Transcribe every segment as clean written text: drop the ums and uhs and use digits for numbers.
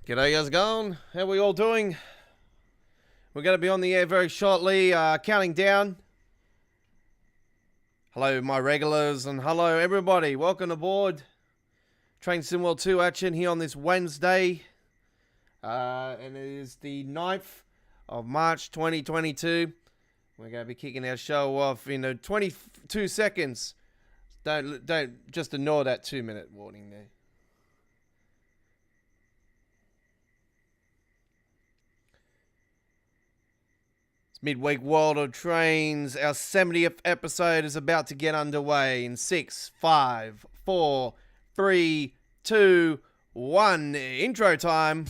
G'day, how's it going? How are we all doing? We're going to be on the air very shortly, counting down. Hello, my regulars, and hello, everybody. Welcome aboard Train Sim World 2 action here on this Wednesday. And it is the 9th of March 2022. We're going to be kicking our show off in 22 seconds. Don't just ignore that 2-minute warning there. Midweek World of Trains, our 70th episode is about to get underway in 6, 5, 4, 3, 2, 1. Intro time.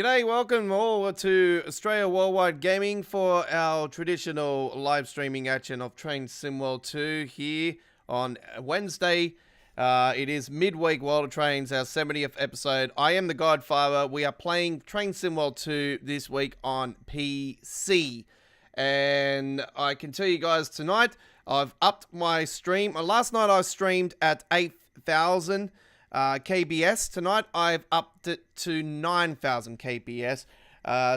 G'day, welcome all to Australia Worldwide Gaming for our traditional live streaming action of Train Sim World 2 here on Wednesday. It is midweek World of Trains, our 70th episode. I am the Godfather. We are playing Train Sim World 2 this week on PC. And I can tell you guys tonight, I've upped my stream. Last night I streamed at 8,000 KBS. Tonight I've upped it to 9,000 KBS.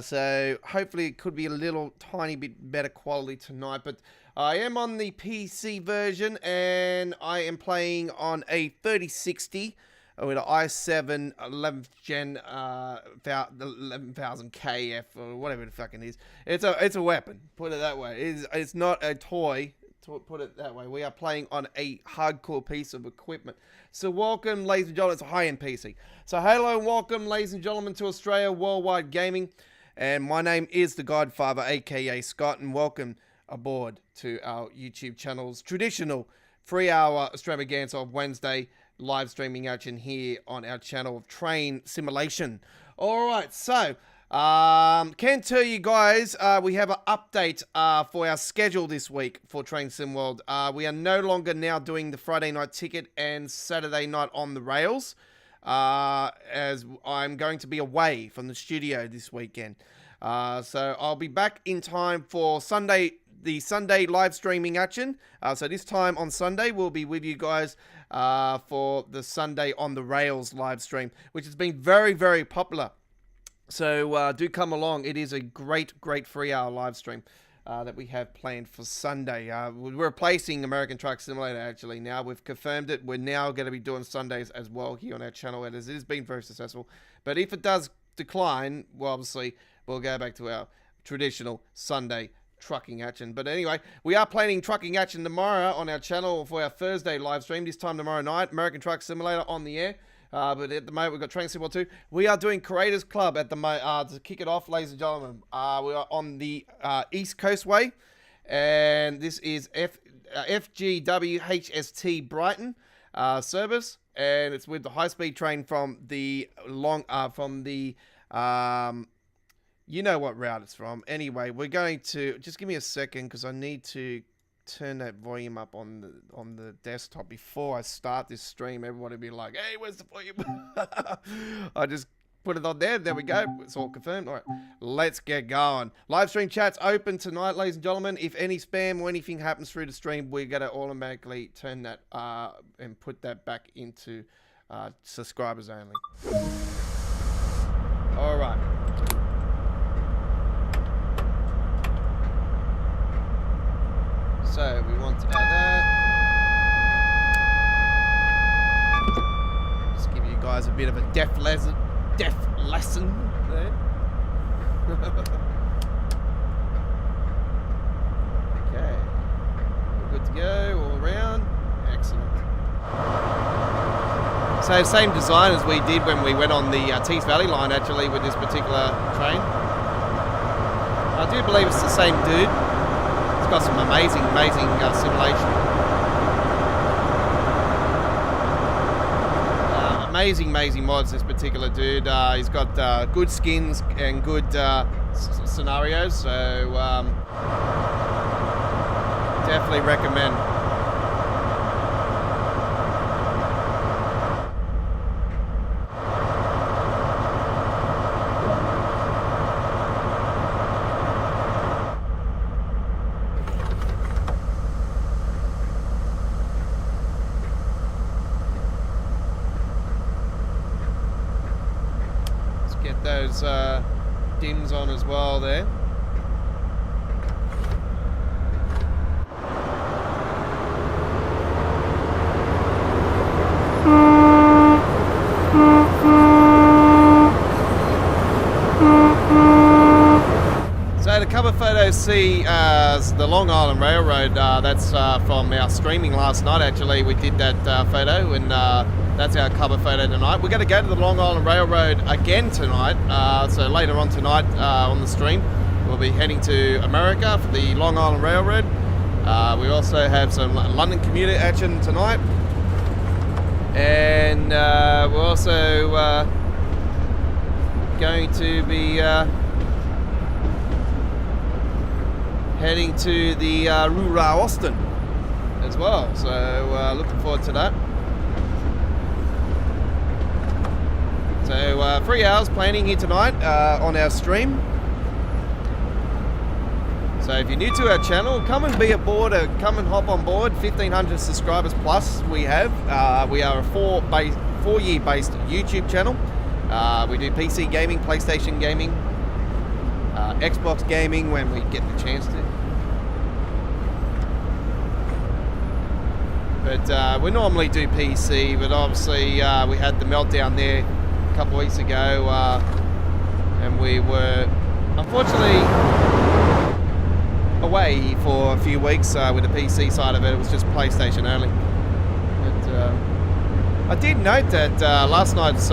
So hopefully it could be a little tiny bit better quality tonight. But I am on the PC version and I am playing on a 3060 with an i7 11th gen 11,000 KF or whatever the fucking is. It's a weapon. Put it that way. It's not a toy. To put it that way, we are playing on a hardcore piece of equipment. So welcome, ladies and gentlemen. It's a high-end PC. So hello and welcome, ladies and gentlemen, to Australia Worldwide Gaming. And my name is the Godfather, aka Scott, and welcome aboard to our YouTube channel's traditional 3-hour extravaganza of Wednesday live streaming action here on our channel of Train Simulation. All right, so can tell you guys, we have an update for our schedule this week for Train Sim World. We are no longer now doing the Friday night ticket and Saturday night on the rails, as I'm going to be away from the studio this weekend. So I'll be back in time for Sunday, the Sunday live streaming action. So this time on Sunday, we'll be with you guys for the Sunday on the rails live stream, which has been very, very popular. So do come along. It is a great 3-hour live stream that we have planned for Sunday. We're replacing American Truck Simulator actually now. We've confirmed it. We're now going to be doing Sundays as well here on our channel. It has been very successful. But if it does decline, well, obviously, we'll go back to our traditional Sunday trucking action. But anyway, we are planning trucking action tomorrow on our channel for our Thursday live stream. This time tomorrow night, American Truck Simulator on the air. But at the moment, we've got Train Sim World 2. We are doing Creators Club at the to kick it off, ladies and gentlemen. We are on the East Coast Way, and this is FGWHST Brighton service, and it's with the high-speed train from the you know what route it's from. Anyway, we're going to just give me a second because I need to turn that volume up on the desktop before I start this stream. Everybody will be like, hey, where's the volume? I just put it on there. There we go. It's all confirmed. All right, let's get going. Live stream chat's open tonight, ladies and gentlemen. If any spam or anything happens through the stream, we're going to automatically turn that and put that back into subscribers only. All right. So we want to add that. Just give you guys a bit of a deaf lesson there. Okay, we're good to go all around. Excellent. So same design as we did when we went on the Tees Valley line actually with this particular train. I do believe it's the same dude. It's got some amazing simulation. Amazing mods, this particular dude. He's got good skins and good scenarios, so definitely recommend. Those dims on as well there. So the cover photo see the Long Island Railroad. That's from our streaming last night actually. We did that photo and that's our cover photo tonight. We're going to go to the Long Island Railroad again tonight. So later on tonight on the stream, we'll be heading to America for the Long Island Railroad. We also have some London commuter action tonight. And we're also going to be heading to the Rura Austin as well. So looking forward to that. So 3 hours planning here tonight on our stream. So if you're new to our channel, come and be aboard, come and hop on board. 1,500 subscribers plus we have. We are a 4-year based YouTube channel. We do PC gaming, PlayStation gaming, Xbox gaming when we get the chance to. But we normally do PC, but obviously we had the meltdown there a couple of weeks ago, and we were unfortunately away for a few weeks with the PC side of it. It was just PlayStation only. But I did note that last night's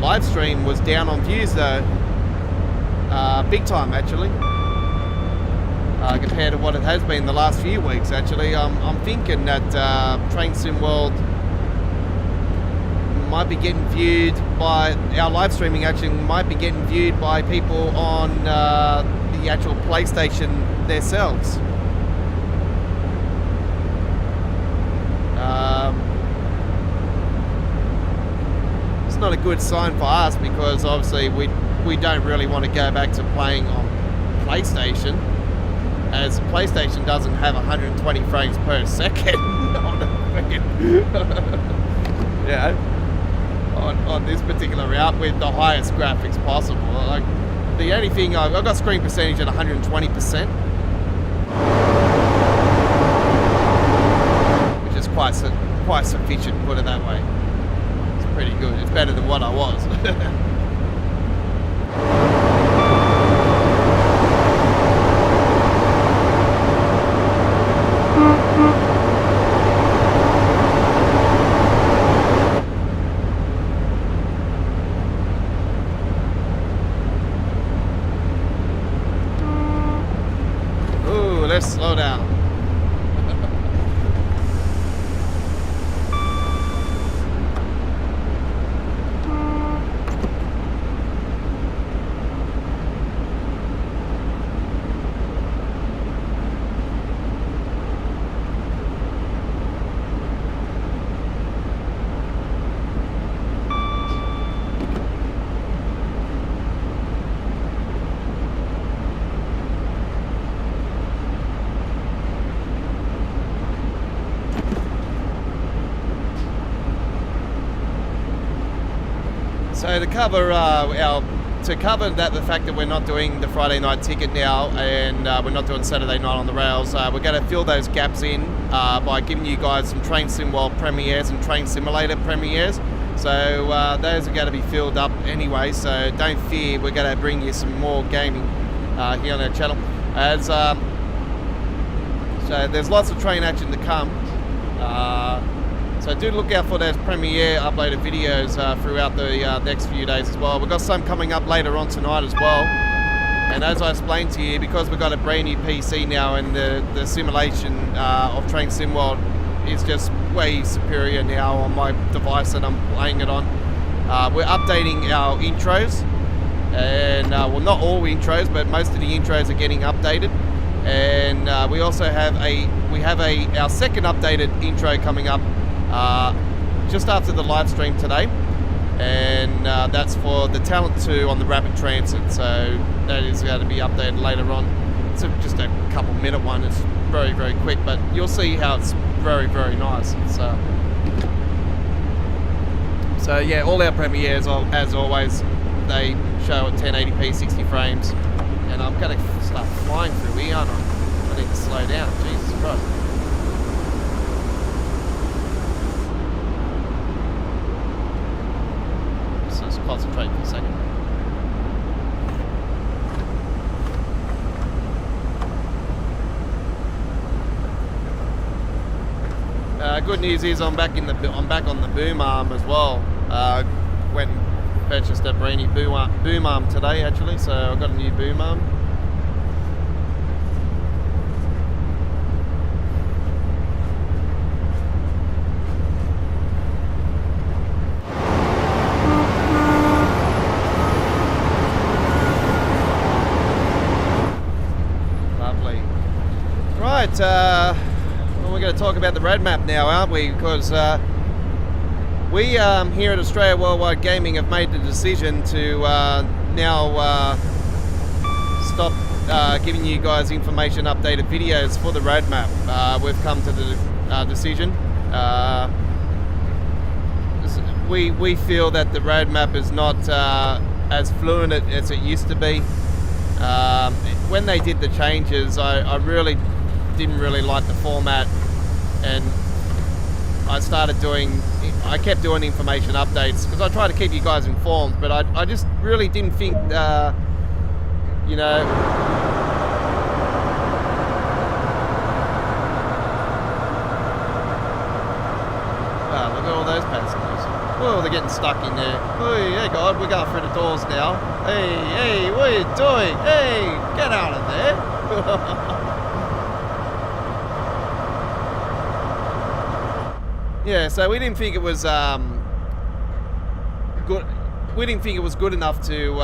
live stream was down on views though, big time actually, compared to what it has been the last few weeks actually. I'm thinking that Train Sim World might be getting viewed by, our live streaming actually might be getting viewed by people on the actual PlayStation themselves. It's not a good sign for us because obviously we don't really want to go back to playing on PlayStation, as PlayStation doesn't have 120 frames per second on a yeah, on this particular route with the highest graphics possible. Like, the only thing I've got screen percentage at 120%, which is quite sufficient, put it that way. It's pretty good. It's better than what I was. Slow down. So to cover the fact that we're not doing the Friday night ticket now, and we're not doing Saturday night on the rails, we're going to fill those gaps in by giving you guys some Train Sim World premieres and Train Simulator premieres. So those are going to be filled up anyway, so don't fear, we're going to bring you some more gaming here on our channel. As so there's lots of train action to come. So do look out for those premiere uploaded videos throughout the next few days as well. We've got some coming up later on tonight as well. And as I explained to you, because we've got a brand new PC now, and the simulation of Train Sim World is just way superior now on my device that I'm playing it on. We're updating our intros, and well, not all intros, but most of the intros are getting updated. And we also have our second updated intro coming up just after the live stream today, and that's for the Talent 2 on the Rapid Transit. So that is going to be updated later on. It's just a couple minute one. It's very, very quick, but you'll see how it's very, very nice. It's so yeah, all our premieres, as always, they show at 1080p 60 frames. And I'm going to start flying through here, aren't I? I need to slow down. Jesus Christ. Just concentrate for a second. Good news is I'm back on the boom arm as well. Went and purchased a brand new boom arm today actually, so I've got a new boom arm. Right, well, we're going to talk about the roadmap now, aren't we? Because we here at Australia Worldwide Gaming have made the decision to now stop giving you guys information updated videos for the roadmap. We've come to the decision. We feel that the roadmap is not as fluent as it used to be. When they did the changes, I really didn't really like the format, and I kept doing information updates because I try to keep you guys informed, but I just really didn't think, you know, wow, look at all those passengers. Oh, they're getting stuck in there. Oh, hey God, we're going through the doors now. Hey, what are you doing? Hey, get out of there. Yeah, so we didn't think it was good. We didn't think it was good enough to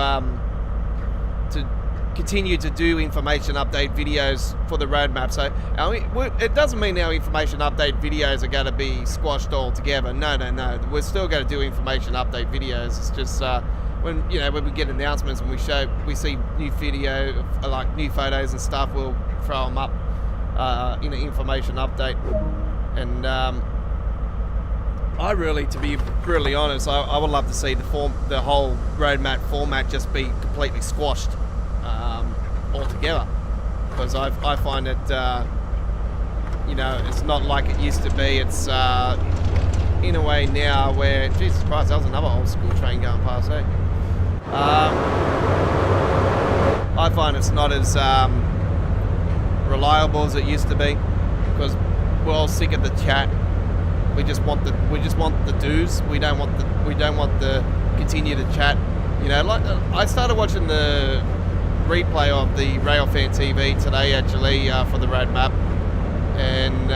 continue to do information update videos for the roadmap. So it doesn't mean our information update videos are going to be squashed altogether. No. We're still going to do information update videos. It's just when we get announcements and we see new video, like new photos and stuff, we'll throw them up in an information update. And I really, to be brutally honest, I would love to see the whole roadmap format just be completely squashed altogether, because I find it, it's not like it used to be. It's in a way now where, Jesus Christ, that was another old school train going past, eh? I find it's not as reliable as it used to be, because we're all sick of the chat. We just want the do's. We don't want the continue to chat. Like I started watching the replay of the Railfan TV today, actually, for the roadmap, and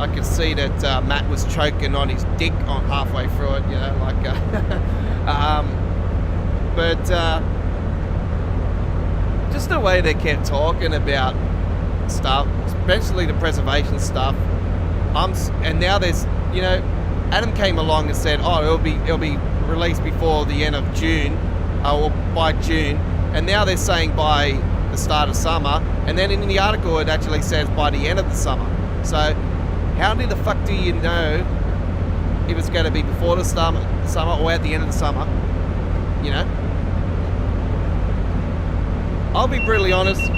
I could see that Matt was choking on his dick on halfway through it. But just the way they kept talking about stuff, especially the preservation stuff. And now there's, Adam came along and said, it'll be released before the end of June, or by June, and now they're saying by the start of summer, and then in the article it actually says by the end of the summer. So how the fuck do you know if it's going to be before the summer or at the end of the summer? I'll be brutally honest.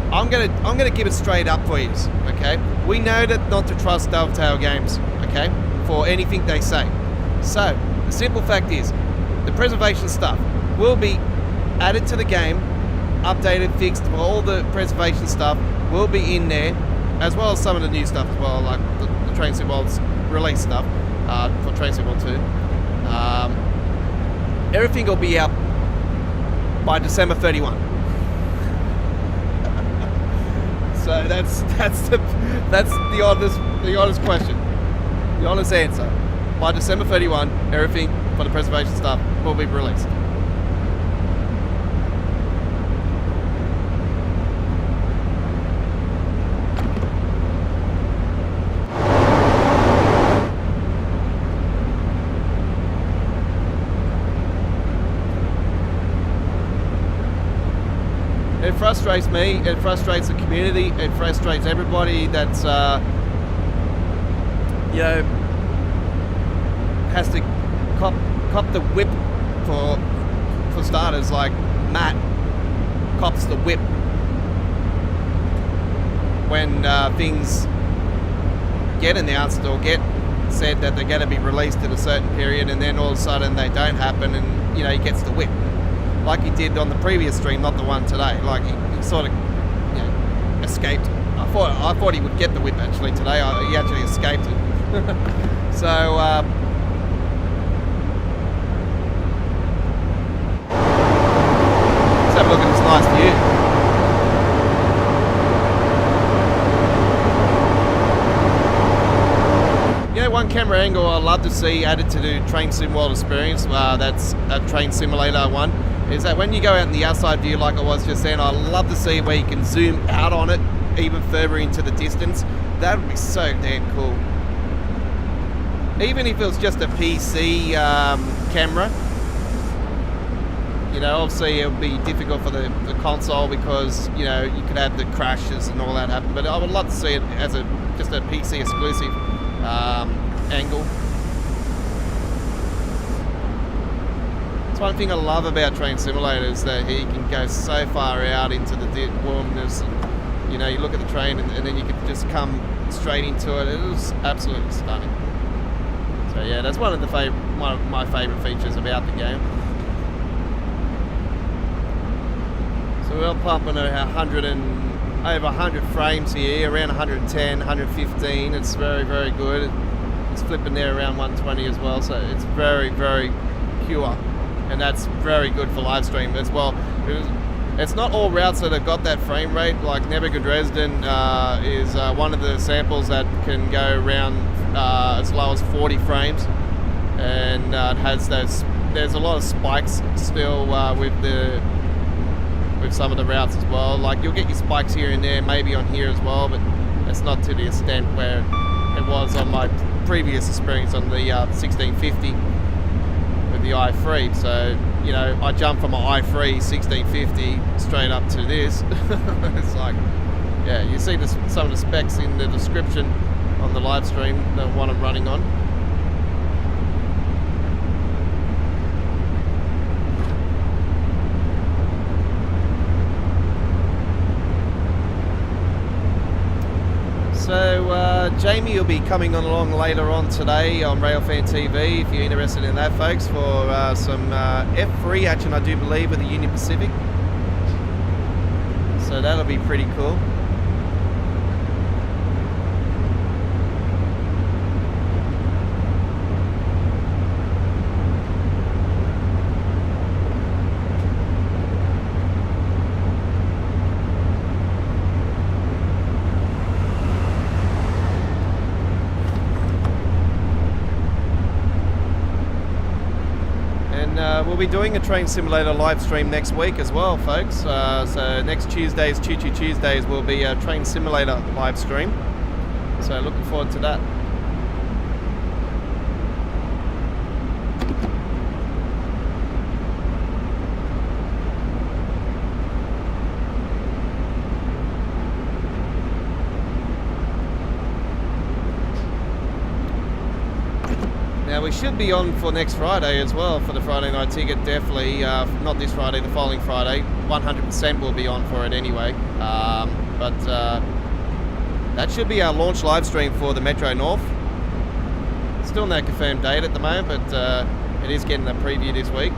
I'm gonna give it straight up for you, okay? We know that not to trust Dovetail games, okay, for anything they say. So the simple fact is, the preservation stuff will be added to the game, updated, fixed. All the preservation stuff will be in there, as well as some of the new stuff as well, like the Train Sim World's release stuff for Train Sim World 2. Everything will be out by December 31. So that's the honest question, the honest answer. By December 31, everything for the preservation stuff will be released. It frustrates me, it frustrates the community, it frustrates everybody that's, has to cop the whip for starters. Like Matt cops the whip when things get announced or get said that they're going to be released in a certain period, and then all of a sudden they don't happen, and he gets the whip. Like he did on the previous stream, not the one today. Like he sort of, escaped. I thought he would get the whip actually today. He actually escaped it. So let's have a look at this nice view. One camera angle I'd love to see added to the Train Sim World experience. That's a Train Simulator one. Is that when you go out in the outside view like I was just saying, I love to see where you can zoom out on it even further into the distance. That would be so damn cool. Even if it was just a PC camera, you know, obviously it would be difficult for the console because, you know, you could have the crashes and all that happen. But I would love to see it as just a PC exclusive angle. It's one thing I love about Train Simulator is that he can go so far out into the wilderness. You know, you look at the train and then you can just come straight into it. It was absolutely stunning. So yeah, that's one of my favourite features about the game. So we're pumping over 100 frames here, around 110, 115. It's very, very good. It's flipping there around 120 as well, so it's very, very pure. And that's very good for live stream as well. It's not all routes that have got that frame rate. Like Nebuga Dresden is one of the samples that can go around as low as 40 frames, and it has those. There's a lot of spikes still with some of the routes as well. Like you'll get your spikes here and there, maybe on here as well, but it's not to the extent where it was on my previous experience on the 1650 with the i3. So, you know, I jumped from an i3 1650 straight up to this. It's like, yeah, you see some of the specs in the description on the live stream, the one I'm running on. So Jamie will be coming along later on today on Railfan TV if you're interested in that, folks, for some F3 action, I do believe, with the Union Pacific. So that'll be pretty cool. We'll be doing a Train Simulator live stream next week as well, folks. So next Tuesdays, Choo Choo Tuesdays, will be a Train Simulator live stream. So looking forward to that. Now we should be on for next Friday as well, for the Friday night ticket, definitely. Not this Friday, the following Friday. 100% will be on for it anyway. But that should be our launch live stream for the Metro North. Still no confirmed date at the moment, but it is getting a preview this week.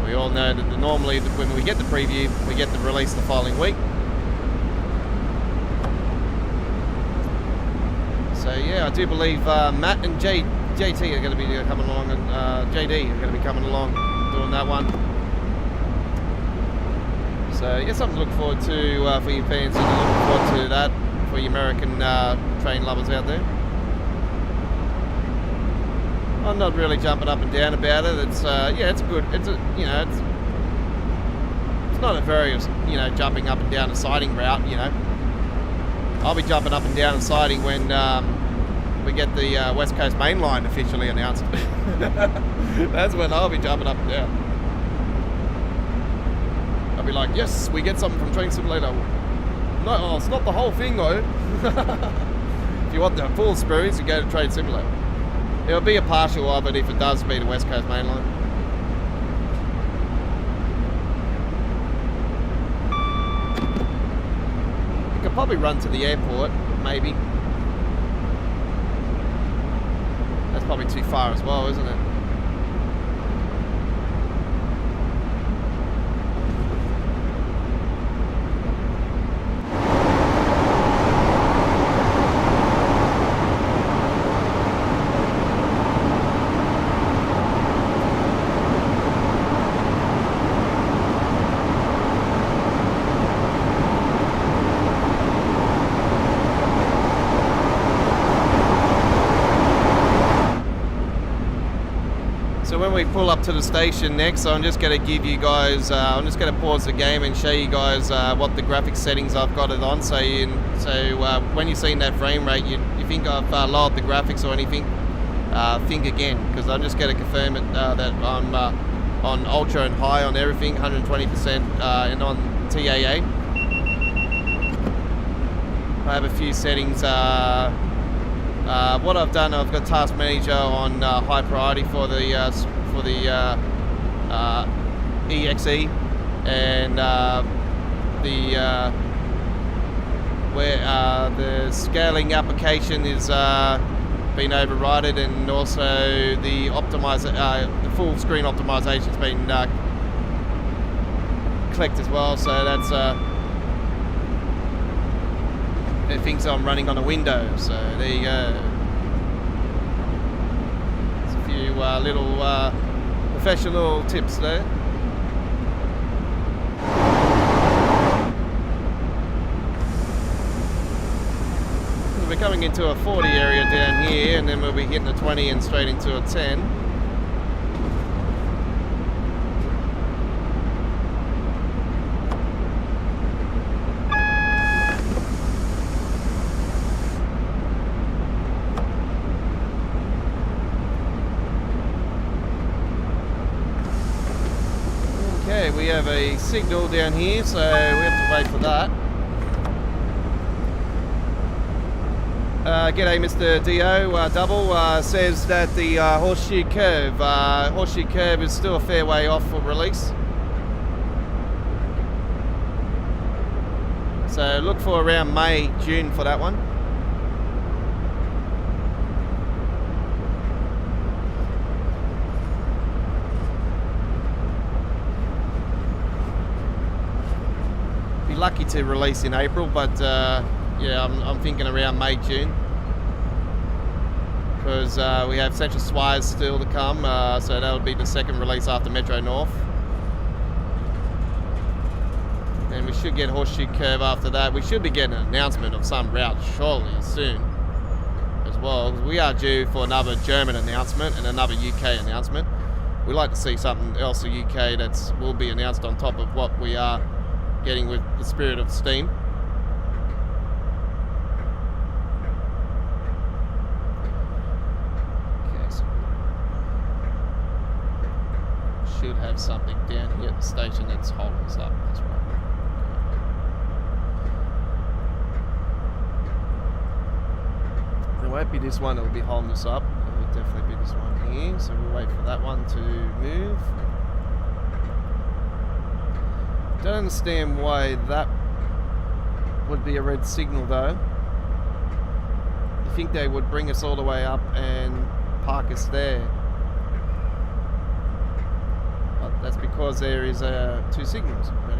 We all know that normally when we get the preview, we get the release the following week. So yeah, I do believe Matt and JT are going to be coming along, and JD are going to be coming along doing that one. So yeah, something to look forward to for you fans, and looking forward to that for you American train lovers out there. I'm not really jumping up and down about it. It's yeah, it's good. It's a, you know, it's not a very, you know, jumping up and down a siding route. You know, I'll be jumping up and down a siding when we get the West Coast Main Line officially announced. That's when I'll be jumping up and down. I'll be like, yes, we get something from Train Simulator. No, oh, it's not the whole thing though. If you want the full experience, you go to Train Simulator. It'll be a partial of it if it does be the West Coast Main Line. You could probably run to the airport, maybe. That's probably too far as well, isn't it? to the station next, so I'm just going to give you guys, I'm just going to pause the game and show you guys what the graphics settings I've got it on. So when you're seeing that frame rate, you think I've lowered the graphics or anything, think again, because I'm just going to confirm it, that I'm on ultra and high on everything, 120% and on TAA. I have a few settings. What I've done, I've got Task Manager on high priority for the EXE, and the scaling application is been overridden, and also the the full screen optimization's been clicked as well. So that's it thinks I'm running on a Windows, so there you go. There's a few little professional tips there. We're coming into a 40 area down here, and then we'll be hitting a 20 and straight into a 10. Okay, we have a signal down here, so we have to wait for that. G'day Mr. Dio, Double says that the Horseshoe Curve is still a fair way off for release. So look for around May, June for that one. Be lucky to release in April, but yeah, I'm thinking around May, June, because we have Central Swires still to come, so that'll be the second release after Metro North, and we should get Horseshoe Curve after that. We should be getting an announcement of some route surely soon as well, because we are due for another German announcement and another UK announcement. We like to see something else in UK that will be announced on top of what we are getting with the Spirit of Steam. Should have something down here at the station that's holding us up. That's right. It won't be this one that'll be holding us up. It will definitely be this one here. So we'll wait for that one to move. Don't understand why that would be a red signal though. You think they would bring us all the way up and park us there? That's because there is two signals. Anyway.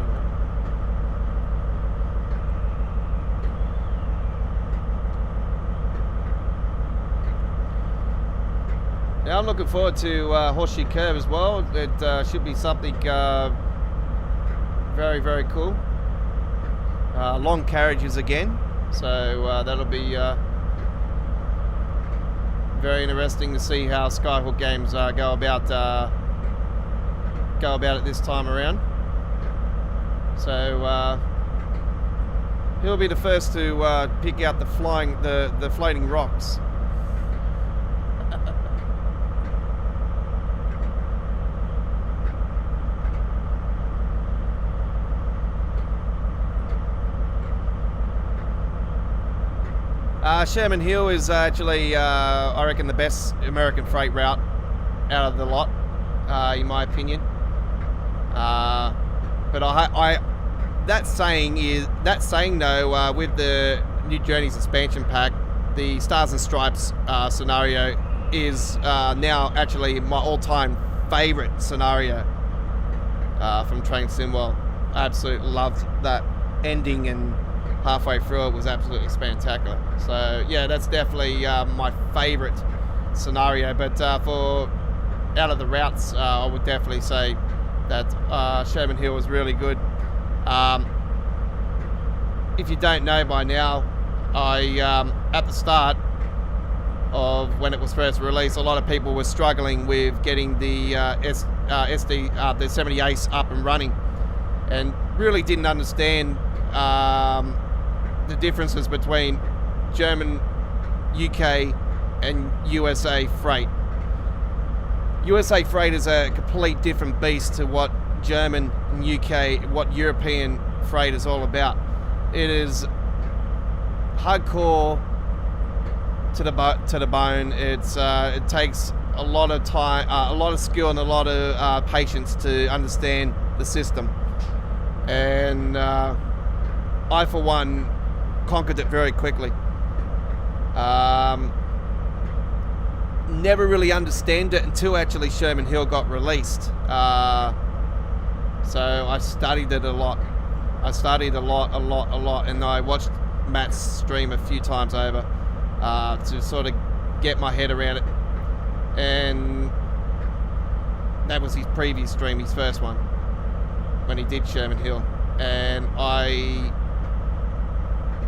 Now I'm looking forward to Horseshoe Curve as well. It should be something very, very cool. Long carriages again, so that'll be very interesting to see how Skyhook Games go about it this time around. So he'll be the first to pick out the floating rocks. Sherman Hill is actually, I reckon, the best American freight route out of the lot, in my opinion. But that saying though, with the New Journeys expansion pack, the Stars and Stripes scenario is now actually my all-time favorite scenario from Train Sim World. I absolutely loved that ending, and halfway through it was absolutely spectacular. So yeah, that's definitely my favorite scenario. But for out of the routes, I would definitely say that Sherman Hill was really good. If you don't know by now, I at the start of when it was first released, a lot of people were struggling with getting the the 70 Ace up and running, and really didn't understand the differences between German, UK, and USA freight. USA freight is a complete different beast to what German and UK, what European freight is all about. It is hardcore to the bone. It takes a lot of time, a lot of skill, and a lot of patience to understand the system. And I, for one, conquered it very quickly. Never really understand it until actually Sherman Hill got released. So I studied it a lot. I studied a lot, and I watched Matt's stream a few times over to sort of get my head around it. And that was his previous stream, his first one, when he did Sherman Hill. And I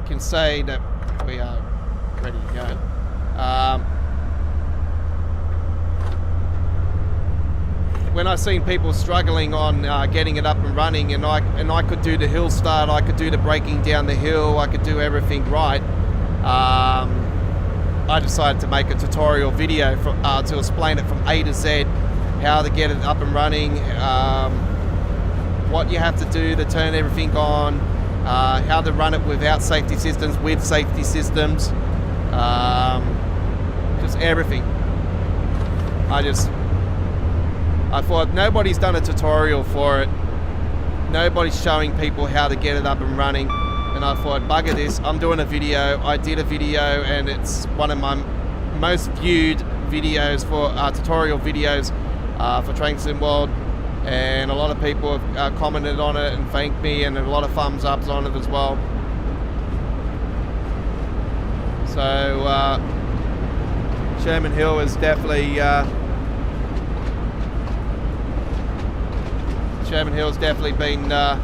can say that we are ready to go. When I seen people struggling on getting it up and running, and I could do the hill start, I could do the braking down the hill, I could do everything right, I decided to make a tutorial video to explain it from A to Z, how to get it up and running, what you have to do to turn everything on, how to run it without safety systems, with safety systems, just everything. I thought, nobody's done a tutorial for it. Nobody's showing people how to get it up and running. And I thought, bugger this, I'm doing a video. I did a video, and it's one of my most viewed videos for tutorial videos for Train Sim World. And a lot of people have commented on it and thanked me, and a lot of thumbs ups on it as well. So Sherman Hill is definitely Sherman Hill's definitely been a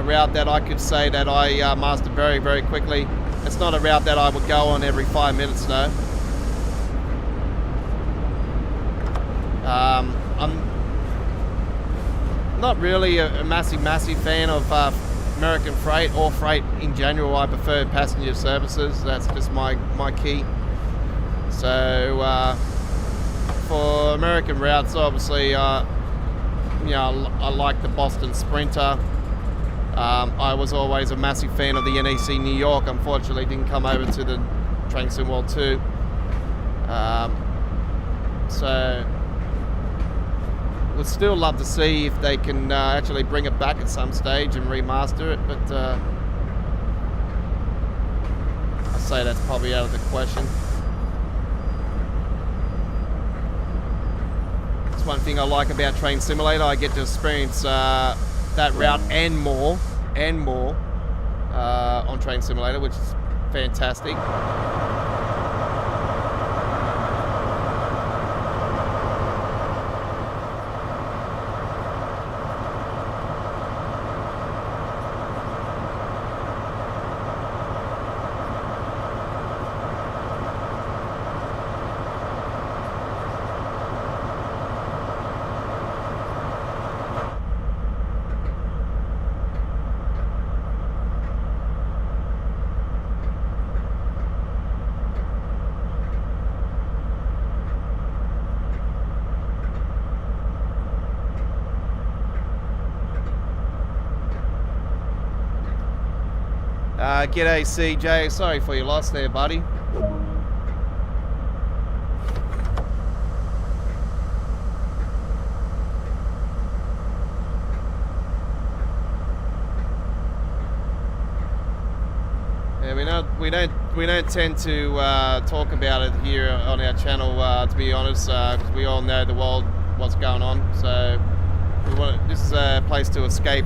route that I could say that I mastered very, very quickly. It's not a route that I would go on every 5 minutes though. I'm not really a massive fan of American freight or freight in general. I prefer passenger services. That's just my key. So for American routes, obviously, I like the Boston Sprinter. I was always a massive fan of the NEC New York. Unfortunately, didn't come over to the Train Sim World 2. So would still love to see if they can actually bring it back at some stage and remaster it, but I say that's probably out of the question. That's one thing I like about Train Simulator. I get to experience that route and more on Train Simulator, which is fantastic. G'day CJ, sorry for your loss there, buddy. Yeah, we don't tend to talk about it here on our channel, to be honest, because we all know the world, what's going on. So this is a place to escape.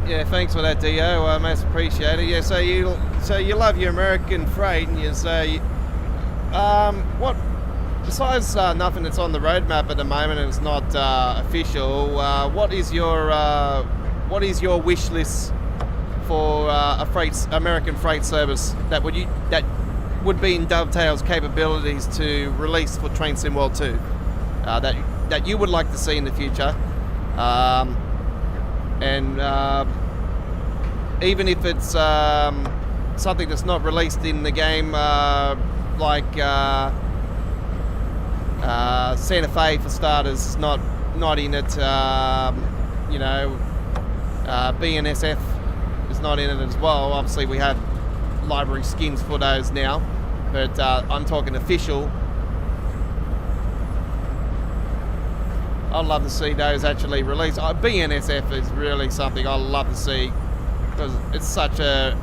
Yeah, thanks for that, Dio. Most appreciated. Yeah, so you love your American freight, and you say, what? Besides nothing that's on the roadmap at the moment and it's not official, what is your wish list for American freight service that would be in Dovetail's capabilities to release for Train Sim World 2 that you would like to see in the future, and even if it's something that's not released in the game, like Santa Fe for starters, not in it. You know, BNSF is not in it as well. Obviously, we have library skins for those now, but I'm talking official. I'd love to see those actually released. BNSF is really something I love to see because it's such a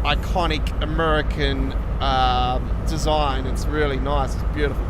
iconic American design. It's really nice. It's beautiful.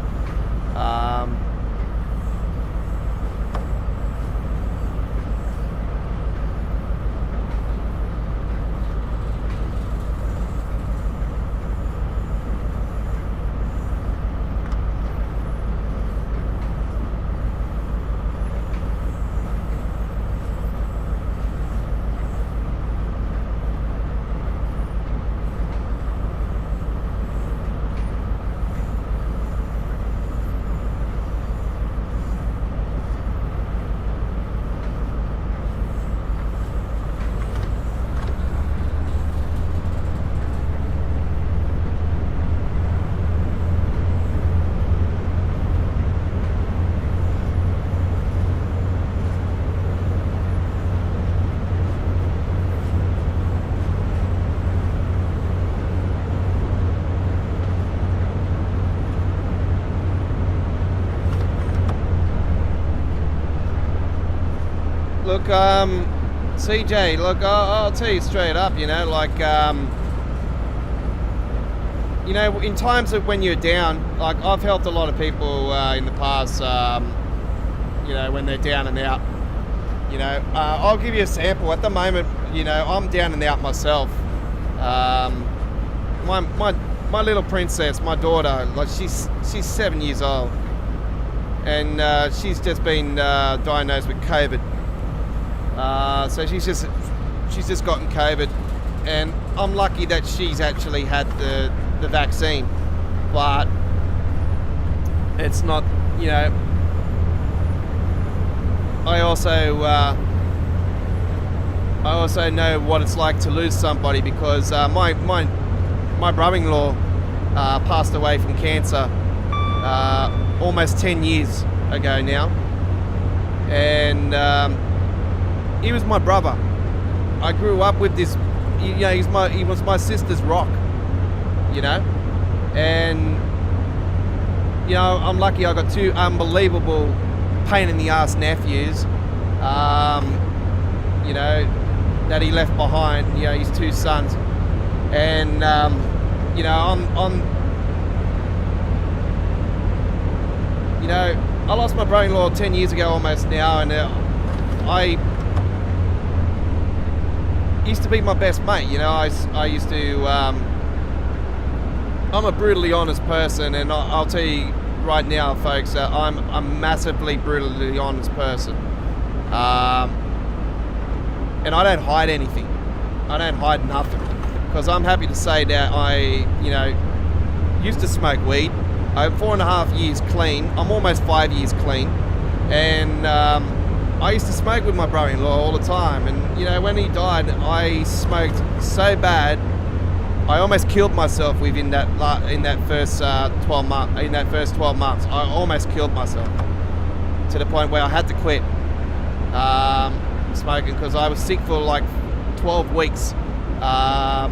Look, CJ, look, I'll tell you straight up, you know, like, you know, in times of when you're down, like, I've helped a lot of people in the past, you know, when they're down and out, you know. I'll give you a sample. At the moment, you know, I'm down and out myself. My little princess, my daughter, like, she's 7 years old, and she's just been diagnosed with COVID. So she's just gotten COVID, and I'm lucky that she's actually had the vaccine, but it's not, you know. I also know what it's like to lose somebody, because my brother-in-law passed away from cancer almost 10 years ago now, and he was my brother. I grew up with this, you know, he was my sister's rock, you know, and, you know, I'm lucky I got two unbelievable pain in the ass nephews, you know, that he left behind, you know, his two sons, and, you know, you know, I lost my brother-in-law 10 years ago almost now, and I used to be my best mate, you know. I used to, I'm a brutally honest person, and I'll tell you right now, folks, I'm a massively brutally honest person, and I don't hide anything. I don't hide nothing, because I'm happy to say that I, you know, used to smoke weed. I'm 4.5 years clean. I'm almost 5 years clean, and I used to smoke with my brother-in-law all the time, and, you know, when he died, I smoked so bad, I almost killed myself within that first 12 months. I almost killed myself, to the point where I had to quit smoking, because I was sick for like 12 weeks at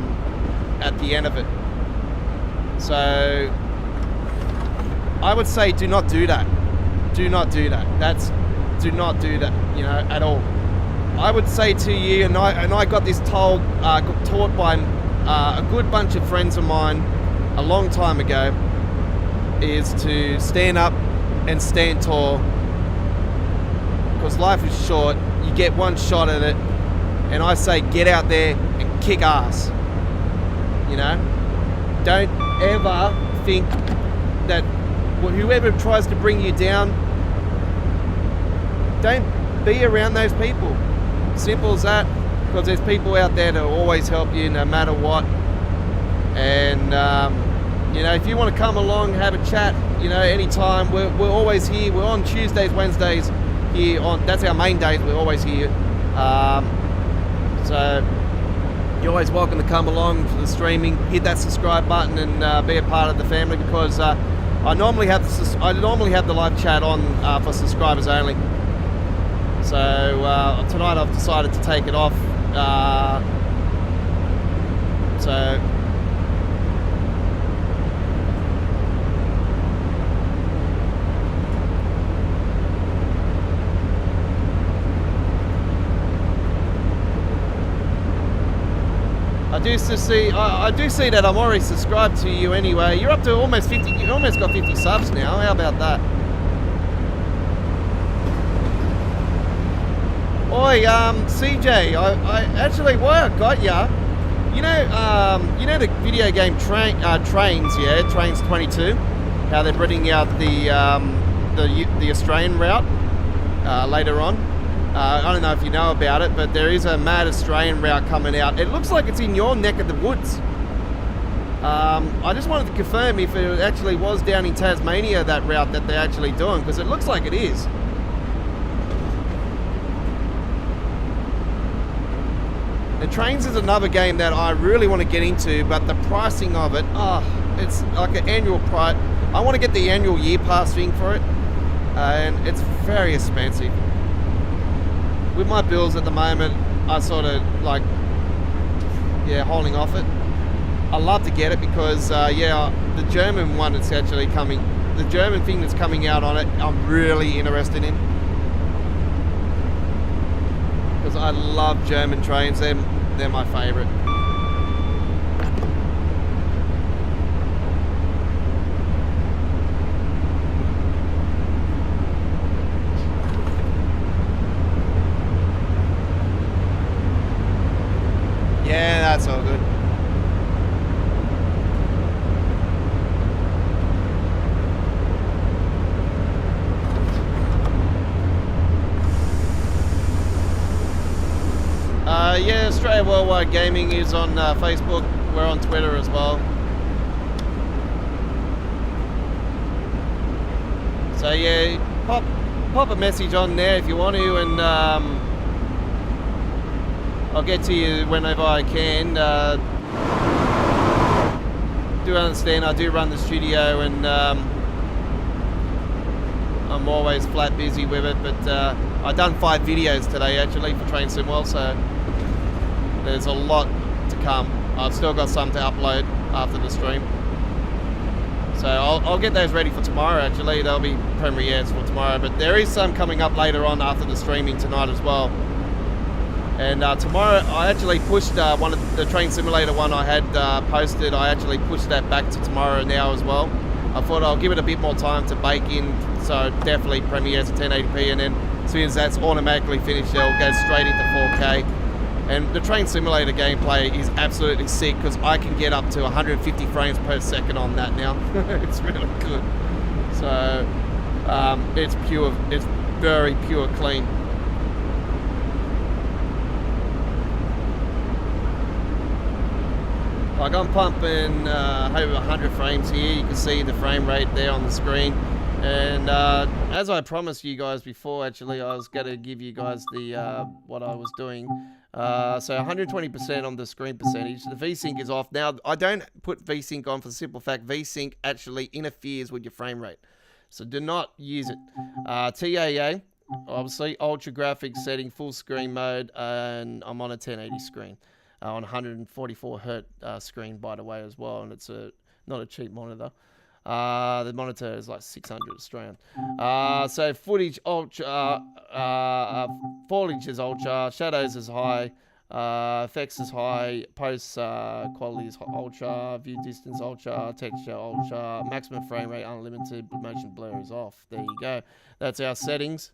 the end of it. So I would say, do not do that. Do not do that. Do not do that, you know, at all. I would say to you, and I got this taught by a good bunch of friends of mine a long time ago, is to stand up and stand tall, because life is short. You get one shot at it, and I say get out there and kick ass, you know. Don't ever think that whoever tries to bring you down, don't be around those people. Simple as that. because there's people out there that will always help you no matter what. And you know, if you want to come along, have a chat, you know, anytime, we're always here. We're on Tuesdays, Wednesdays here on, that's our main days, we're always here. So you're always welcome to come along to the streaming, hit that subscribe button and be a part of the family, because I normally have the live chat on for subscribers only. So tonight I've decided to take it off. So I do see that I'm already subscribed to you anyway. You're up to almost 50. You almost got 50 subs now. How about that? Oi, CJ. I actually, why I got ya? You know the video game Trains, yeah, Trains 22. How they're bringing out the Australian route later on. I don't know if you know about it, but there is a mad Australian route coming out. It looks like it's in your neck of the woods. I just wanted to confirm if it actually was down in Tasmania, that route that they're actually doing, because it looks like it is. The Trains is another game that I really want to get into, but the pricing of it, it's like an annual price. I want to get the annual year pass thing for it, and it's very expensive. With my bills at the moment, I sort of like, yeah, holding off it. I love to get it because, yeah, the German one that's actually coming, the German thing that's coming out on it, I'm really interested in. Because I love German trains, they're my favourite. Yeah, that's all good. Yeah, Australia Worldwide Gaming is on Facebook. We're on Twitter as well. So yeah, pop a message on there if you want to, and I'll get to you whenever I can. Do understand I do run the studio, and I'm always flat busy with it, but I've done 5 videos today actually for Train Simwell, so there's a lot to come. I've still got some to upload after the stream, so I'll get those ready for tomorrow. Actually, they'll be premieres for tomorrow, but there is some coming up later on after the streaming tonight as well. And tomorrow I actually pushed one of the Train Simulator one I had posted. I actually pushed that back to tomorrow now as well. I thought I'll give it a bit more time to bake in, so definitely premieres at 1080p, and then as soon as that's automatically finished, it'll go straight into 4K. And the Train Simulator gameplay is absolutely sick because I can get up to 150 frames per second on that now. It's really good. So it's pure, it's very pure clean. Like I'm pumping over 100 frames here. You can see the frame rate there on the screen. And as I promised you guys before, actually, I was going to give you guys the what I was doing. So 120% on the screen percentage. The VSync is off. Now, I don't put VSync on for the simple fact VSync actually interferes with your frame rate. So do not use it. TAA, obviously, ultra graphics setting, full screen mode, and I'm on a 1080 screen. On 144 hertz screen, by the way, as well, and it's not a cheap monitor. The monitor is like 600 Australian. So footage ultra, foliage is ultra, shadows is high, effects is high, post quality is ultra, view distance ultra, texture ultra, maximum frame rate unlimited, motion blur is off. There you go. That's our settings.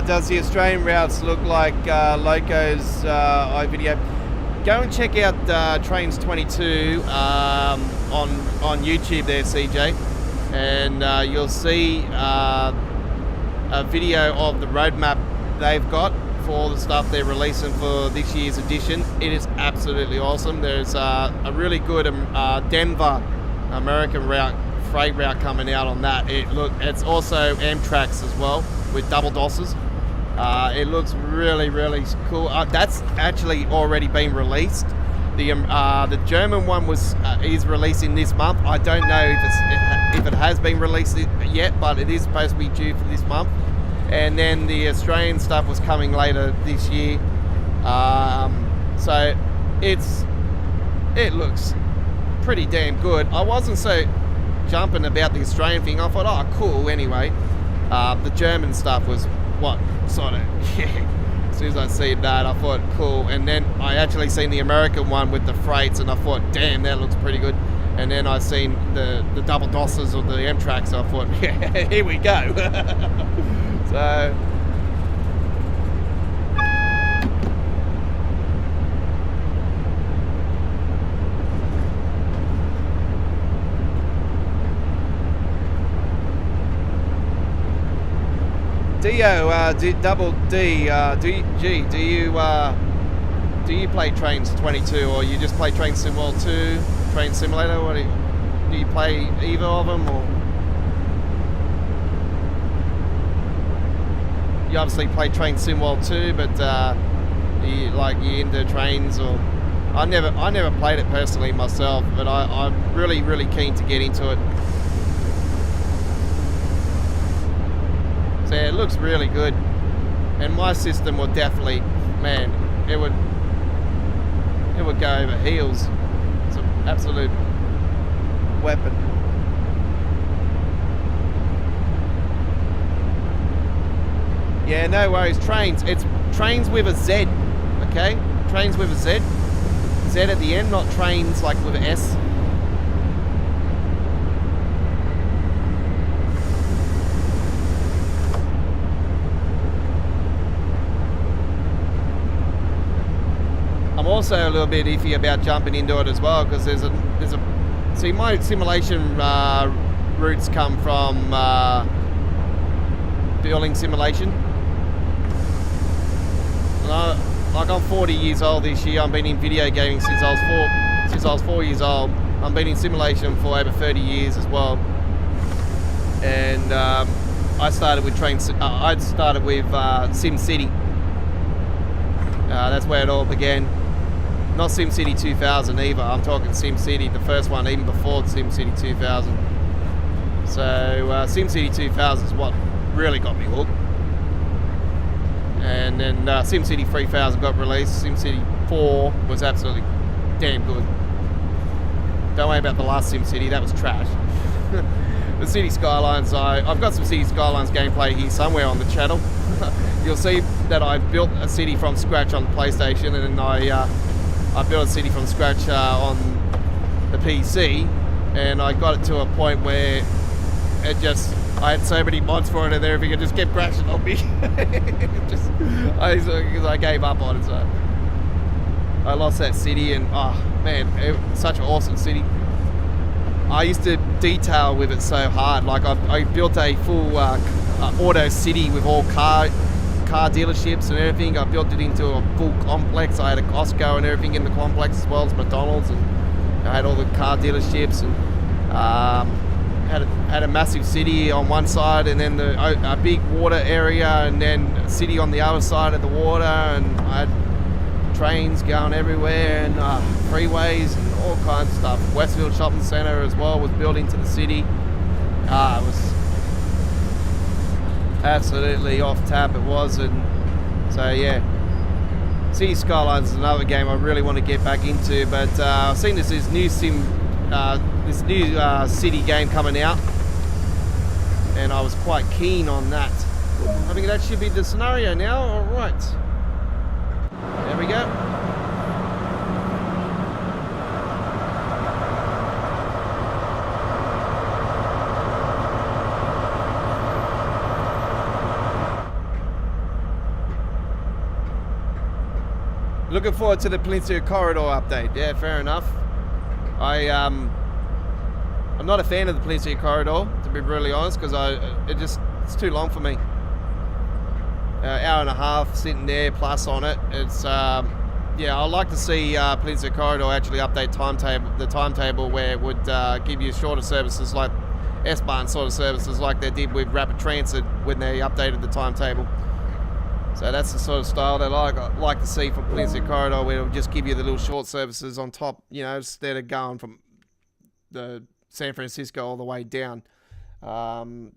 does the Australian routes look like Loco's iVideo? Go and check out Trains 22 on YouTube there, CJ, and you'll see a video of the roadmap they've got for all the stuff they're releasing for this year's edition. It is absolutely awesome. There's a really good Denver American freight route coming out on that. It's also Amtrak's as well with double DOSes. It looks really, really cool. That's actually already been released. The German one is releasing this month. I don't know if it has been released yet, but it is supposed to be due for this month. And then the Australian stuff was coming later this year. So it looks pretty damn good. I wasn't so jumping about the Australian thing. I thought, oh, cool. Anyway, the German stuff was what sort of as soon as I seen that, I thought cool. And then I actually seen the American one with the freights, and I thought, damn, that looks pretty good. And then I seen the double DOSes of the Amtrak, so I thought, yeah, here we go. So Double D, do you play Trains 22, or you just play Train Sim World 2, Train Simulator? What do you play either of them, or you obviously play Train Sim World 2, but you into trains? Or I never played it personally myself, but I'm really keen to get into it. So yeah, it looks really good, and my system will definitely, man, it would go over heels. It's an absolute weapon. Yeah, no worries. Trains. It's trains with a Z. Okay, trains with a Z. Z at the end, not trains like with an S. I'm also a little bit iffy about jumping into it as well, because see, my simulation roots come from building simulation. And I'm 40 years old this year. I've been in video gaming since I was 4 years old. I've been in simulation for over 30 years as well. And I started with SimCity. That's where it all began. Not SimCity 2000 either. I'm talking SimCity, the first one, even before SimCity 2000. So SimCity 2000 is what really got me hooked. And then SimCity 3000 got released. SimCity 4 was absolutely damn good. Don't worry about the last SimCity, that was trash. The City Skylines, I've got some City Skylines gameplay here somewhere on the channel. You'll see that I built a city from scratch on the PlayStation, and then I built a city from scratch on the PC, and I got it to a point where I had so many mods for it and everything, it just kept crashing on me. I gave up on it, so I lost that city, and oh man, it's such an awesome city. I used to detail with it so hard. Like I built a full auto city with all car dealerships and everything. I built it into a full complex. I had a Costco and everything in the complex, as well as McDonald's, and I had all the car dealerships, and had a massive city on one side, and then a big water area, and then a city on the other side of the water, and I had trains going everywhere, and freeways and all kinds of stuff. Westfield Shopping Centre as well was built into the city. It was absolutely off tap, it was. And so yeah, City Skylines is another game I really want to get back into, but I've seen this new city game coming out, and I was quite keen on that. I think that should be the scenario now. All right, there we go. Looking forward to the Peninsula Corridor update. Yeah, fair enough. I'm not a fan of the Peninsula Corridor, to be brutally honest, because it's too long for me. Hour and a half sitting there plus on it. It's yeah, I'd like to see Peninsula Corridor actually update the timetable where it would give you shorter services like S-Bahn sort of services like they did with Rapid Transit when they updated the timetable. So that's the sort of style that I like to see from Peninsula Corridor, where it'll just give you the little short services on top, you know, instead of going from the San Francisco all the way down to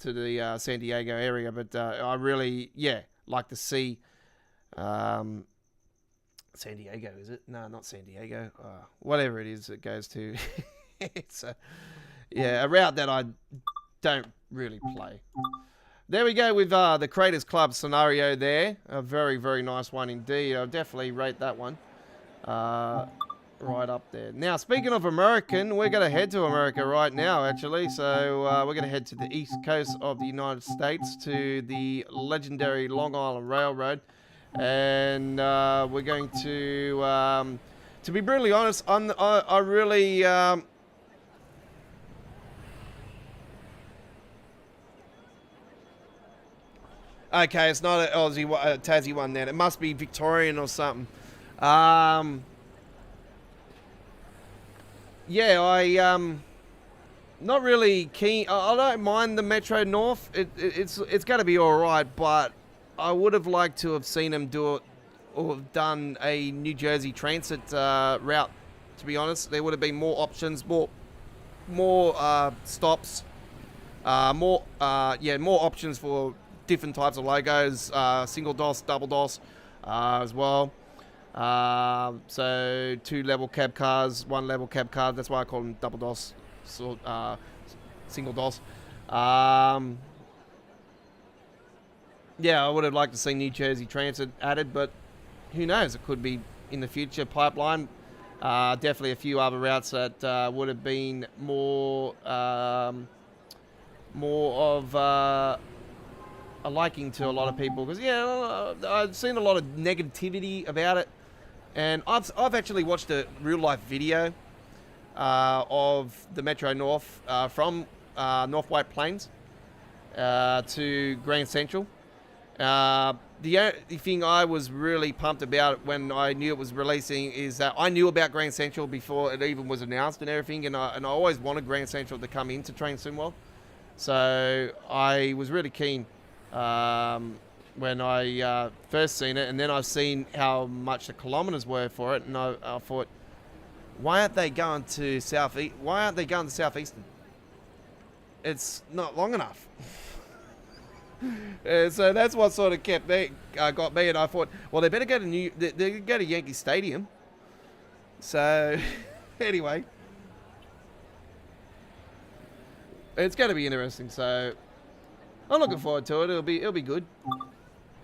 the San Diego area. But I really, like to see San Diego, is it? No, not San Diego. Whatever it is it goes to. It's a route that I don't really play. There we go with the Creators Club scenario there. A very, very nice one indeed. I'll definitely rate that one right up there. Now, speaking of American, we're going to head to America right now, actually. So we're going to head to the east coast of the United States to the legendary Long Island Railroad. And we're going to be brutally honest, I really... Okay, it's not a Tassie one then. It must be Victorian or something. Yeah, not really keen. I don't mind the Metro North. It's going to be all right, but I would have liked to have seen them do it or have done a New Jersey Transit route. To be honest, there would have been more options, more stops, more options for different types of logos, single DOS, double DOS as well. So 2 level cab cars, 1 level cab car. That's why I call them double DOS, single DOS. Yeah, I would have liked to see New Jersey Transit added, but who knows? It could be in the future pipeline. Definitely a few other routes that would have been more of a liking to a lot of people, because I've seen a lot of negativity about it, and I've actually watched a real life video of the Metro North from North White Plains to Grand Central. The only thing I was really pumped about when I knew it was releasing is that I knew about Grand Central before it even was announced and everything, and I always wanted Grand Central to come into Train Simworld, so I was really keen when I first seen it, and then I've seen how much the kilometers were for it, and I thought, why aren't they going to Southeast? Why aren't they going to Southeastern? It's not long enough. So that's what sort of got me, and I thought, well, they better go to Yankee Stadium. So anyway, it's going to be interesting. So I'm looking forward to it. It'll be good.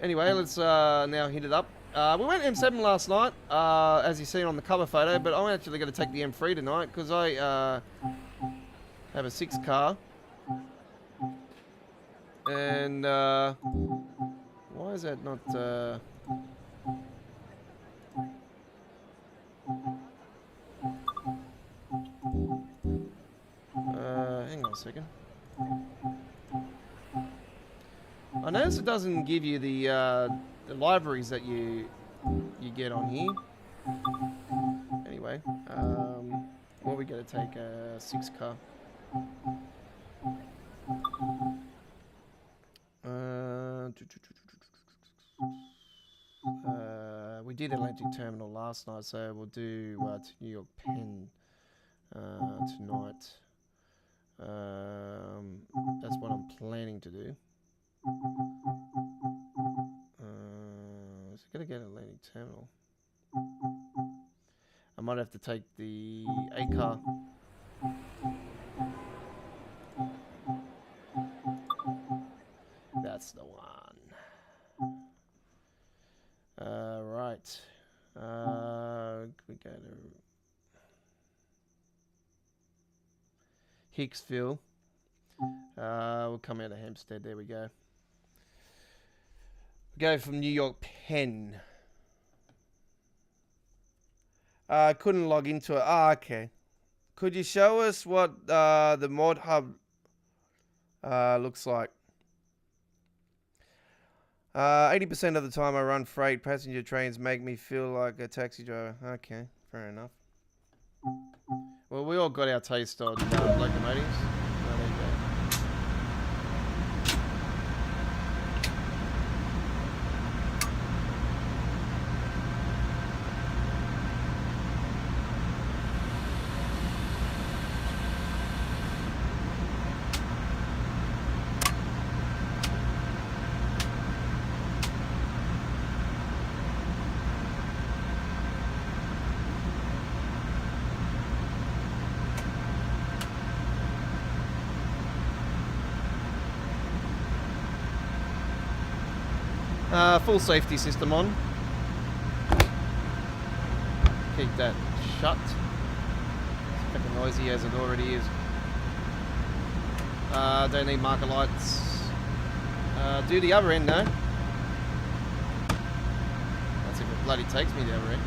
Anyway, let's now hit it up. We went M7 last night, as you seen on the cover photo, but I'm actually going to take the M3 tonight because I have a 6 car. And why is that not? Hang on a second. I notice it doesn't give you the libraries that you get on here. Anyway, well, we got to take a 6 car. We did Atlantic Terminal last night, so we'll do to New York Penn tonight. That's what I'm planning to do. Is it gonna get Atlantic Terminal? I might have to take the A car. That's the one. Right. We go to Hicksville. We'll come out of Hempstead. There we go. Go from New York Penn. Couldn't log into it. Ah, okay. Could you show us what the mod hub looks like? 80% of the time I run freight, passenger trains make me feel like a taxi driver. Okay, fair enough. Well, we all got our taste on locomotives. Oh, there you go. Full safety system on. Keep that shut. It's fucking noisy as it already is. Don't need marker lights. Do the other end, no? That's if it bloody takes me the other end.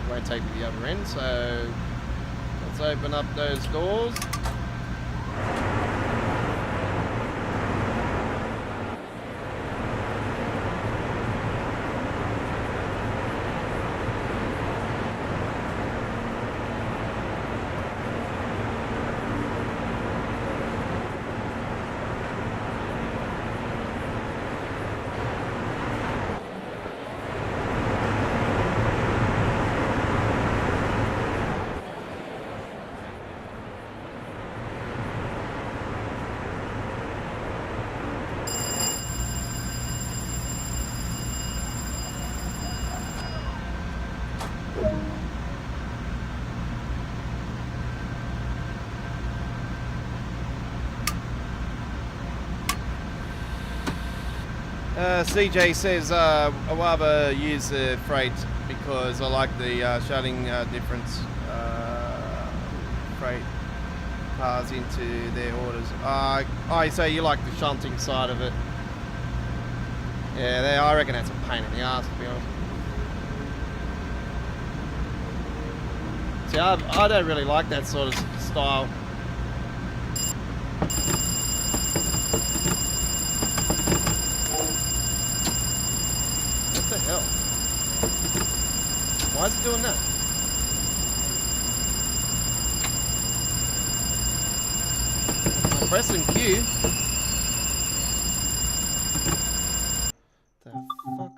Won't take me the other end, so let's open up those doors. CJ says I rather use the freight because I like the shutting difference freight cars into their orders. I say you like the shunting side of it. Yeah, I reckon that's a pain in the ass, to be honest. See, I don't really like that sort of style. What the hell? Why is it doing that? I'm pressing Q. The fuck?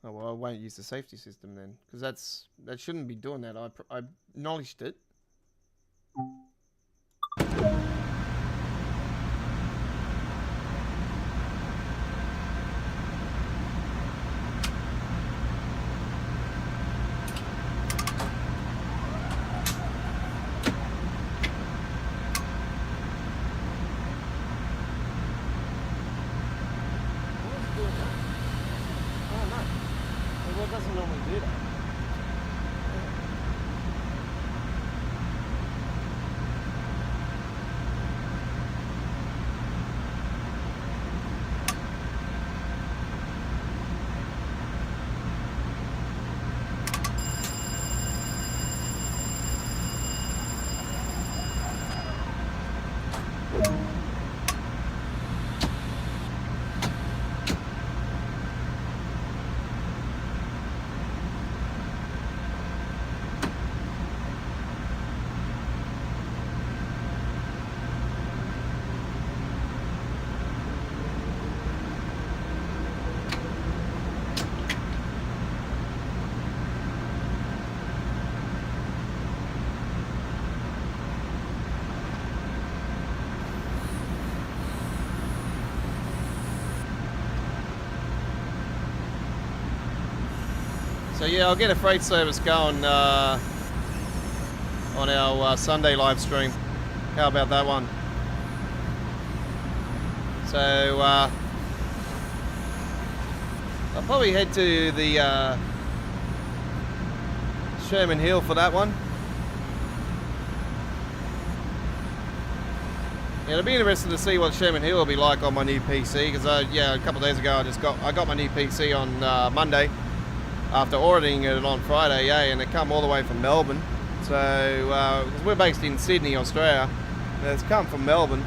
Oh well, I won't use the safety system then, because that shouldn't be doing that. I acknowledged it. So yeah, I'll get a freight service going on our Sunday live stream. How about that one? So I'll probably head to the Sherman Hill for that one. Yeah, it'll be interesting to see what Sherman Hill will be like on my new PC, because yeah, a couple of days ago I got my new PC on Monday after ordering it on Friday, yeah, and it come all the way from Melbourne. So, because we're based in Sydney, Australia, and it's come from Melbourne.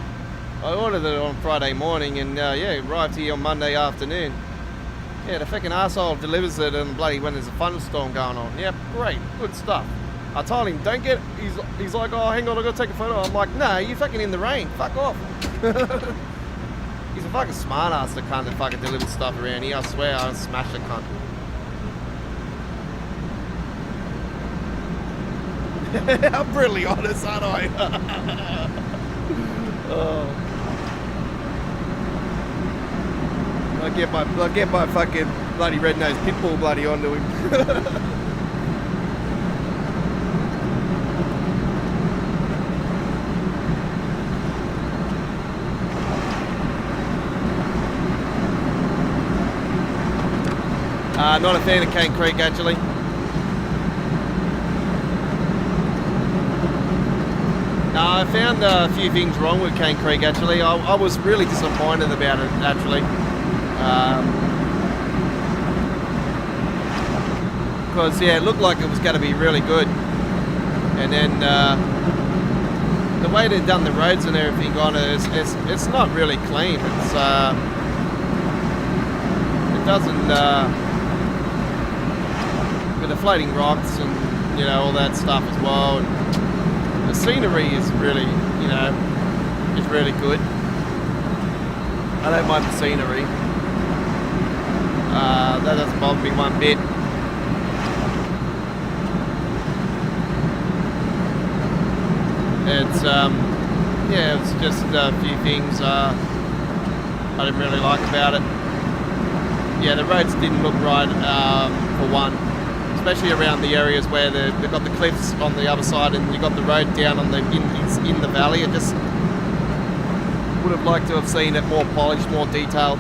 I ordered it on Friday morning, and yeah, it arrived here on Monday afternoon. Yeah, the fucking arsehole delivers it and bloody when there's a thunderstorm going on. Yep, great, good stuff. I told him, don't get, he's like, oh, hang on, I gotta take a photo. I'm like, no, you fucking in the rain, fuck off. He's a fucking smart ass, the cunt that fucking delivers stuff around here. I swear, I'll smash the cunt. I'm brutally honest, aren't I? Oh. I'll get my fucking bloody red-nosed pitbull bloody onto him. Not a fan of Cane Creek, actually. I found a few things wrong with Cane Creek, actually. I was really disappointed about it, actually. Because, yeah, it looked like it was going to be really good. And then the way they've done the roads and everything on it, it's not really clean. It's, it doesn't... with the floating rocks and, you know, all that stuff as well. And the scenery is really, you know, is really good. I don't mind the scenery. That doesn't bother me one bit. It's, yeah, it's just a few things I didn't really like about it. Yeah, the roads didn't look right, for one. Especially around the areas where they've got the cliffs on the other side and you've got the road down on the in the valley. I just would have liked to have seen it more polished, more detailed.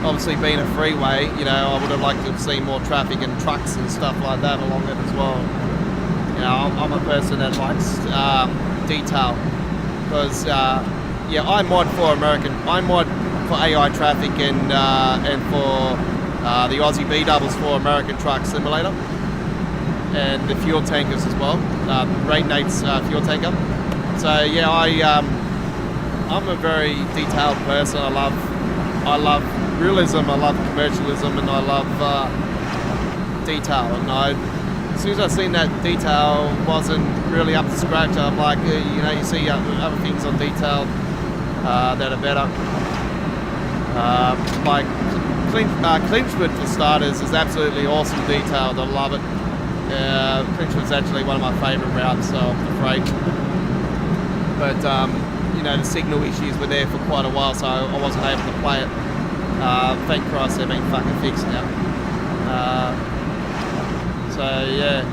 Obviously being a freeway, you know, I would have liked to have seen more traffic and trucks and stuff like that along it as well. You know, I'm a person that likes detail because, yeah, I mod for AI traffic and for the Aussie B doubles for American Truck Simulator and the fuel tankers as well, Rain Nate's fuel tanker. So yeah, I'm a very detailed person. I love realism, I love commercialism, and I love detail. And as soon as I seen that detail wasn't really up to scratch, I'm like, you know, you see other things on detail that are better. Like Clinchwood for starters is absolutely awesome detailed. I love it. Clinchwood's actually one of my favourite routes of the freight. But you know, the signal issues were there for quite a while, so I wasn't able to play it. Thank Christ they've been fucking fixed now. So yeah,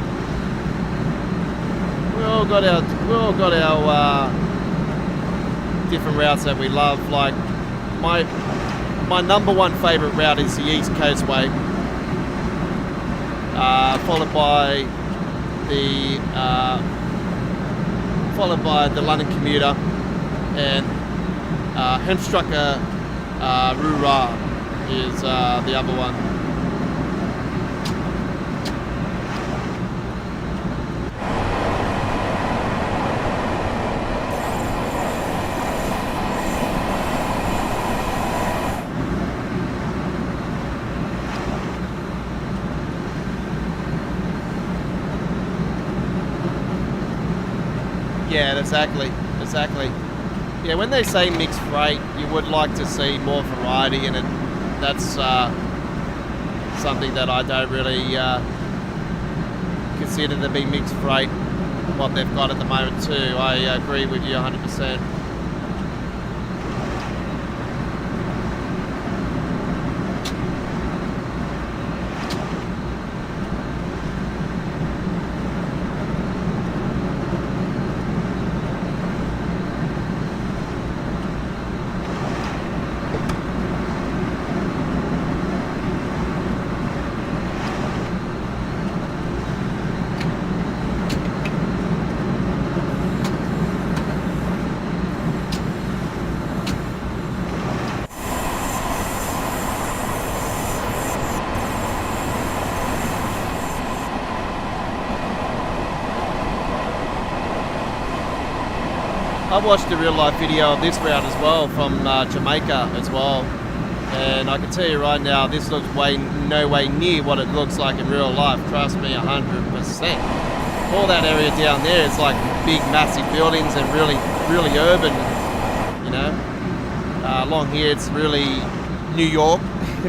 we all got our different routes that we love. Like my number one favourite route is the East Coast Way, followed by the London Commuter, and Hemstrucker Rura is the other one. Yeah, exactly. Yeah, when they say mixed freight, you would like to see more variety in it. That's something that I don't really consider to be mixed freight, what they've got at the moment too. I agree with you 100%. I watched a real life video of this route as well from Jamaica as well, and I can tell you right now, this looks no way near what it looks like in real life. Trust me, 100%. All that area down there is like big, massive buildings and really urban. You know, along here it's really New York,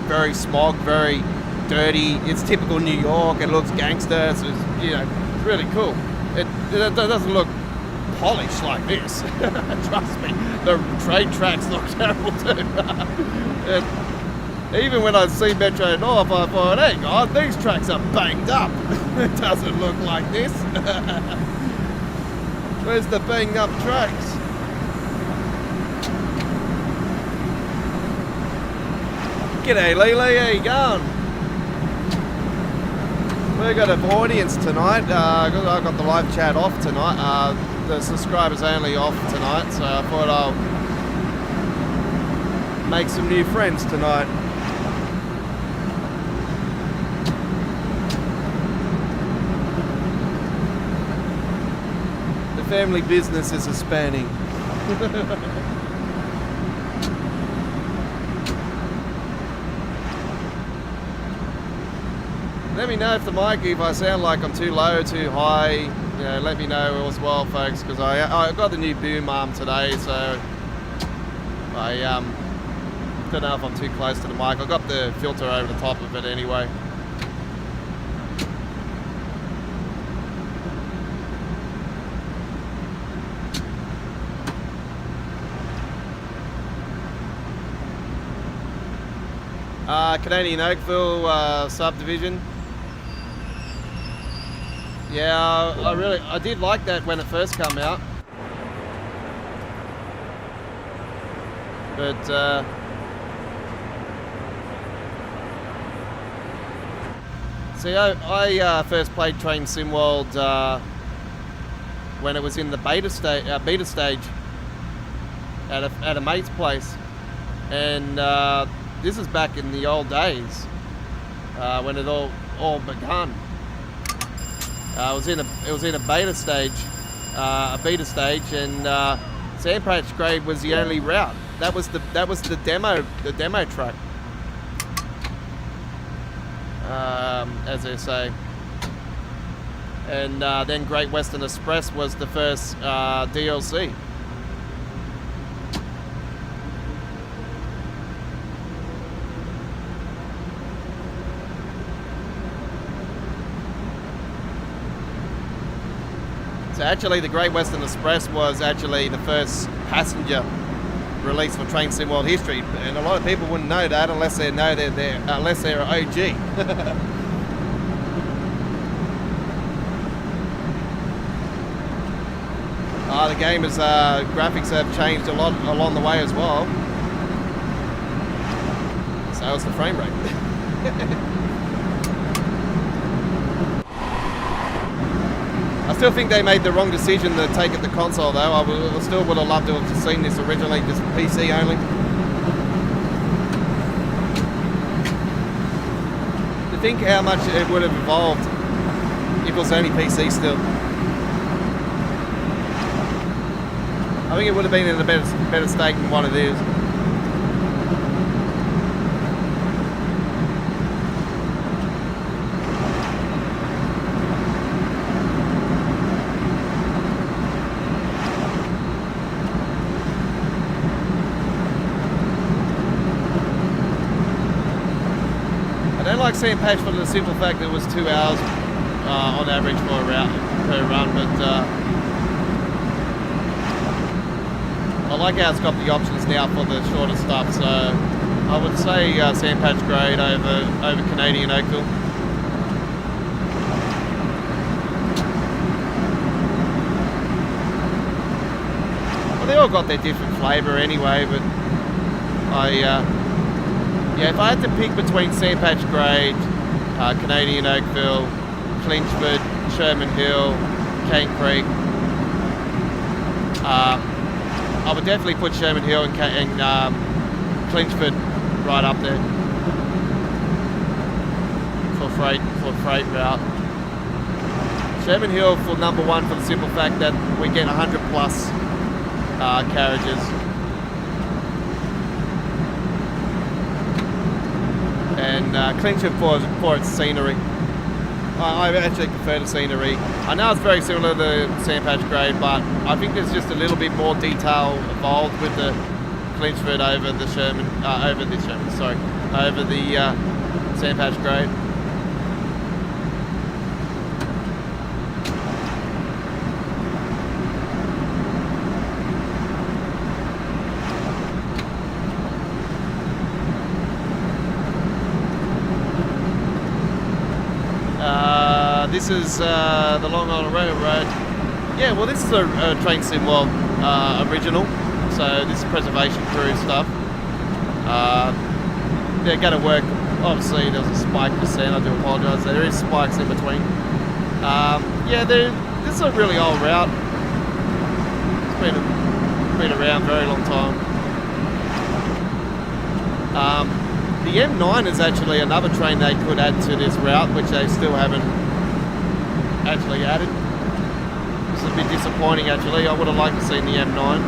very smog, very dirty. It's typical New York. It looks gangster. So it's, you know, it's really cool. It doesn't look polished like this. Trust me, the train tracks look terrible too. Even when I see Metro North, I thought, hey God, these tracks are banged up. It doesn't look like this. Where's the banged up tracks? G'day Lily, how you going? We've got an audience tonight. I got the live chat off tonight. The subscribers only off tonight, so I thought I'll make some new friends tonight. The family business is expanding. Let me know if the mic, if I sound like I'm too low, too high, you know, let me know as well, folks, because I got the new boom arm today, so I don't know if I'm too close to the mic. I got the filter over the top of it anyway. Canadian Oakville subdivision. Yeah, I did like that when it first came out, but see, I first played Train Sim World when it was in the beta stage at a mate's place, and this is back in the old days when it all begun. It was in a beta stage, and Sandpatch Grade was the only route. That was the demo track, as they say. And then Great Western Express was the first DLC. So actually, the Great Western Express was actually the first passenger release for Train Sim World history, and a lot of people wouldn't know that unless they're OG. The game's graphics have changed a lot along the way as well. So it's the frame rate. I still think they made the wrong decision to take it to console though. I still would have loved to have seen this originally just PC only. To think how much it would have evolved if it was only PC still. I think it would have been in a better state than what it is. Like Sandpatch for the simple fact that it was 2 hours on average for a route per run, but I like how it's got the options now for the shorter stuff, so I would say Sandpatch Grade over Canadian Oakville. Well, they all got their different flavour anyway, but yeah, if I had to pick between Sandpatch Grade, Canadian Oakville, Clinchford, Sherman Hill, Cane Creek, I would definitely put Sherman Hill and Clinchford right up there for freight route. Sherman Hill for number one for the simple fact that we get 100 plus carriages. And clinch it for its scenery. I actually prefer the scenery. I know it's very similar to the sand patch grade, but I think there's just a little bit more detail involved with the Clinchford over the over the sand patch grade. This is the Long Island Railroad. Yeah, well, this is a Train Sim World original, so this is preservation crew stuff. They're going to work. Obviously, there was a spike just then. I do apologise. There is spikes in between. Yeah, this is a really old route. It's been around a very long time. The M9 is actually another train they could add to this route, which they still haven't actually added. This is a bit disappointing actually. I would have liked to see the M9.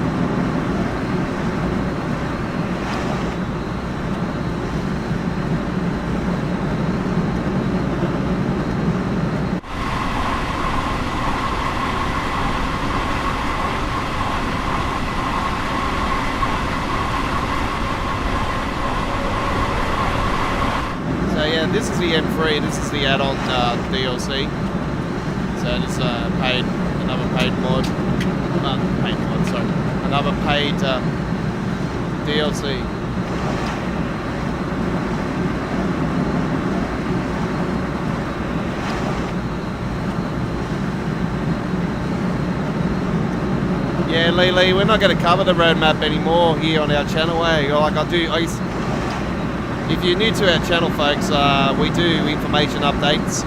So yeah, this is the M3, this is the add-on DLC. So this another paid mod, another paid DLC. Yeah, Lee, we're not going to cover the roadmap anymore here on our channel, eh? If you're new to our channel, folks, we do information updates.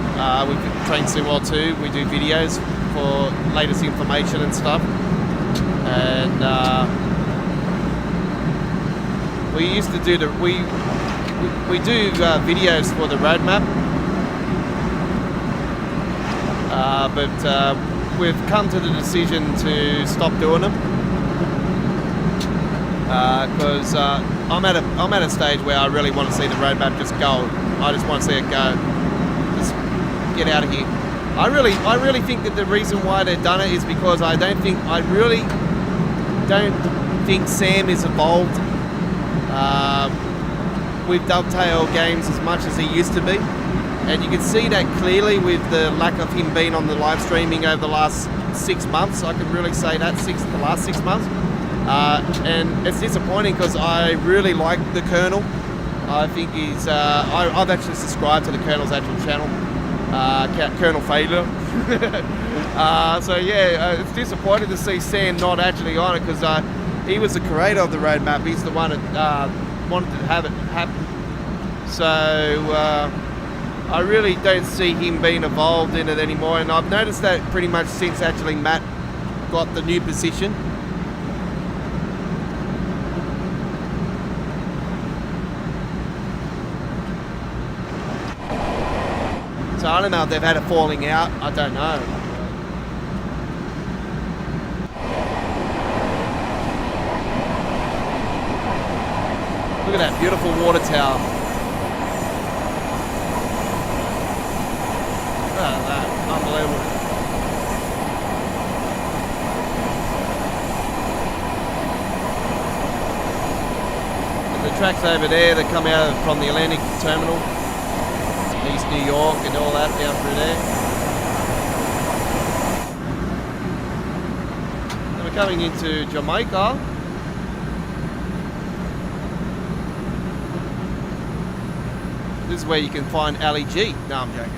With Train Sim World 2, we do videos for latest information and stuff. And we used to do we do videos for the roadmap. But we've come to the decision to stop doing them. Because I'm at a stage where I really want to see the roadmap just go. I just want to see it go. Just get out of here. I really think that the reason why they've done it is because I really don't think Sam is involved with Dovetail games as much as he used to be, and you can see that clearly with the lack of him being on the live streaming over the last 6 months. I can really say that the last 6 months. And it's disappointing because I really like the Colonel. I think he's... I've actually subscribed to the Colonel's actual channel, Colonel Fader. So yeah, it's disappointing to see Sam not actually on it because he was the creator of the roadmap. He's the one that wanted to have it happen. So I really don't see him being involved in it anymore. And I've noticed that pretty much since actually Matt got the new position. So I don't know if they've had a falling out. I don't know. Look at that beautiful water tower. Look at that. Unbelievable. And the tracks over there that come out from the Atlantic Terminal, East New York and all that down through there. Then we're coming into Jamaica. This is where you can find Ali G. No, I'm joking.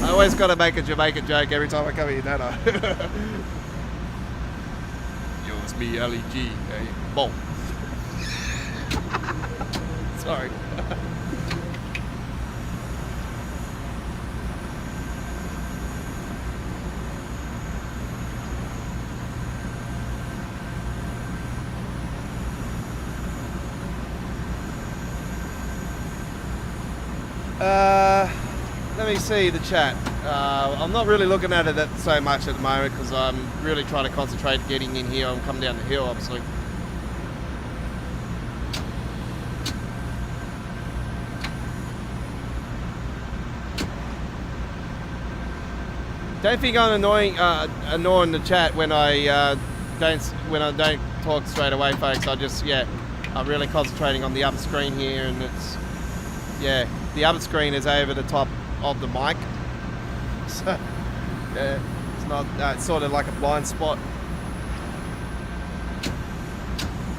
I always got to make a Jamaican joke every time I come here, don't I? Yo, it's me, Ali G. Hey, boom. Sorry. Let me see the chat. I'm not really looking at it so much at the moment because I'm really trying to concentrate getting in here. I'm coming down the hill, obviously. Don't think I'm annoying the chat when I don't talk straight away, folks. I'm really concentrating on the other screen here, and the other screen is over the top of the mic, so yeah, it's not. It's sort of like a blind spot.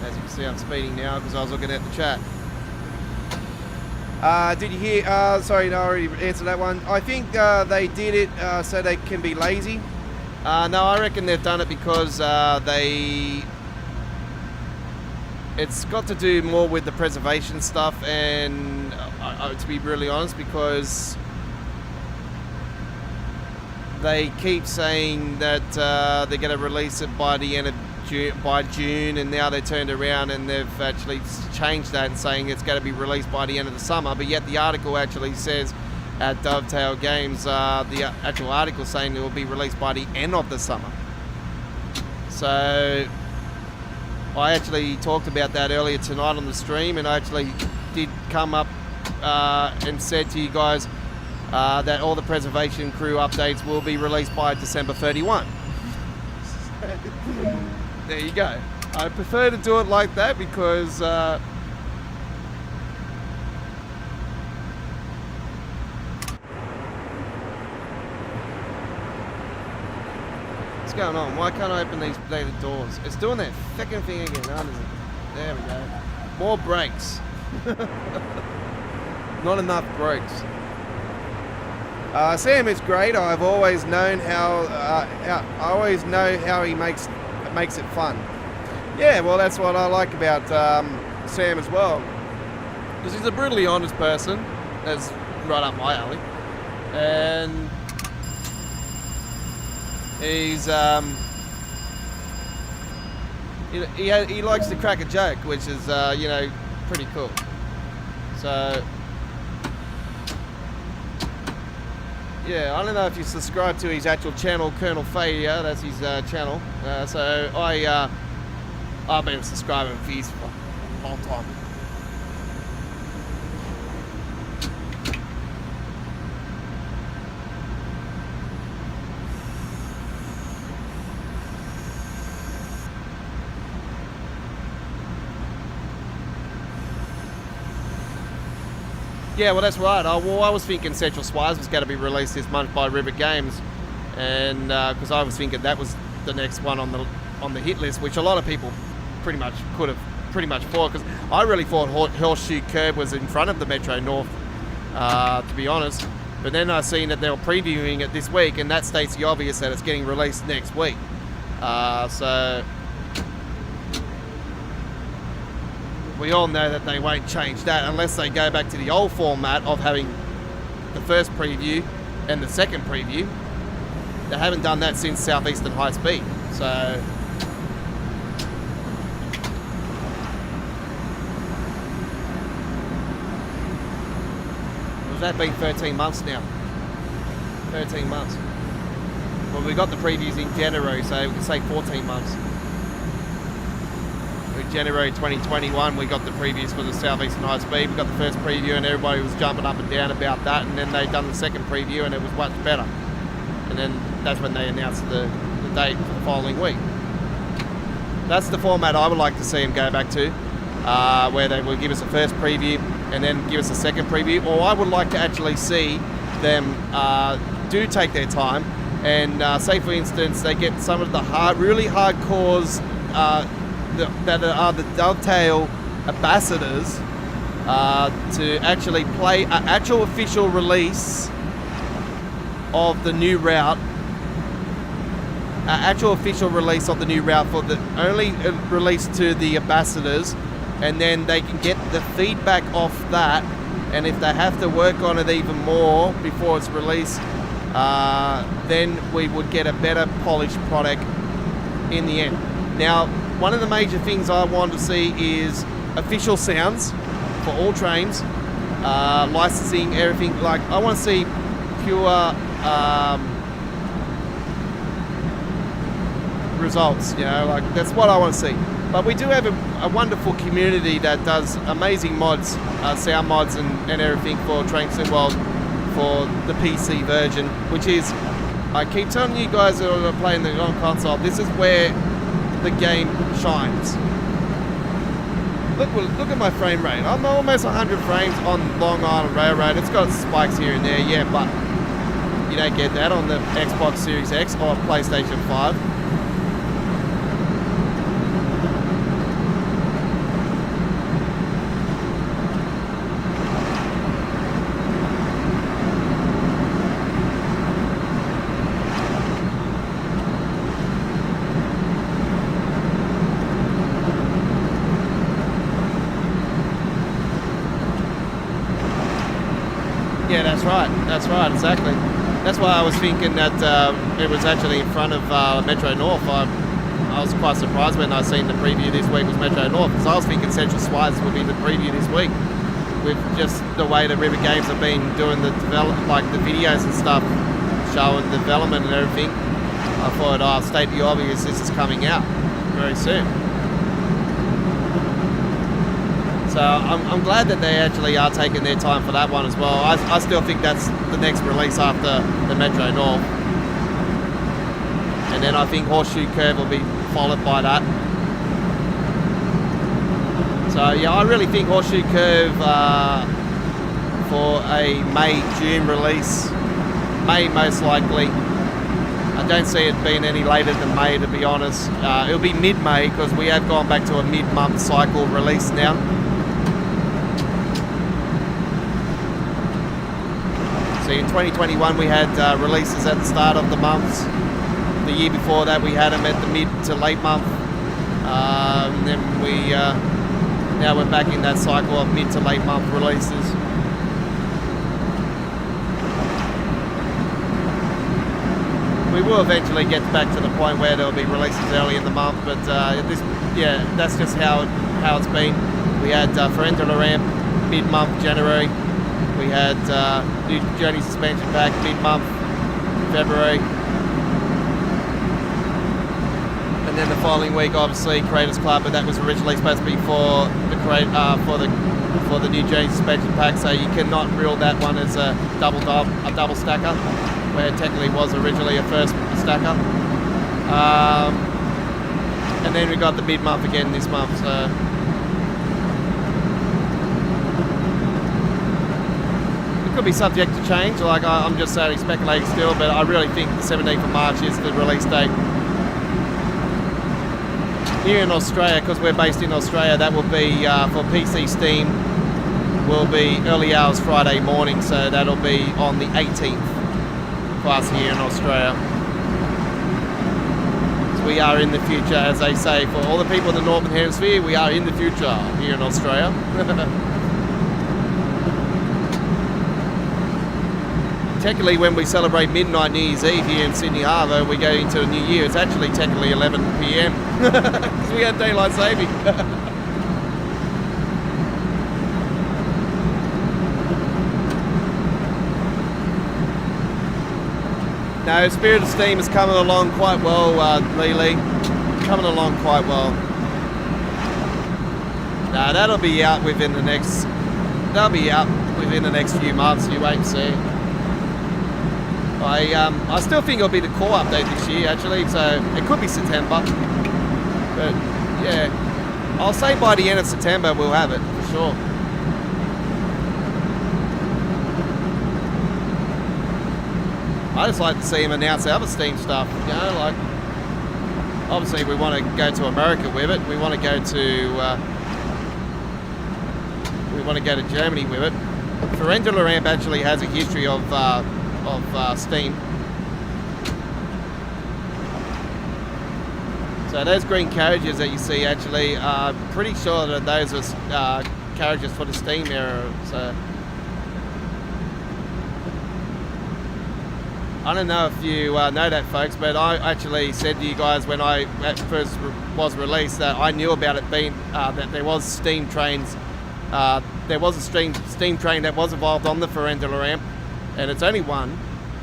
As you can see, I'm speeding now because I was looking at the chat. Did you hear? Sorry, no, I already answered that one. I think they did it so they can be lazy. No, I reckon they've done it because it's got to do more with the preservation stuff, and to be really honest, because they keep saying that they're going to release it by the end of June, and now they turned around and they've actually changed that and saying it's going to be released by the end of the summer. But yet the article actually says at Dovetail Games, the actual article saying it will be released by the end of the summer. So I actually talked about that earlier tonight on the stream, and I actually did come up and said to you guys that all the preservation crew updates will be released by December 31. There you go. I prefer to do it like that because what's going on? Why can't I open these bladed doors? It's doing that fucking thing again, aren't it? There we go. More brakes. Not enough brakes. Sam is great. I've always known how he makes it fun. Yeah, well, that's what I like about Sam as well, because he's a brutally honest person. That's right up my alley, and he's he likes to crack a joke, which is pretty cool. So yeah, I don't know if you subscribe to his actual channel, Colonel Failure. That's his channel. So I've been subscribing for his for a long time. Yeah, well, that's right. I was thinking Central Swires was going to be released this month by River Games, and because I was thinking that was the next one on the hit list, which a lot of people pretty much could have thought, because I really thought Horseshoe Curve was in front of the Metro North, to be honest. But then I seen that they were previewing it this week, and that states the obvious that it's getting released next week. So we all know that they won't change that unless they go back to the old format of having the first preview and the second preview. They haven't done that since Southeastern High Speed. So has that been 13 months now? 13 months. Well, we got the previews in January, so we can say 14 months. In January 2021, we got the previews for the Southeastern High Speed. We got the first preview and everybody was jumping up and down about that, and then they done the second preview and it was much better. And then that's when they announced the date for the following week. That's the format I would like to see them go back to, where they will give us a first preview and then give us a second preview. Or I would like to actually see them do take their time and say, for instance, they get some of the really hardcores that are the Dovetail ambassadors to actually play an actual official release of the new route, for the only release to the ambassadors, and then they can get the feedback off that, and if they have to work on it even more before it's released, then we would get a better polished product in the end. Now, one of the major things I want to see is official sounds for all trains, licensing, everything. Like, I want to see pure results, you know, like that's what I want to see. But we do have a wonderful community that does amazing mods, sound mods and everything for Train Sim World for the PC version, which is, I keep telling you guys that are playing the on console, this is where the game shines. Look at my frame rate. I'm almost 100 frames on Long Island Railroad. It's got spikes here and there, yeah, but you don't get that on the Xbox Series X or PlayStation 5. Yeah, that's right, exactly. That's why I was thinking that it was actually in front of Metro North. I was quite surprised when I seen the preview this week was Metro North, because I was thinking Central Swires would be the preview this week, with just the way the River Games have been doing the the videos and stuff, showing development and everything. I thought, oh, state the obvious, this is coming out very soon. So I'm glad that they actually are taking their time for that one as well. I still think that's the next release after the Metro North. And then I think Horseshoe Curve will be followed by that. So yeah, I really think Horseshoe Curve for a May-June release. May most likely. I don't see it being any later than May, to be honest. It'll be mid-May because we have gone back to a mid-month cycle release now. So in 2021 we had releases at the start of the months. The year before that we had them at the mid to late month. And then we now we're back in that cycle of mid to late month releases. We will eventually get back to the point where there'll be releases early in the month, but that's just how it's been. We had for Enter the Ramp mid-month January. We had New Journey Suspension Pack mid-month February. And then the following week, obviously, Creators Club, but that was originally supposed to be for the New Journey Suspension Pack, so you cannot rule that one as a double stacker, where it technically was originally a first stacker. And then we got the mid-month again this month, so it could be subject to change. Like I'm just speculating still, but I really think the 17th of March is the release date. Here in Australia, because we're based in Australia, that will be for PC Steam will be early hours Friday morning, so that'll be on the 18th for us here in Australia. So we are in the future, as they say, for all the people in the Northern Hemisphere, we are in the future here in Australia. Technically, when we celebrate midnight New Year's Eve here in Sydney Harbour, we go into a new year. It's actually technically 11 PM because we had daylight saving. No, Spirit of Steam is coming along quite well, Lee. Coming along quite well. No, that'll be out within the next. That'll be out within the next few months. You wait and see. I still think it'll be the core update this year, actually, so it could be September. But yeah, I'll say by the end of September we'll have it for sure. I just like to see him announce other Steam stuff, you know, like obviously we want to go to America with it. We want to go to Germany with it. Ferendula Ramp actually has a history of Steam. So those green carriages that you see, actually, pretty sure that those were carriages for the Steam era. So I don't know if you know that, folks, but I actually said to you guys when I first was released that I knew about it being that there was Steam trains there was a steam train that was involved on the Ferrandula ramp, and it's only one.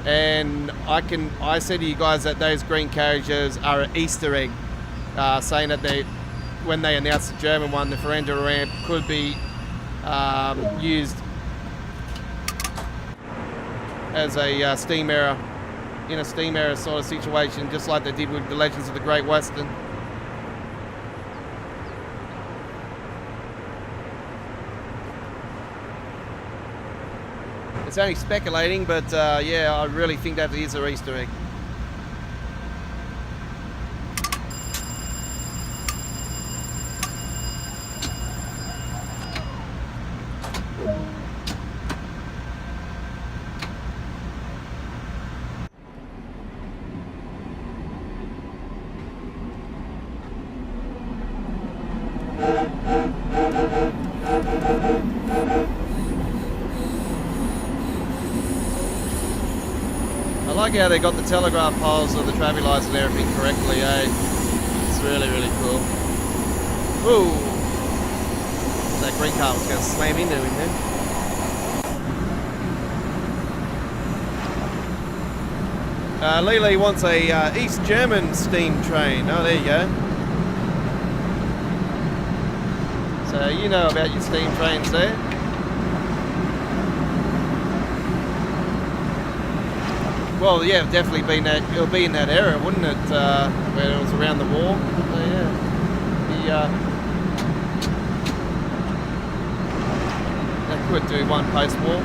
And I said to you guys that those green carriages are an Easter egg, saying that when they announced the German one, the Ferrandula ramp could be used as a steam error, in a steam error sort of situation, just like they did with the Legends of the Great Western. It's only speculating, but yeah, I really think that is an Easter egg. I like how they got the telegraph poles of the traffic lights and everything correctly, eh? It's really, really cool. Ooh! That green car was going to slam into him then. Lily wants a East German steam train. Oh, there you go. So you know about your steam trains there. Well, yeah, definitely been that. It'll be in that era, wouldn't it? Where it was around the war. So yeah, they could do one post-war.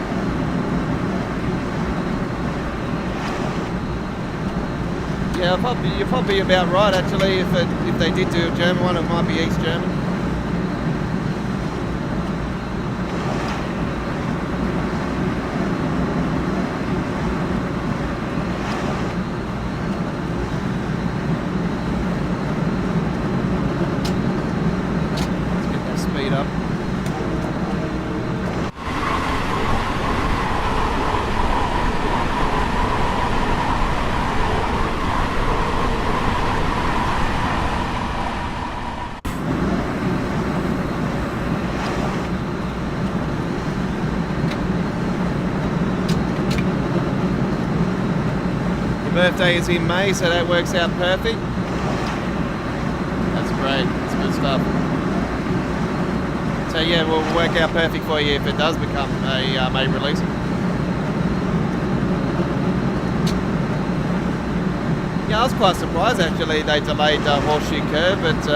Yeah, you're probably about right actually. If they did do a German one, it might be East German. Birthday is in May, so that works out perfect. That's great. That's good stuff. So yeah, we'll work out perfect for you if it does become a May release. Yeah, I was quite surprised actually they delayed Horseshoe Curve, but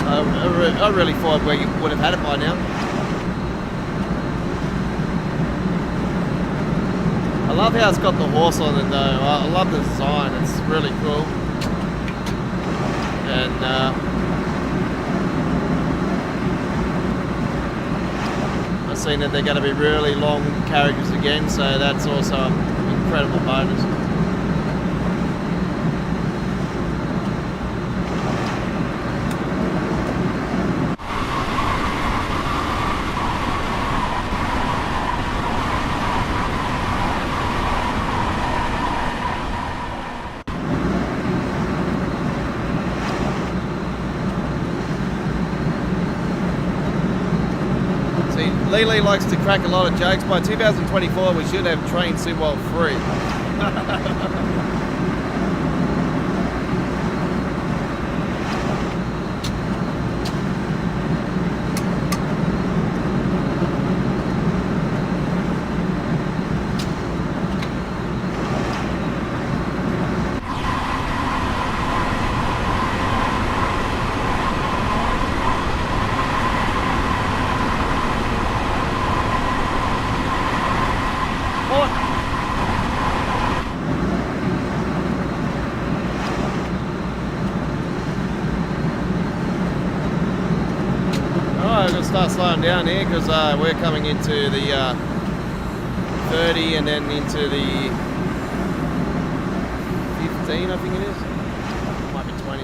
I really thought we would have had it by now. I love how it's got the horse on it though. I love the design, it's really cool. And I've seen that they're going to be really long carriages again, so that's also an incredible bonus. Lily likes to crack a lot of jokes. By 2024, we should have train SimWorld free. Start slowing down here because we're coming into the 30 and then into the 15, I think it is. Might be 20.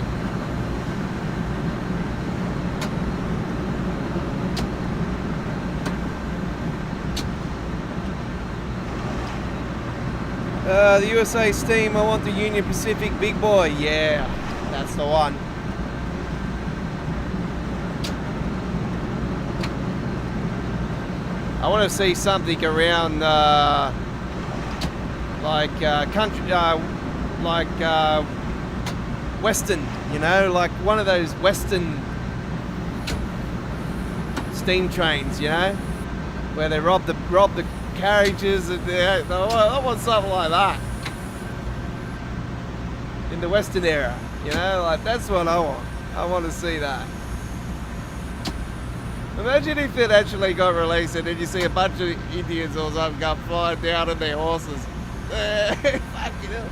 The USA Steam, I want the Union Pacific big boy. Yeah, that's the one. I want to see something around country, Western, you know, like one of those Western steam trains, you know, where they rob the carriages. And I want something like that in the Western era, you know, like that's what I want. I want to see that. Imagine if it actually got released and then you see a bunch of Indians or something come flying down on their horses. Fucking hell.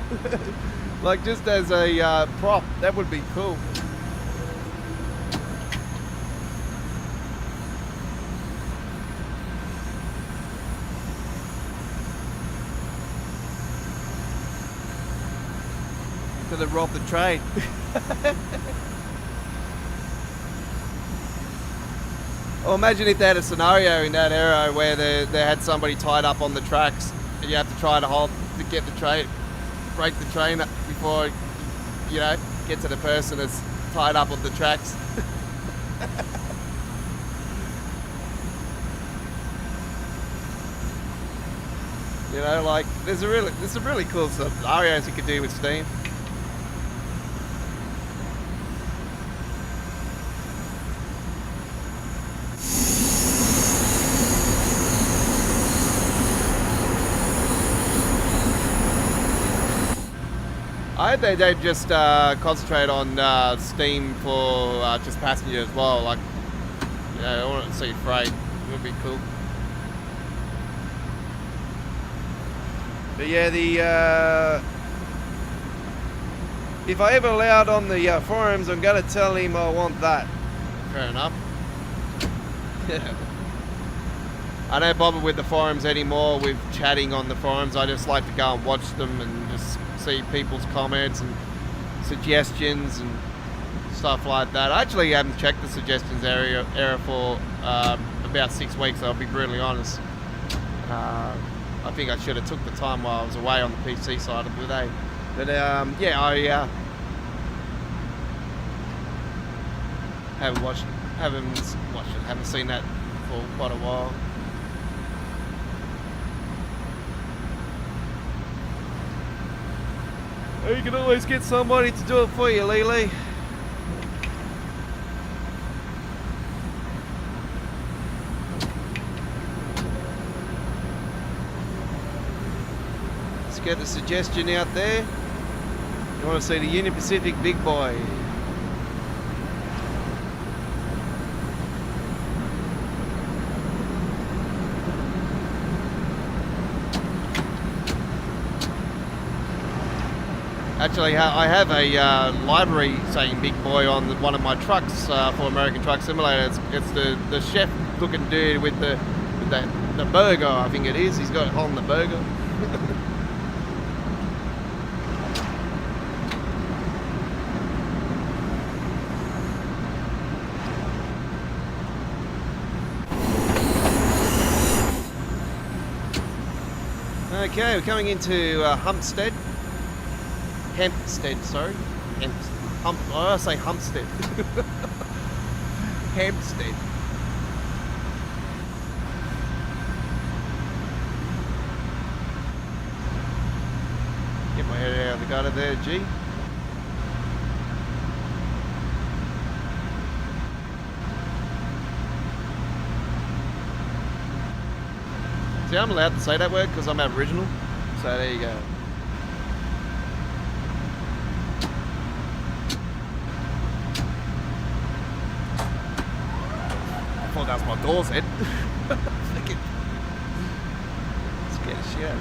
Like just as a prop, that would be cool. Could have robbed the train. Well, imagine if they had a scenario in that era where they had somebody tied up on the tracks and you have to try to get the train, break the train up before, you know, get to the person that's tied up on the tracks. You know, like there's some really cool scenarios you could do with Steam. I hope they don't just concentrate on Steam for just passenger as well. Like, you know, I want to see freight. It would be cool. But yeah, if I ever allowed on the forums, I'm gonna tell him I want that. Fair enough. Yeah. I don't bother with the forums anymore with chatting on the forums. I just like to go and watch them and just see people's comments and suggestions and stuff like that. I actually haven't checked the suggestions area for about 6 weeks, I'll be brutally honest. I think I should have took the time while I was away on the PC side of the day. But yeah, I haven't seen that for quite a while. You can always get somebody to do it for you, Lily. Let's get the suggestion out there. You want to see the Union Pacific big boy. Actually, I have a library saying "Big Boy" on one of my trucks for American Truck Simulator. It's the chef-looking dude with the burger, I think it is. He's got it on the burger. Okay, we're coming into Hempstead, sorry. Why did I say Hempstead? Hempstead. Get my head out of the gutter there, G. See, I'm allowed to say that word because I'm Aboriginal. So there you go. I thought that was my door's head. Fucking scared of shit.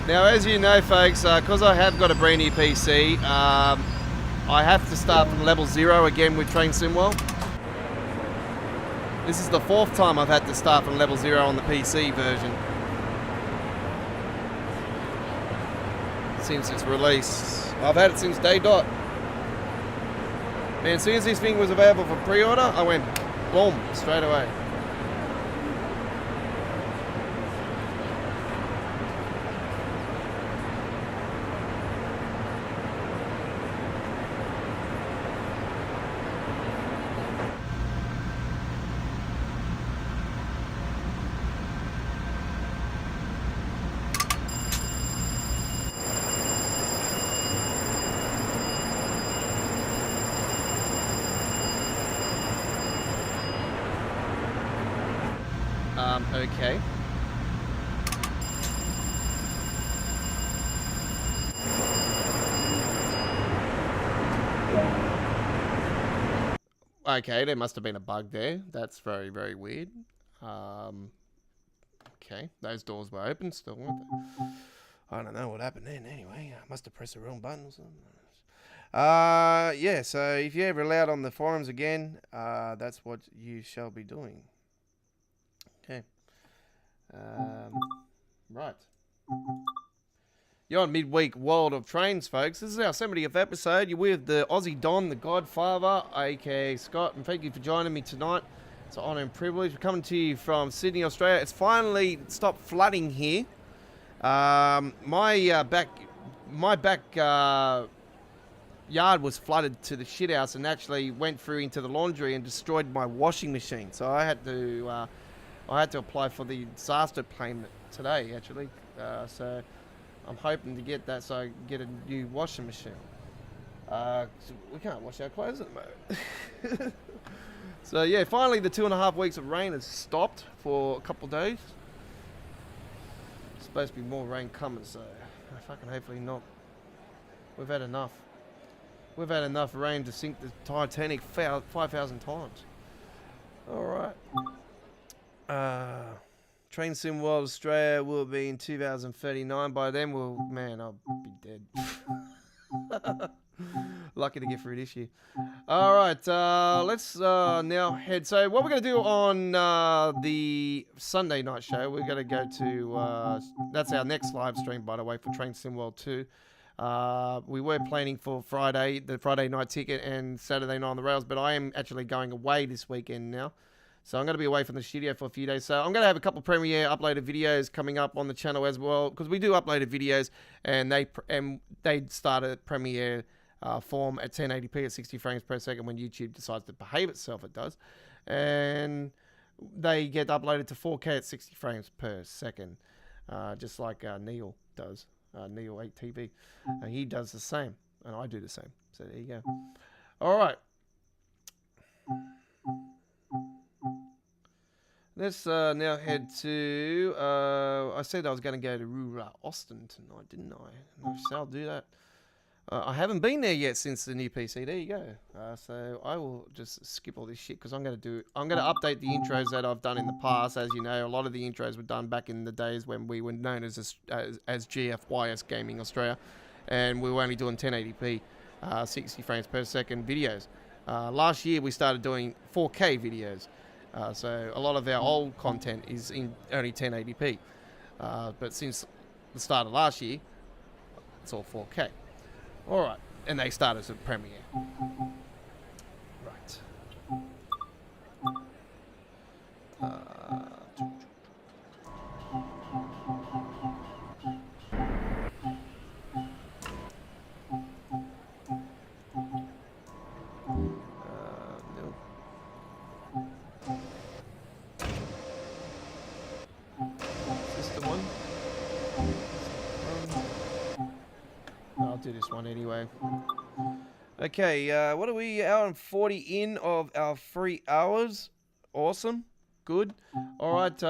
Now, as you know, folks, because I have got a brand new PC, I have to start from level 0 again with Train Simwell. This is the 4th time I've had to start from level 0 on the PC version since its release. I've had it since day dot. Man, as soon as this thing was available for pre-order, I went boom, straight away. Okay. Okay, there must have been a bug there. That's very, very weird. Okay, those doors were open still, weren't they? I don't know what happened then anyway. I must have pressed the wrong button or something. Yeah, so if you're ever allowed on the forums again, that's what you shall be doing. Okay. Right. You're on Midweek World of Trains, folks. This is our 70th episode. You're with the Aussie Don, the Godfather, aka Scott, and thank you for joining me tonight. It's an honour and privilege. We're coming to you from Sydney, Australia. It's finally stopped flooding here. My back yard was flooded to the shit house and actually went through into the laundry and destroyed my washing machine. So I had to apply for the disaster payment today, actually. So I'm hoping to get that so I can get a new washing machine. We can't wash our clothes at the moment. So yeah, finally the 2.5 weeks of rain has stopped for a couple of days. There's supposed to be more rain coming, so fucking hopefully not. We've had enough. We've had enough rain to sink the Titanic 5,000 times. Alright. Train Sim World Australia will be in 2039. By then, I'll be dead. Lucky to get through this year. Alright, let's now head. So, what we're going to do on the Sunday night show, we're going to go to, that's our next live stream, by the way, for Train Sim World 2. We were planning for Friday, the Friday night ticket, and Saturday night on the rails, but I am actually going away this weekend now. So I'm going to be away from the studio for a few days. So I'm going to have a couple of Premiere uploaded videos coming up on the channel as well, because we do uploaded videos, and they start at Premiere form at 1080p at 60 frames per second when YouTube decides to behave itself. It does, and they get uploaded to 4K at 60 frames per second, just like Neil does. Neil 8TV, he does the same, and I do the same. So there you go. All right. Let's now head to, I said I was going to go to rural Austin tonight, didn't I? No, so I'll do that. I haven't been there yet since the new PC. There you go. So I will just skip all this shit because I'm going to update the intros that I've done in the past. As you know, a lot of the intros were done back in the days when we were known as GFYS Gaming Australia, and we were only doing 1080p, 60 frames per second videos. Last year we started doing 4K videos. So a lot of our old content is in only 1080p. But since the start of last year, it's all 4K. Alright, and they started as a Premiere. Right. No. Is this the one? I'll do this one anyway. Okay, what are we? Hour and 40 in of our 3 hours. Awesome. Good. Alright,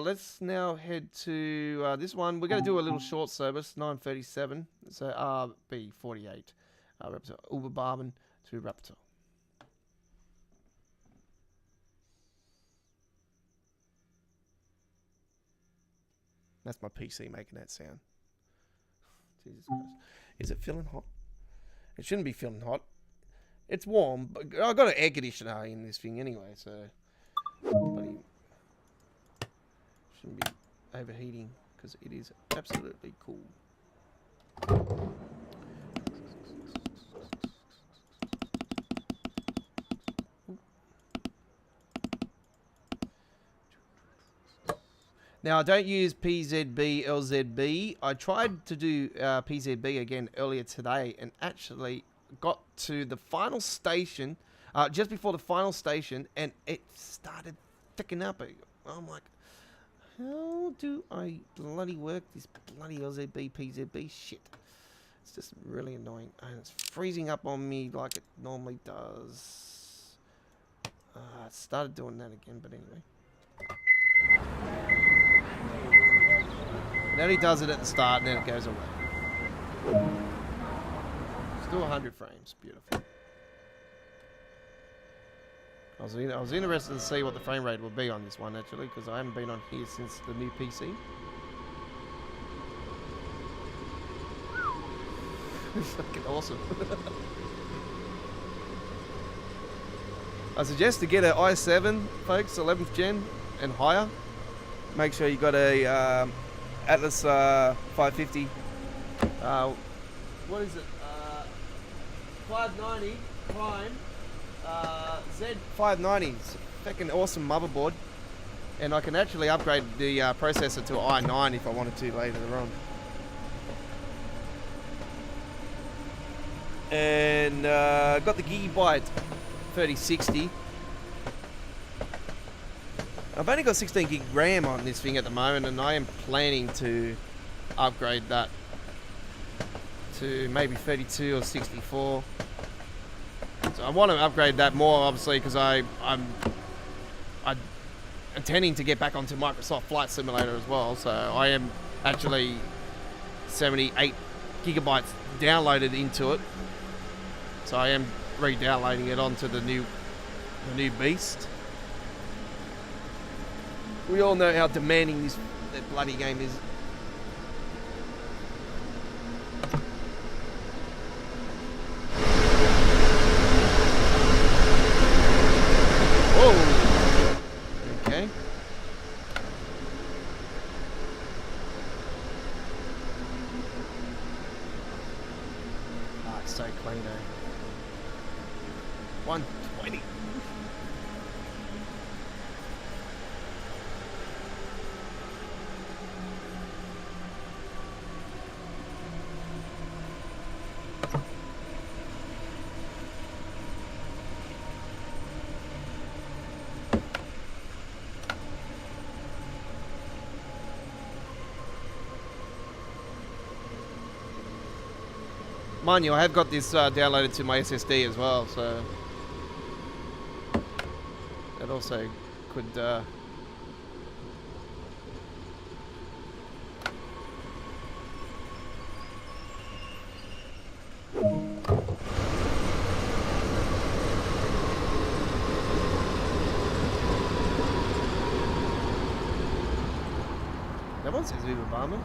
let's now head to this one. We're going to do a little short service, 9:37. So RB48. Uber Barben to Raptor. That's my PC making that sound. Jesus Christ. Is it feeling hot? It shouldn't be feeling hot. It's warm, but I've got an air conditioner in this thing anyway, so shouldn't be overheating because it is absolutely cool. Now, I don't use PZB, LZB. I tried to do PZB again earlier today and actually got to the final station, just before the final station, and it started ticking up. I'm like, how do I bloody work this bloody LZB, PZB shit? It's just really annoying. And it's freezing up on me like it normally does. It started doing that again, but anyway. And then he does it at the start and then it goes away. Still 100 frames. Beautiful. I was interested to see what the frame rate would be on this one actually, because I haven't been on here since the new PC. It's fucking awesome. I suggest to get an i7, folks, 11th gen and higher. Make sure you got a Atlas 550. What is it? 590 Prime. Z590. It's a fucking awesome motherboard. And I can actually upgrade the processor to an i9 if I wanted to later on. And got the Gigabyte 3060. I've only got 16 gig RAM on this thing at the moment, and I am planning to upgrade that to maybe 32 or 64. So I want to upgrade that more, obviously, because I'm intending to get back onto Microsoft Flight Simulator as well. So I am actually 78 gigabytes downloaded into it. So I am re-downloading it onto the new beast. We all know how demanding that bloody game is. Whoa! Okay. Ah, it's so clean, eh? 120. Mind you, I have got this downloaded to my SSD as well, so that also could that one says Uber Barman.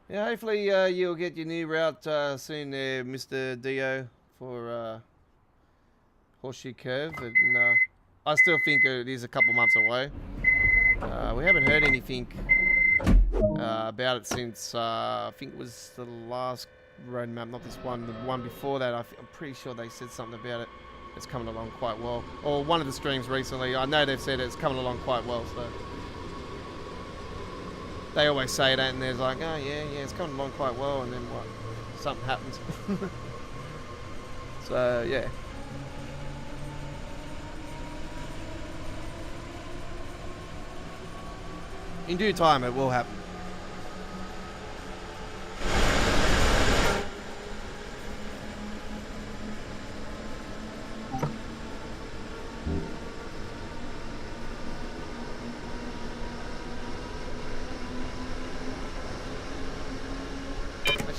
Yeah, hopefully you'll get your new route soon there, Mr. Dio, for Horseshoe Curve. And I still think it is a couple months away. We haven't heard anything about it since, I think it was the last roadmap, not this one, the one before that. I'm pretty sure they said something about it. It's coming along quite well. Or one of the streams recently, I know they've said it's coming along quite well, so... They always say that, and they're like, oh yeah, it's coming along quite well, and then what? Something happens. So yeah. In due time, it will happen.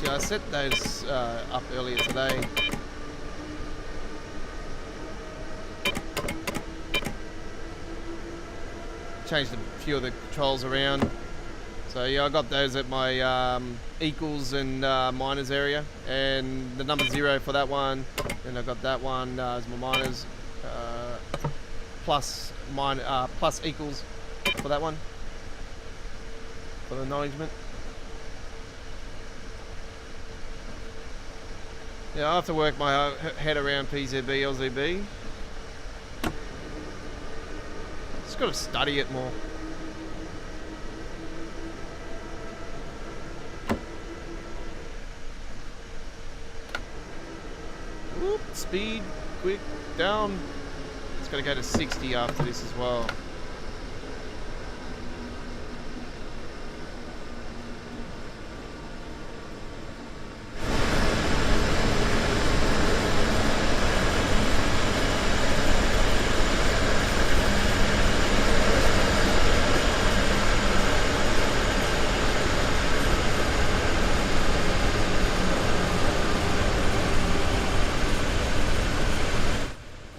I set those up earlier today. Changed a few of the controls around. So yeah, I got those at my equals and minors area, and the number 0 for that one. And I got that one as my minors, plus equals for that one for the acknowledgement. Yeah, I have to work my head around PZB, LZB. Just got to study it more. Whoop, speed, quick, down. It's got to go to 60 after this as well.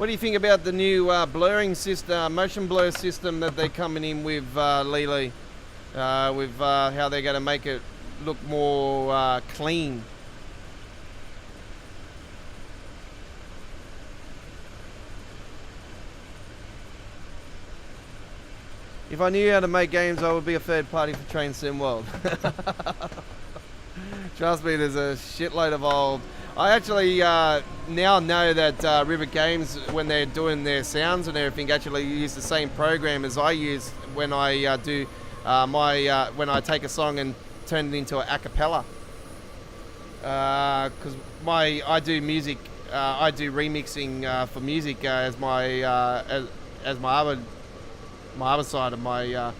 What do you think about the new blurring system, motion blur system that they're coming in with, Lily? With how they're going to make it look more clean. If I knew how to make games, I would be a third party for Train Sim World. Trust me, there's a shitload of old... I actually now know that River Games, when they're doing their sounds and everything, actually use the same program as I use when I do when I take a song and turn it into an a cappella. Because I do music, I do remixing for music as my other side of my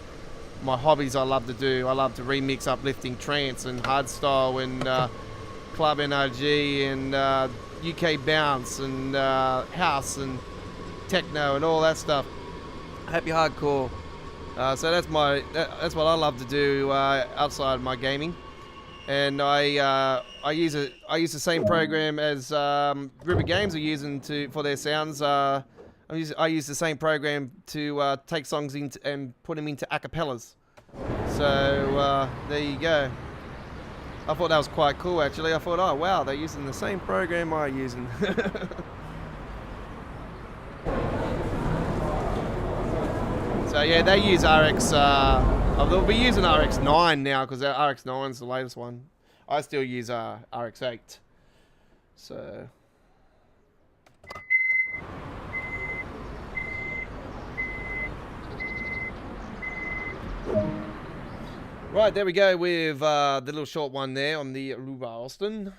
hobbies. I love to do. I love to remix uplifting trance and hardstyle and club NRG and UK bounce and house and techno and all that stuff. Happy hardcore. So that's what I love to do outside my gaming, and I use the same program as River Games are using for their sounds. I use the same program to take songs into and put them into acapellas. So there you go. I thought that was quite cool actually. I thought, oh wow, they're using the same program I'm using. So yeah, they use RX, they'll be using RX9 now because RX9 is the latest one. I still use RX8. So... Right, there we go with the little short one there on the Ruba Austin.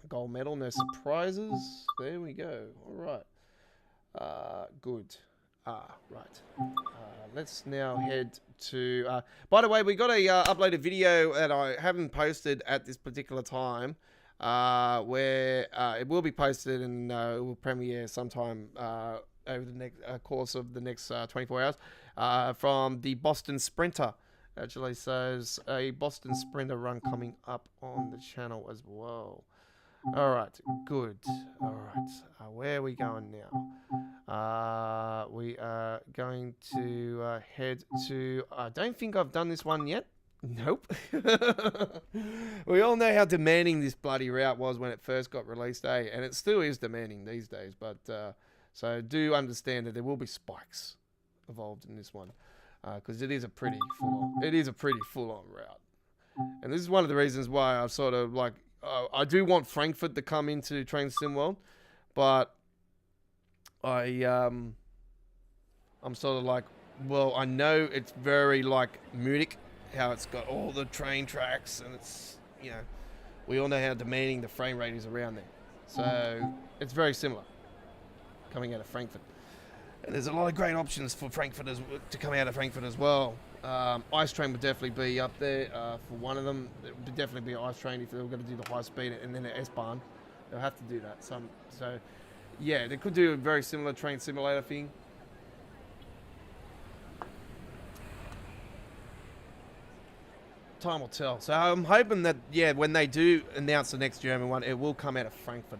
Gold medal, no surprises. There we go. All right. Good. Right. Let's now head to... by the way, we got a uploaded video that I haven't posted at this particular time, where it will be posted and it will premiere sometime over the next course of the next 24 hours from the Boston Sprinter. Actually, so there's a Boston Sprinter run coming up on the channel as well. All right, good. All right, where are we going now? We are going to head to... I don't think I've done this one yet. Nope. We all know how demanding this bloody route was when it first got released, eh? And it still is demanding these days. But so do understand that there will be spikes involved in this one. Because it is a pretty full-on route, and this is one of the reasons why I've sort of like I do want Frankfurt to come into Train Sim World, but I'm sort of like, well, I know it's very like Munich, how it's got all the train tracks, and it's, you know, we all know how demanding the frame rate is around there, so it's very similar coming out of Frankfurt. And there's a lot of great options for Frankfurt to come out of Frankfurt as well. Ice Train would definitely be up there for one of them. It would definitely be Ice Train if they were going to do the high speed, and then the S-Bahn. They'll have to do that. So, yeah, they could do a very similar train simulator thing. Time will tell. So I'm hoping that, yeah, when they do announce the next German one, it will come out of Frankfurt.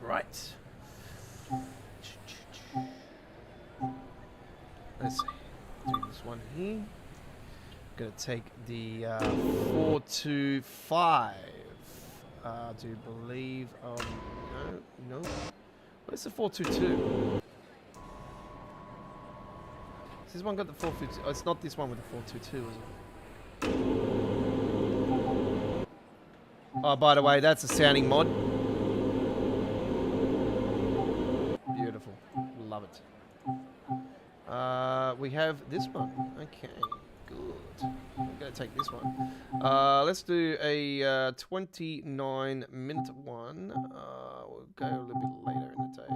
Right. Let's see. Do this one here. Gonna take the 425. I do believe. No. Where's the 422? Has this one got the 452? Oh, it's not this one with the 422, is it? Oh, by the way, that's a sounding mod. Beautiful. Love it. We have this one. Okay, good. I'm going to take this one. Let's do a 29-minute one. We'll go a little bit later in the day.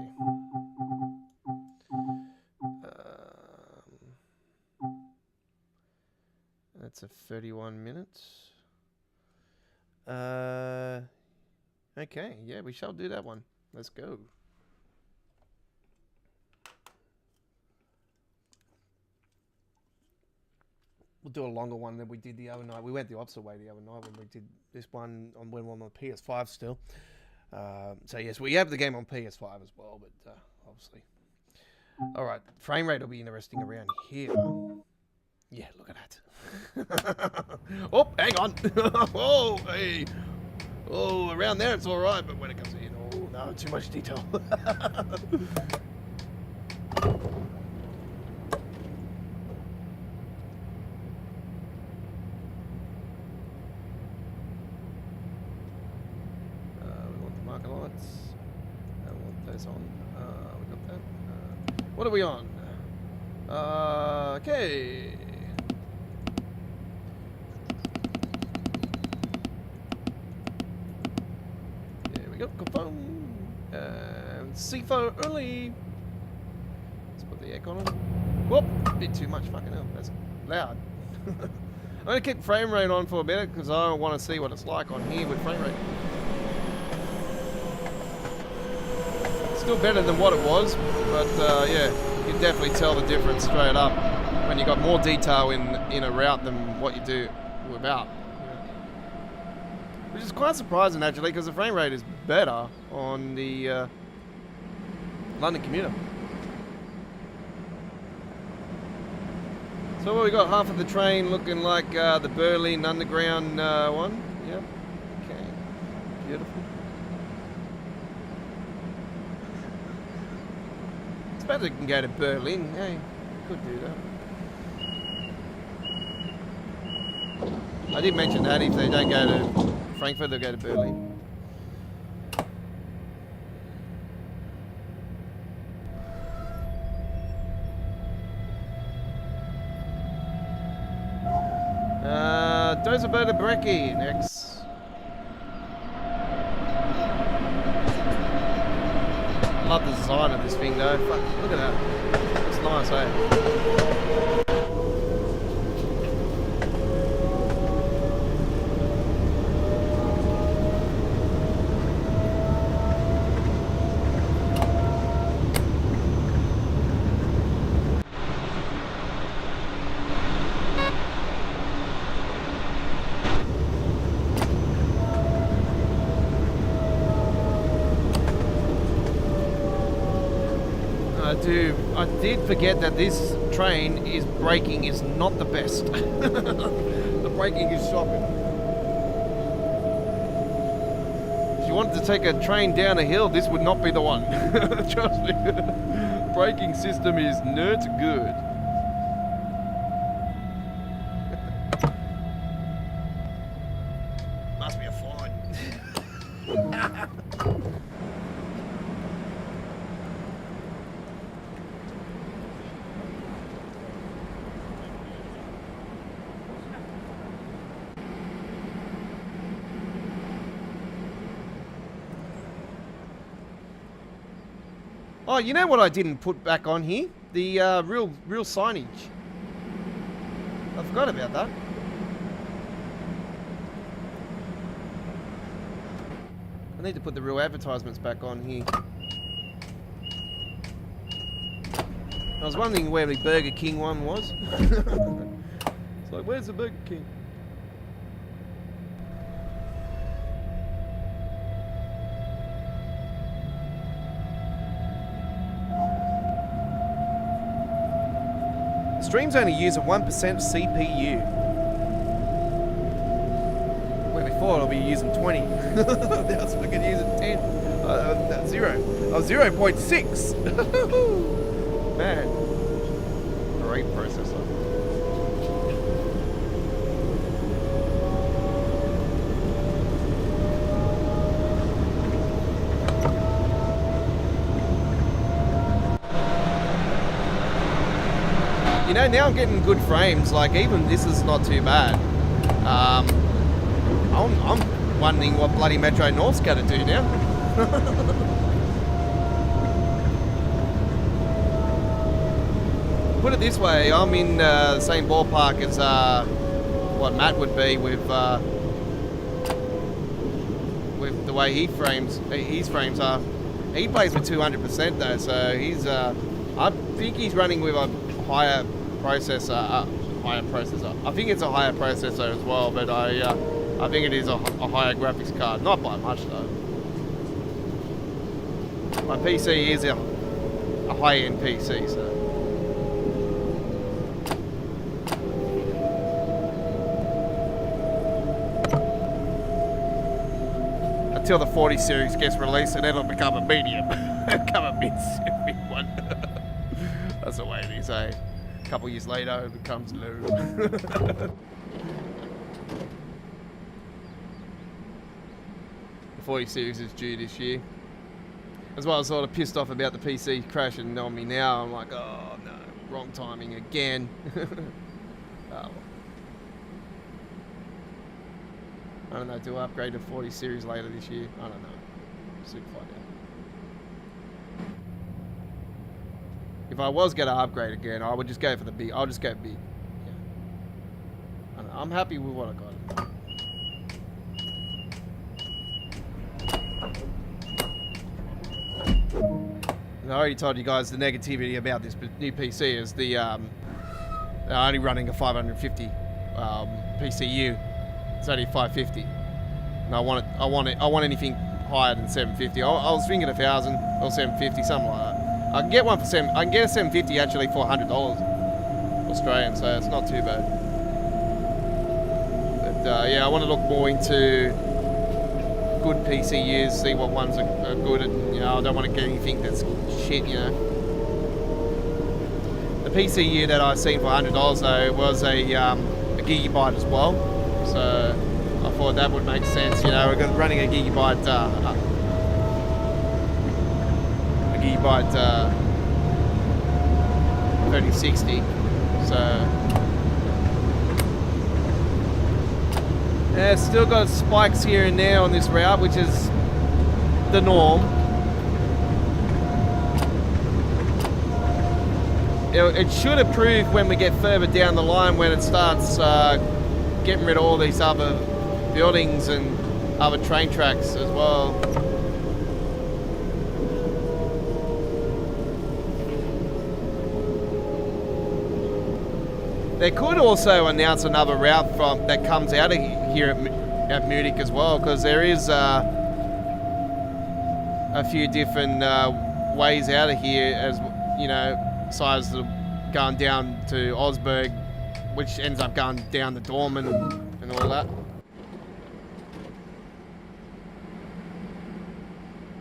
That's a 31 minutes. Okay, yeah, we shall do that one. Let's go. We'll do a longer one than we did the other night. We went the opposite way the other night when we did this one on PS5 still. So yes, we have the game on PS5 as well, but obviously. Alright, frame rate will be interesting around here. Yeah, look at that. Oh, hang on. Oh, hey. Oh, around there it's alright, but when it comes in, oh no, too much detail. We want the marker lights. We want those on. We got that. What are we on? Okay. Yep, confirm. And CFO early. Let's put the aircon on. Whoop! A bit too much, fucking hell. That's loud. I'm gonna keep frame rate on for a minute because I want to see what it's like on here with frame rate. Still better than what it was, but yeah, you can definitely tell the difference straight up when you got more detail in a route than what you do without. Which is quite surprising actually, because the frame rate is better on the London commuter. So what we got, half of the train looking like the Berlin Underground one. Yep. Okay. Beautiful. I suppose we can go to Berlin. Hey, could do that. I did mention that if they don't go to Frankfurt, they'll go to Berlin. Dovetail Breckie next. Love the design of this thing though. Fuck, look at that. It's nice, eh? I did forget that this train is braking is not the best. The braking is shocking. If you wanted to take a train down a hill, this would not be the one. Trust me. The braking system is not good. Must be a fine. Oh, you know what I didn't put back on here? The real signage. I forgot about that. I need to put the real advertisements back on here. I was wondering where the Burger King one was. It's like, where's the Burger King? Streams only use a 1% CPU. Where before it'll be using 20. Now it's fucking using 10. No, 0. Oh, 0.6. Man. Great processor. You know, now I'm getting good frames, like even this is not too bad. I'm wondering what bloody Metro North's going to do now. Put it this way, I'm in the same ballpark as what Matt would be with the way his frames are. He plays with 200% though, so he's I think he's running with a higher processor. I think it's a higher processor as well, but I think it is a higher graphics card. Not by much though. My PC is high-end PC, so. Until the 40 series gets released, and then it'll become a medium. Become a mid one. That's the way it is, eh? A couple years later, it becomes low. The 40 series is due this year. As well, I was sort of pissed off about the PC crashing on me now. I'm like, oh no, wrong timing again. Oh, well. I don't know, do I upgrade to 40 series later this year? I don't know. Soon find out. If I was going to upgrade again, I would just go for the big. I'll just go big. Yeah. I don't know, I'm happy with what I got. I already told you guys the negativity about this new PC is the only running a 550 PCU. It's only 550, and I want anything higher than 750. I was thinking 1,000 or 750, something like that. I can get one for I can get a 750 actually for $100 Australian, so it's not too bad. But yeah, I want to look more into good PCUs, see what ones are good, and you know, I don't want to get anything that's shit, you know. The PCU that I seen for $100 though was a Gigabyte as well. So I thought that would make sense, you know. We're running a Gigabyte 3060. So yeah, it's still got spikes here and there on this route, which is the norm. It should improve when we get further down the line, when it starts getting rid of all these other buildings and other train tracks as well. They could also announce another route that comes out of here at Munich as well, because there is a few different ways out of here, as you know, besides going down to Augsburg, which ends up going down to Dortmund and all that.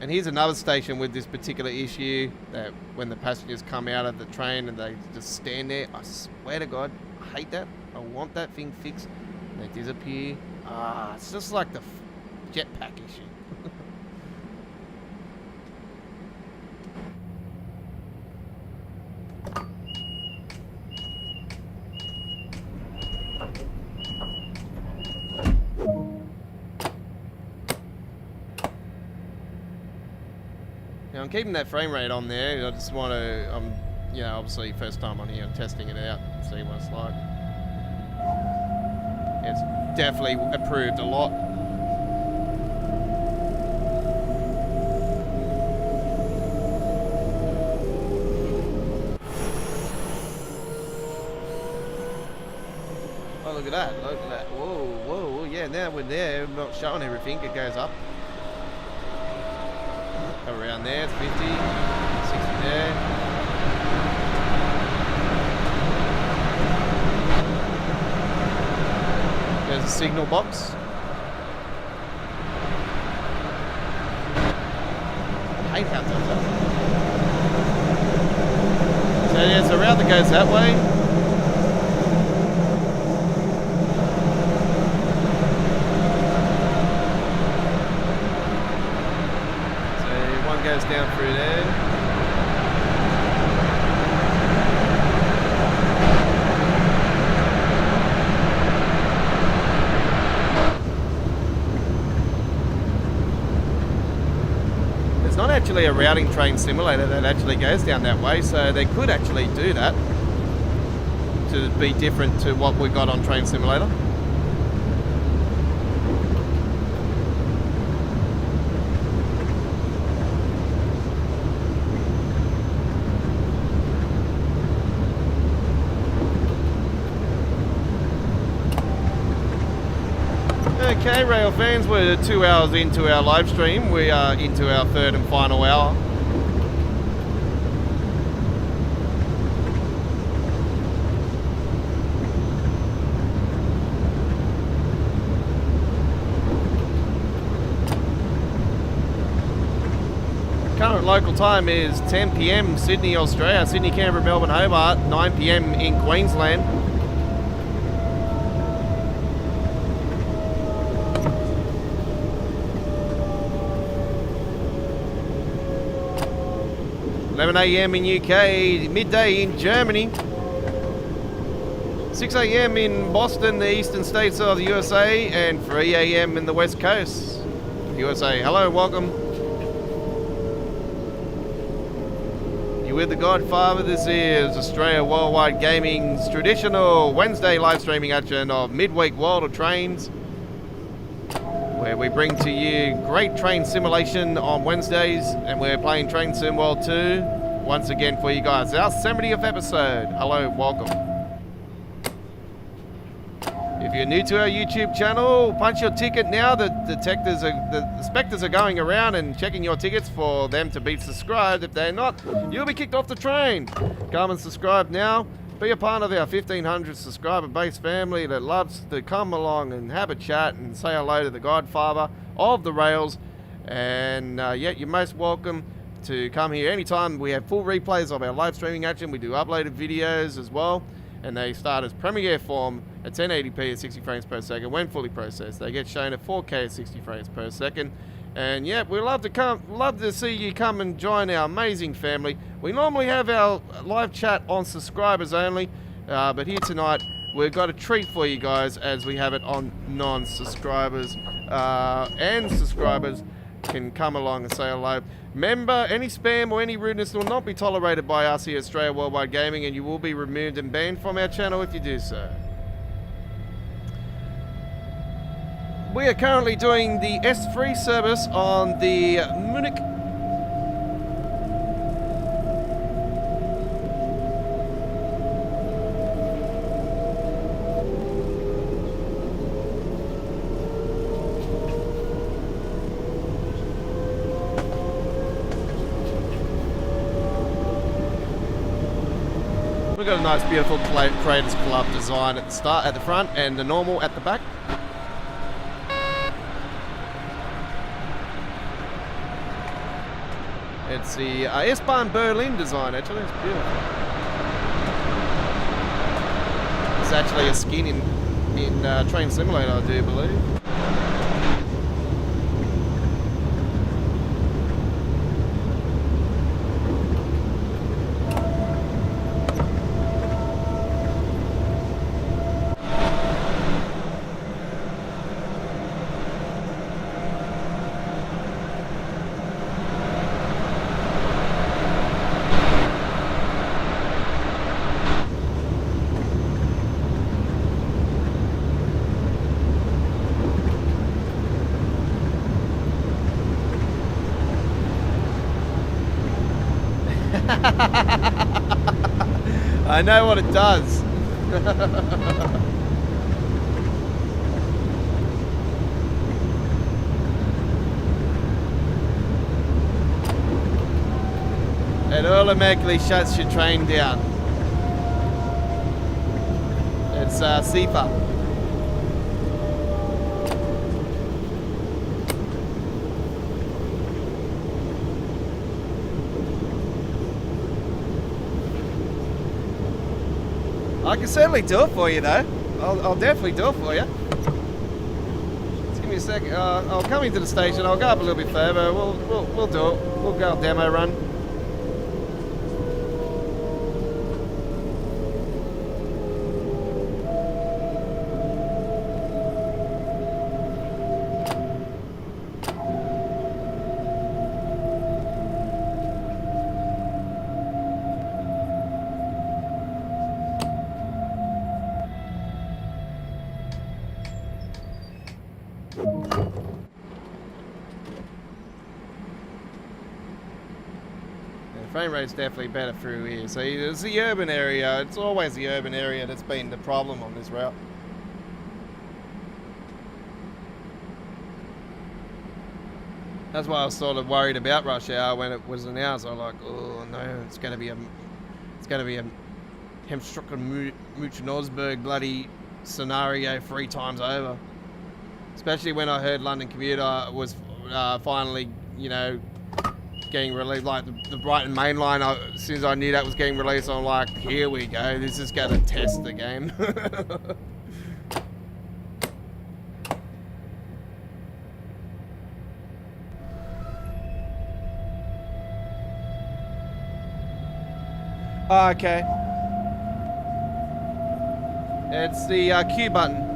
And here's another station with this particular issue, that when the passengers come out of the train and they just stand there, I swear to God, I hate that. I want that thing fixed. And they disappear. Ah, it's just like the jetpack issue. I'm keeping that frame rate on there. I just want to, you know, obviously first time on here, I'm testing it out, see what it's like. It's definitely improved a lot. Oh, look at that, look at that. Whoa, whoa, yeah, now we're there, I'm not showing everything, it goes up. Around there, 50, 60 there. There's a signal box. I hate how it does that. So yeah, it's a route that goes that way. Goes down through there. There's not actually a routing train simulator that actually goes down that way, so they could actually do that to be different to what we got on Train Simulator. Okay, rail fans, we're 2 hours into our live stream. We are into our third and final hour. local time is 10 p.m. Sydney, Australia. Sydney, Canberra, Melbourne, Hobart. 9 p.m. in Queensland. $11 a.m. in UK, midday in Germany. 6 a.m. in Boston, the eastern states of the USA, and 3 a.m. in the west coast, USA. Hello, welcome. You with the Godfather? This is Australia Worldwide Gaming's traditional Wednesday live streaming action of Midweek World of Trains, where we bring to you great train simulation on Wednesdays, and we're playing Train Sim World 2 once again for you guys. Our 70th episode. Hello, welcome. If you're new to our YouTube channel, punch your ticket now. The specters are going around and checking your tickets for them to be subscribed. If they're not, you'll be kicked off the train. Come and subscribe now. Be a part of our 1,500 subscriber base family that loves to come along and have a chat and say hello to the Godfather of the rails. And yeah, you're most welcome to come here anytime. We have full replays of our live streaming action. We do uploaded videos as well. And they start as premiere form at 1080p at 60 frames per second. When fully processed, they get shown at 4K at 60 frames per second. And yeah, we love to see you come and join our amazing family. We normally have our live chat on subscribers only, but here tonight we've got a treat for you guys as we have it on non-subscribers, and subscribers can come along and say hello. Remember, any spam or any rudeness will not be tolerated by us here at Australia Worldwide Gaming, and you will be removed and banned from our channel if you do so. We are currently doing the S3 service on the Munich We've got a nice, beautiful Creators Club design at the start, at the front, and the normal at the back. It's the S-Bahn Berlin design, actually. It's beautiful. It's actually a skin in Train Simulator, I do believe. I know what it does. It automatically shuts your train down. It's SIFA. I can certainly do it for you, though. I'll definitely do it for you. Just give me a second. I'll come into the station. I'll go up a little bit further. We'll do it. We'll go a demo run. Frame rate's definitely better through here. So it's the urban area. It's always the urban area that's been the problem on this route. That's why I was sort of worried about rush hour when it was announced. I was like, oh no, it's going to be a Hemstrucken Much-Nosberg bloody scenario 3 times over. Especially when I heard London Commuter was finally, you know, getting released, like the Brighton mainline. As soon as I knew that was getting released, I'm like, here we go. This is gonna test the game. Oh, okay. It's the Q button.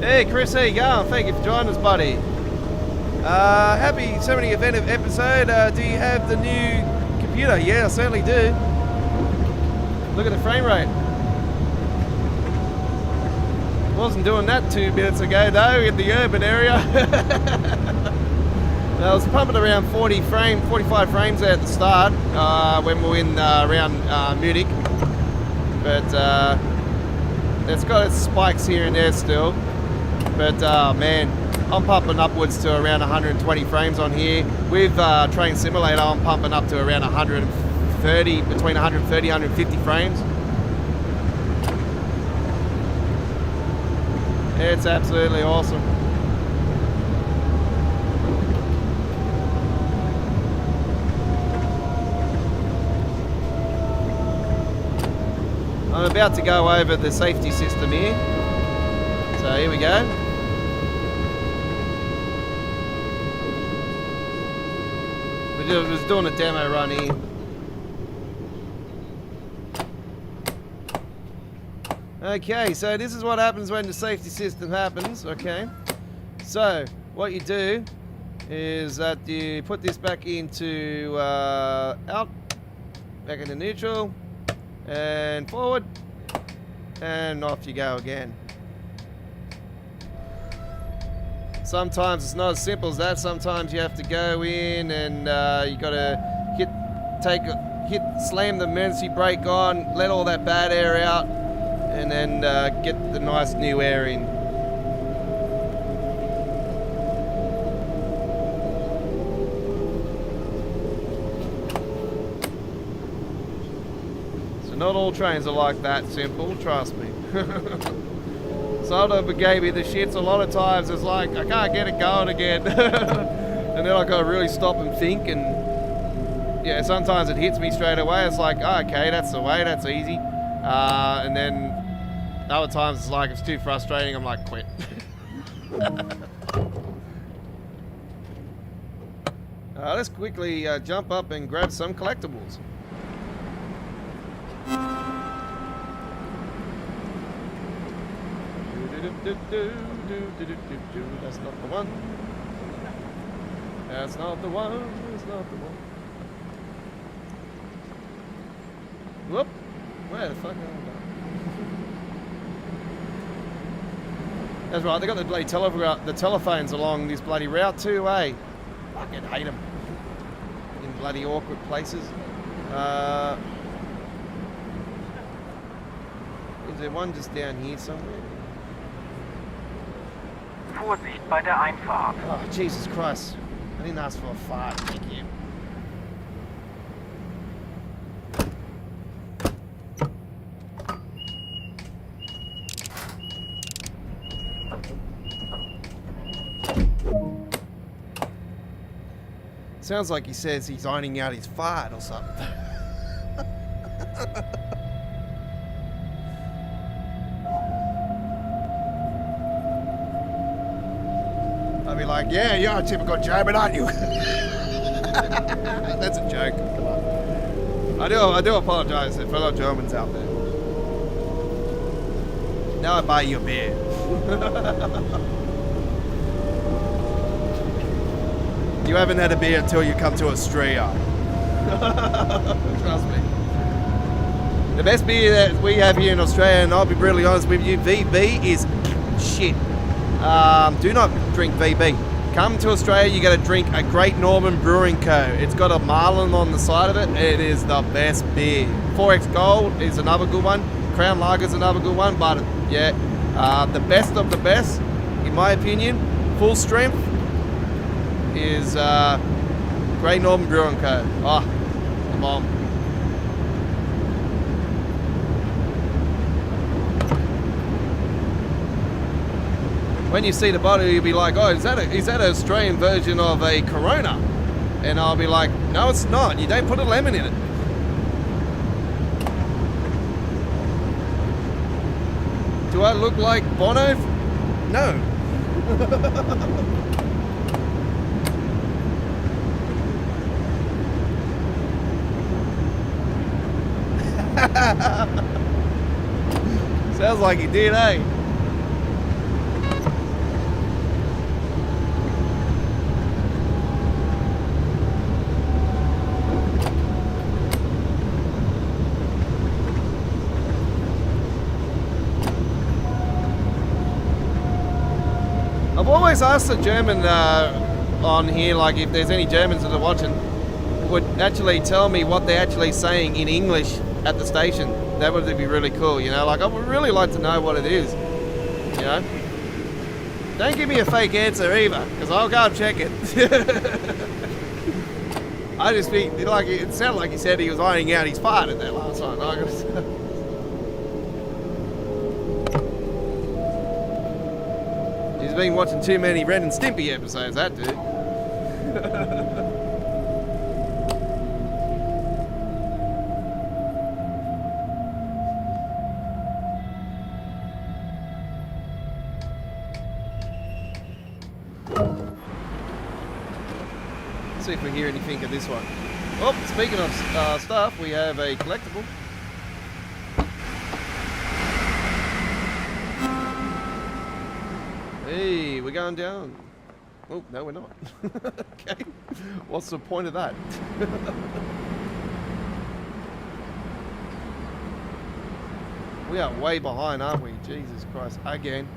Hey Chris, how you going? Thank you for joining us, buddy. Happy 70th episode. Do you have the new computer? Yeah, I certainly do. Look at the frame rate. Wasn't doing that 2 minutes ago though in the urban area. I was pumping around 45 frames there at the start when we were in around Munich. But it's got its spikes here and there still. But man, I'm pumping upwards to around 120 frames on here. With Train Simulator, I'm pumping up to around 130, between 130 and 150 frames. It's absolutely awesome. I'm about to go over the safety system here. So here we go. I was doing a demo run here. Okay, so this is what happens when the safety system happens, okay? So, what you do is that you put this back into out, back into neutral, and forward, and off you go again. Sometimes it's not as simple as that. Sometimes you have to go in and you gotta slam the emergency brake on, let all that bad air out, and then get the nice new air in. So not all trains are like that simple, trust me. Soldo gave me the shits a lot of times. It's like, I can't get it going again. And then I gotta really stop and think, and yeah, sometimes it hits me straight away. It's like, oh, okay, that's the way, that's easy. And then other times it's like, it's too frustrating, I'm like, quit. Let's quickly jump up and grab some collectibles. That's not the one. That's not the one. That's not the one. Whoop. Where the fuck am I? That's right, they got the bloody telephones along this bloody route too, eh? Fucking hate them. In bloody awkward places. Is there one just down here somewhere? Vorsicht bei der Einfahrt. Oh, Jesus Christ. I didn't ask for a fart, thank you. Sounds like he says he's ironing out his fart or something. I'd be like, yeah, you're a typical German, aren't you? That's a joke. Come on. I do apologize to fellow Germans out there. Now I buy you a beer. You haven't had a beer until you come to Australia. Trust me. The best beer that we have here in Australia, and I'll be brutally honest with you, VB is shit. Do not drink VB. Come to Australia, you got to drink a Great Northern Brewing Co. It's got a marlin on the side of it. It is the best beer. 4X Gold is another good one. Crown Lager is another good one. But yeah, the best of the best, in my opinion, full strength, is Great Northern Brewing Co. Oh, the bomb. When you see the bottle, you'll be like, oh, is that an Australian version of a Corona? And I'll be like, no, it's not. You don't put a lemon in it. Do I look like Bono? No. Sounds like he did, eh? I've always asked the German on here, like if there's any Germans that are watching, would actually tell me what they're actually saying in English at the station. That would be really cool, you know, like I would really like to know what it is, you know. Don't give me a fake answer either, because I'll go and check it. I just think, like, it sounded like he said he was ironing out his part at that last one. He's been watching too many Ren and Stimpy episodes, that dude. See if we hear anything of this one. Oh, speaking of stuff, we have a collectible. Hey, we're going down. Oh, no, we're not. Okay. What's the point of that? We are way behind, aren't we? Jesus Christ. Again.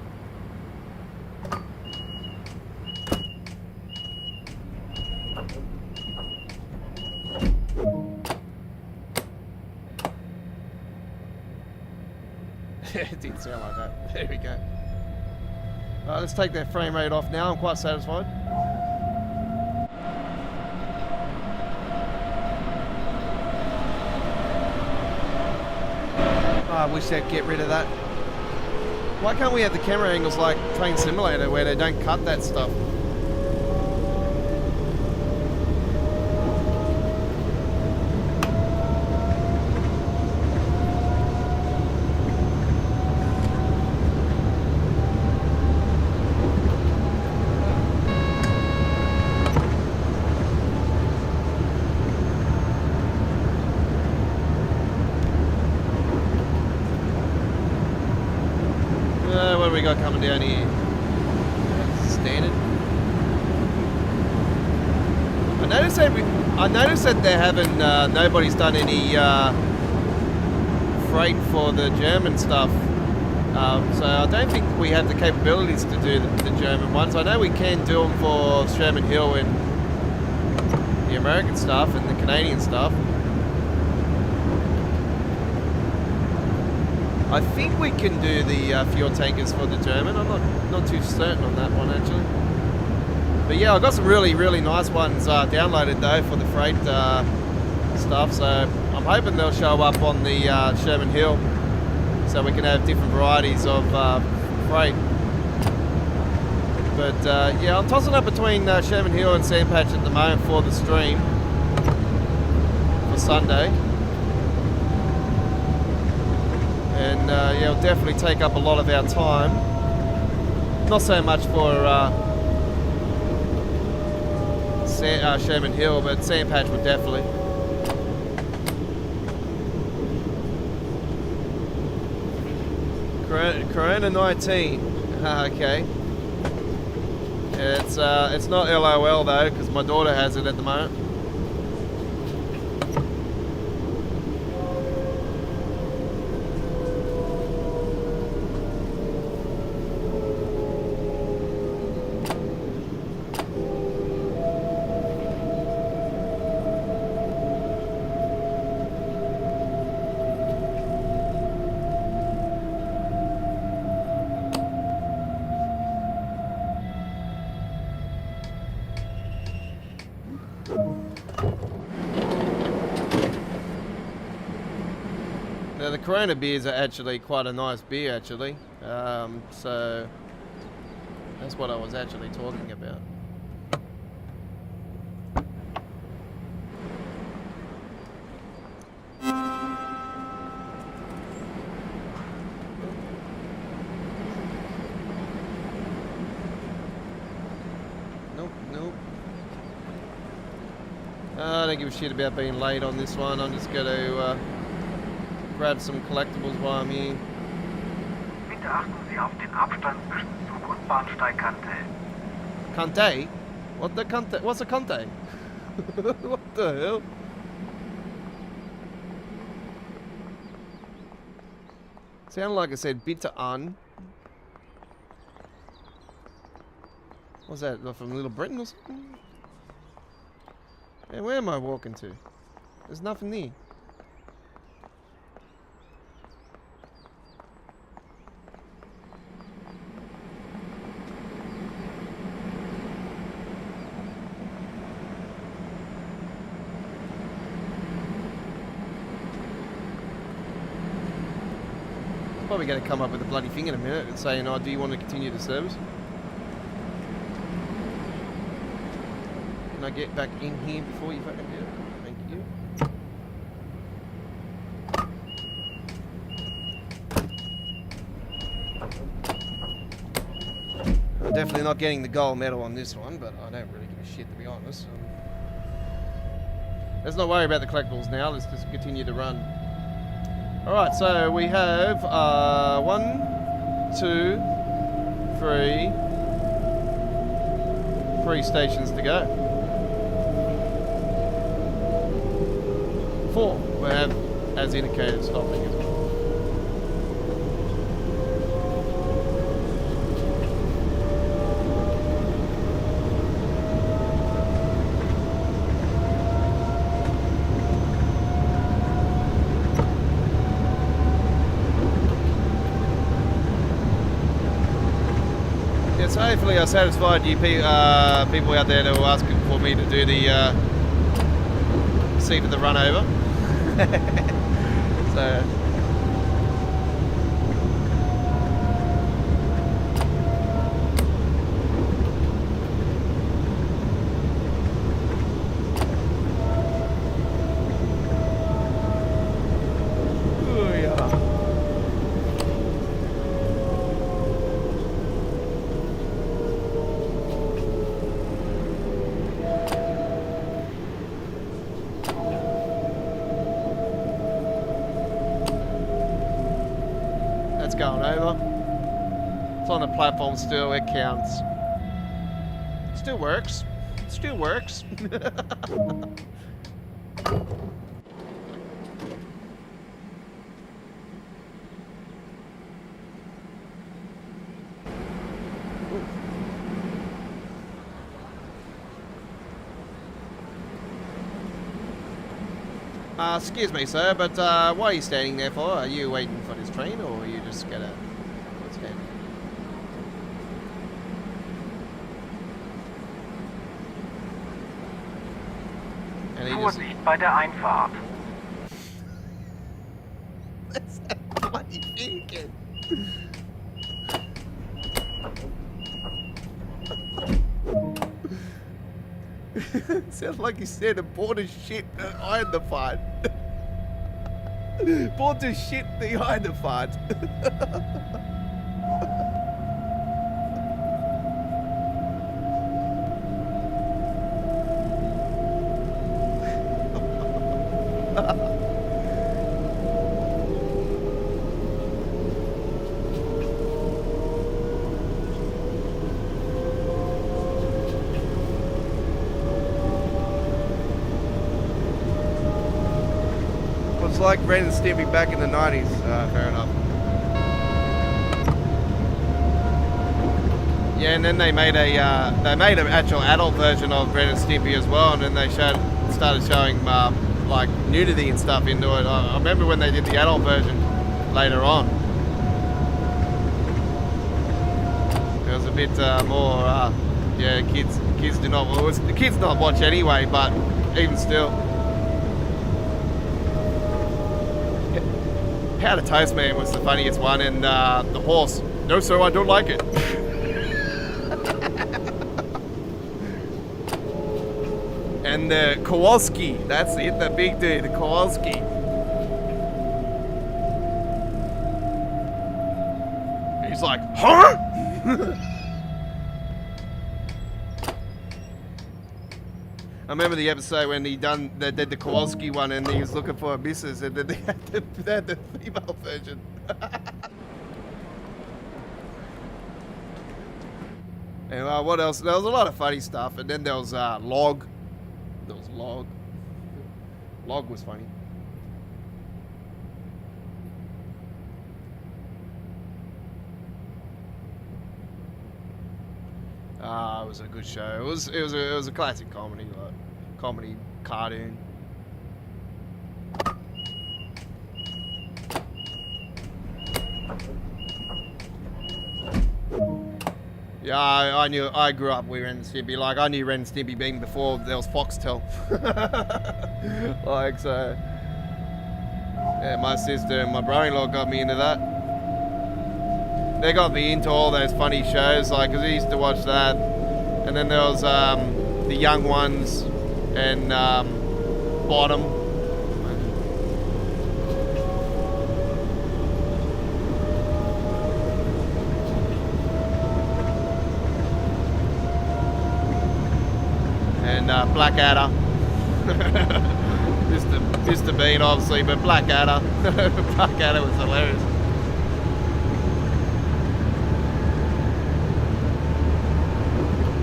It didn't sound like that. There we go. Let's take that frame rate off now. I'm quite satisfied. I wish they'd get rid of that. Why can't we have the camera angles like Train Simulator where they don't cut that stuff? What do we got coming down here? Standard. I noticed that they haven't. Nobody's done any freight for the German stuff. So I don't think we have the capabilities to do the German ones. I know we can do them for Sherman Hill and the American stuff and the Canadian stuff. I think we can do the fuel tankers for the German. I'm not too certain on that one actually. But yeah, I got some really nice ones downloaded though for the freight stuff. So I'm hoping they'll show up on the Sherman Hill, so we can have different varieties of freight. But yeah, I'm tossing up between Sherman Hill and Sandpatch at the moment for the stream for Sunday. And yeah, it'll definitely take up a lot of our time. Not so much for Sherman Hill, but Sandpatch would definitely. Corona 19. Okay. It's not LOL though, because my daughter has it at the moment. Corona beers are actually quite a nice beer, actually. So that's what I was actually talking about. Nope. I don't give a shit about being late on this one. I'm just going to grab some collectibles while I'm here. Bitte achten Sie auf den Abstand zwischen Zug- und Bahnsteigkante. Kante? What the Kante? What's a Kante? What the hell? Sounded like I said bitte an. What's that? From Little Britain or something? Yeah, where am I walking to? There's nothing there. Probably going to come up with a bloody thing in a minute and saying, oh, do you want to continue the service? Can I get back in here before you fucking do it? Thank you. I'm definitely not getting the gold medal on this one, but I don't really give a shit, to be honest. Let's not worry about the collectibles now. Let's just continue to run. Alright, so we have 1, 2, 3 stations to go. 4. We have, as indicated, stopping as well. So hopefully I satisfied you people out there that were asking for me to do the seat of the run over. So going over. It's on the platform still, it counts. Still works. Still works. Excuse me, sir, but what are you standing there for? Are you waiting for this train, or are you just gonna... What's happening? Vorsicht bei der Einfahrt. What's that bloody thinking? Sounds like you said aboard a ship behind the fight. Aboard a ship behind the fight. It's like Ren and Stimpy back in the 90s. Fair enough. Yeah, and then they made an actual adult version of Ren and Stimpy as well, and then they started showing like nudity and stuff into it. I remember when they did the adult version later on. It was a bit more, yeah, kids do not. Well, the kids not watch anyway, but even still. Powder Toast Man was the funniest one, and the horse. No, sir, I don't like it. And the Kowalski, that's it, the big dude, the Kowalski. He's like, huh? I remember the episode when they did the Kowalski one and he was looking for a missus and then they had the female version. And what else? There was a lot of funny stuff, and then there was Log. There was Log. Log was funny. It was a good show. It was a classic comedy, like comedy cartoon. Yeah, I grew up with Ren and Stimpy. Like, I knew Ren and Stimpy being before there was Foxtel. Like, so... Yeah, my sister and my brother-in-law got me into that. They got me into all those funny shows, like, because I used to watch that. And then there was the Young Ones and Bottom. And Blackadder. Mr. Bean, obviously, but Blackadder. Blackadder was hilarious.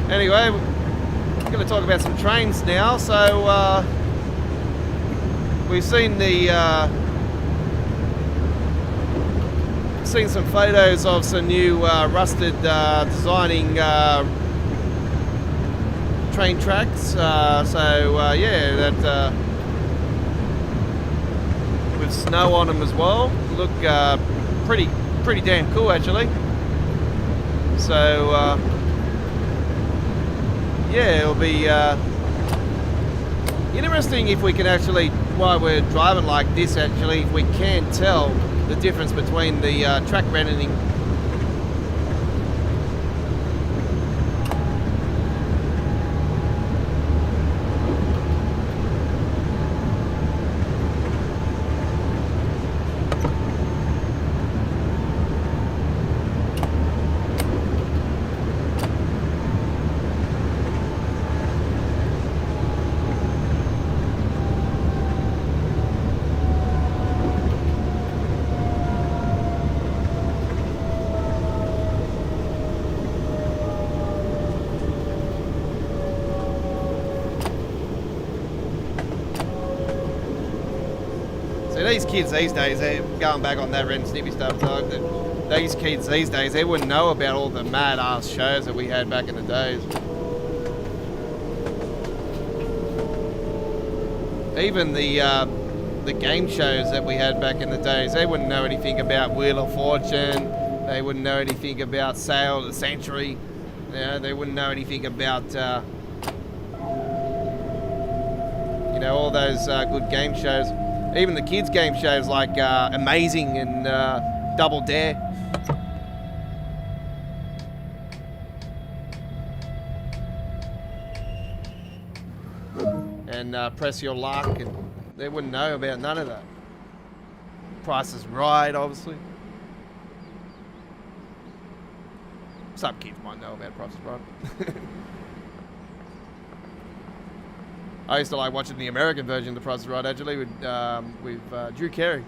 Anyway, we're going to talk about some trains now. So we've seen seen some photos of some new rusted designing train tracks. Yeah, that with snow on them as well. Look pretty damn cool actually. So. Yeah, it'll be interesting if we can actually, while we're driving like this actually, if we can tell the difference between the track rendering. These kids these days, they're going back on that Ren and Stimpy stuff. So these kids these days, they wouldn't know about all the mad ass shows that we had back in the days. Even the game shows that we had back in the days, they wouldn't know anything about Wheel of Fortune. They wouldn't know anything about Sail of the Century. They wouldn't know anything about all those good game shows. Even the kids' game shows like Amazing and Double Dare. And Press Your Luck, and they wouldn't know about none of that. Price is Right, obviously. Some kids might know about Price is Right. I used to like watching the American version of The Price is Right actually with Drew Carey.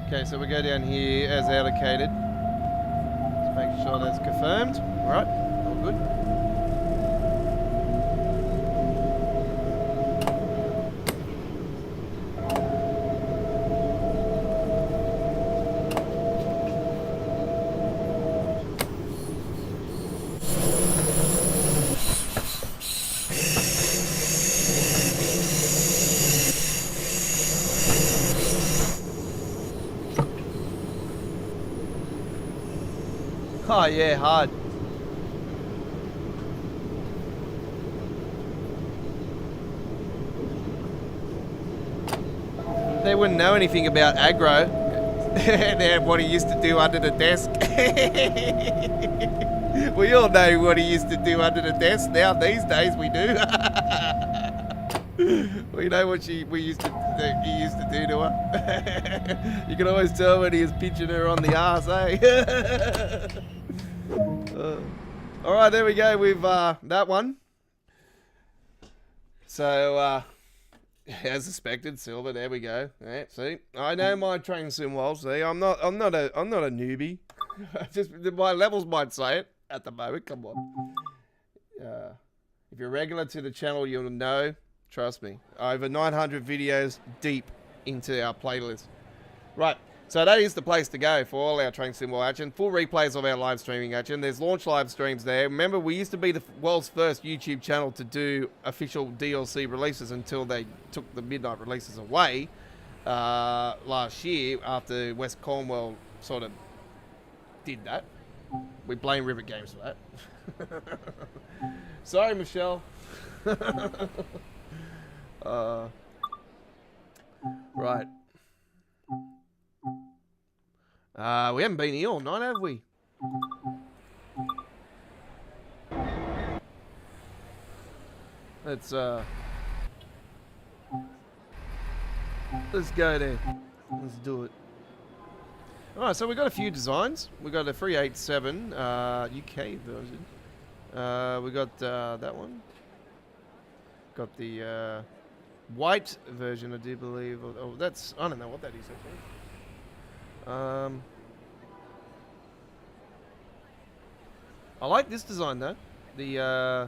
Okay, so we go down here as allocated. Just make sure that's confirmed. All right, all good. Oh yeah, hard. They wouldn't know anything about aggro. And what he used to do under the desk. We all know what he used to do under the desk. Now these days we do. We know what he used to do to her. You can always tell when he was pinching her on the arse, eh? All right, there we go with that one. So, as suspected, Silver. There we go. Yeah, see, I know my train sim well. See, I'm not a newbie. Just my levels might say it at the moment. Come on. If you're regular to the channel, you'll know. Trust me. Over 900 videos deep into our playlist. Right. So that is the place to go for all our train sim action. Full replays of our live streaming action. There's launch live streams there. Remember, we used to be the world's first YouTube channel to do official DLC releases until they took the midnight releases away last year after West Cornwall sort of did that. We blame Rivet Games for that. Sorry, Michelle. Right. We haven't been here all night, have we? Let's go there. Let's do it. Alright, so we got a few designs. We got a 387 UK version. We got that one. Got the white version, I do believe. Oh, that's, I don't know what that is actually. I like this design though. The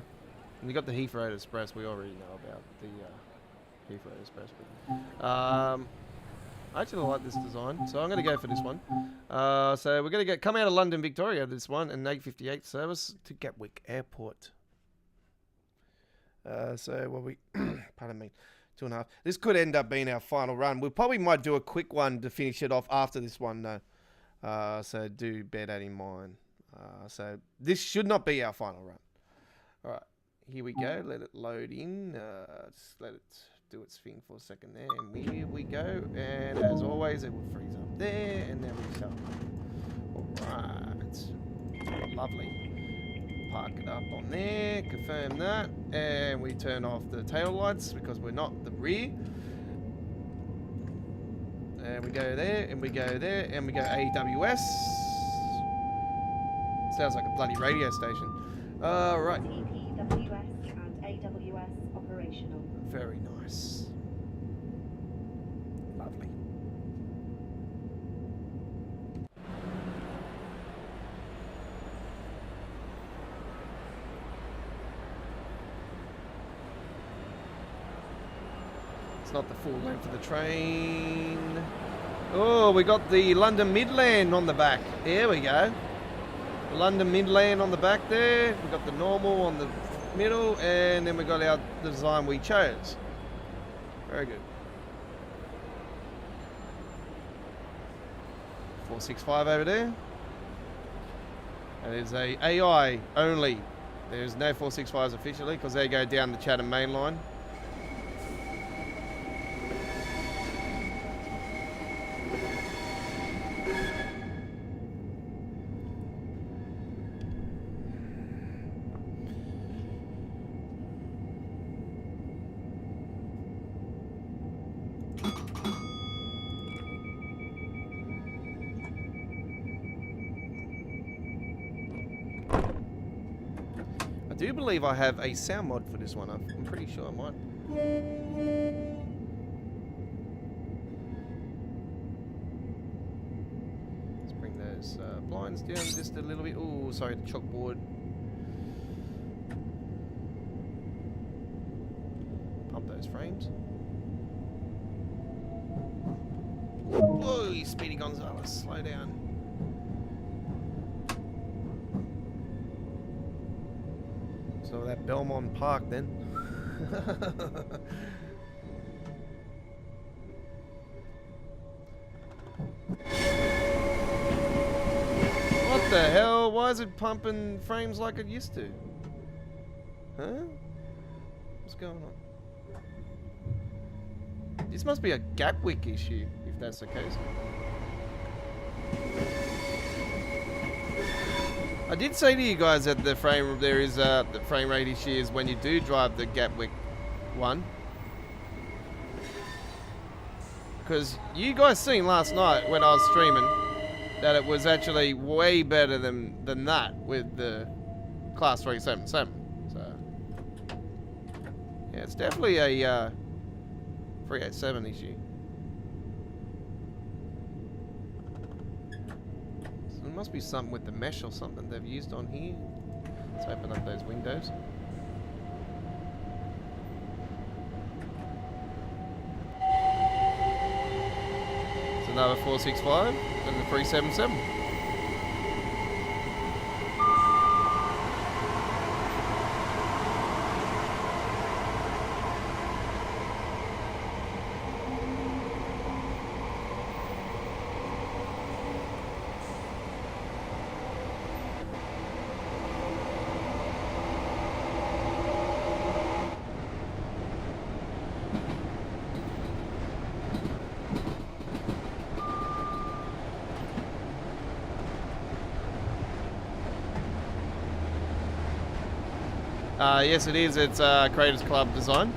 we got the Heathrow Express. We already know about the Heathrow Express. But, I actually like this design, so I'm going to go for this one. So we're going to come out of London, Victoria. This one, and 858 service to Gatwick Airport. So what we, pardon me. 2.5. This could end up being our final run. We probably might do a quick one to finish it off after this one, though. So do bear that in mind. So this should not be our final run. All right, here we go. Let it load in. Just let it do its thing for a second there. And here we go. And as always, it will freeze up there. And there we go. All right. Lovely. Park it up on there, confirm that, and we turn off the tail lights because we're not the rear. And we go there, and we go there, and we go AWS. Sounds like a bloody radio station. Right. TPWS and AWS operational. Very nice. Lovely. It's not the full length of the train. Oh, we got the London Midland on the back. There we go. London Midland on the back there. We got the normal on the middle, and then we got our design we chose. Very good. 465 over there. That is a AI only. There's no 465s officially because they go down the Chatham main line. I do believe I have a sound mod for this one. I'm pretty sure I might. Let's bring those blinds down just a little bit. Oh, sorry, the chalkboard. Pump those frames. Whoa, Speedy Gonzalez, slow down. So that Belmont Park then. What the hell? why is it pumping frames like it used to? Huh? What's going on? This must be a Gatwick issue, if that's the case. I did say to you guys that the frame rate issue is when you do drive the Gatwick one. Because you guys seen last night when I was streaming that it was actually way better than that with the Class 377. So yeah, it's definitely a 387 issue. So there must be something with the mesh or something they've used on here. Let's open up those windows. It's another 465 and the 377. Yes, it is. It's Creators Club design.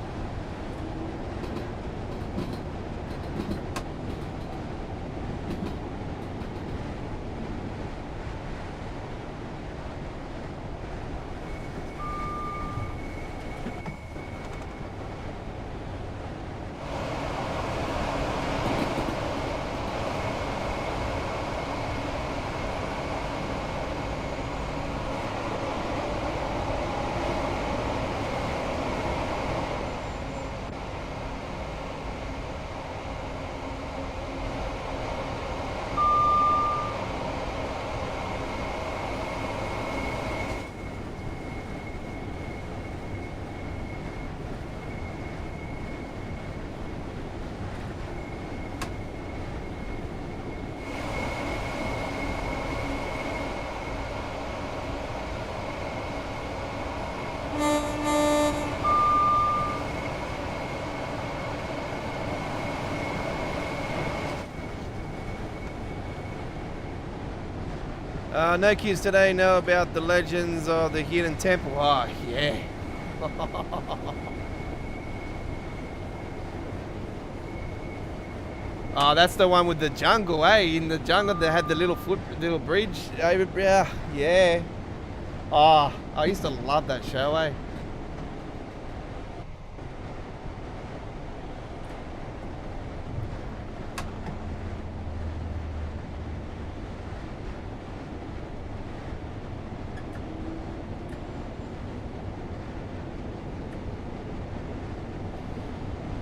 No kids today know about the legends of the hidden temple. Oh, yeah. Oh, that's the one with the jungle, eh? In the jungle, they had the little bridge over. Yeah. Oh, I used to love that show, eh?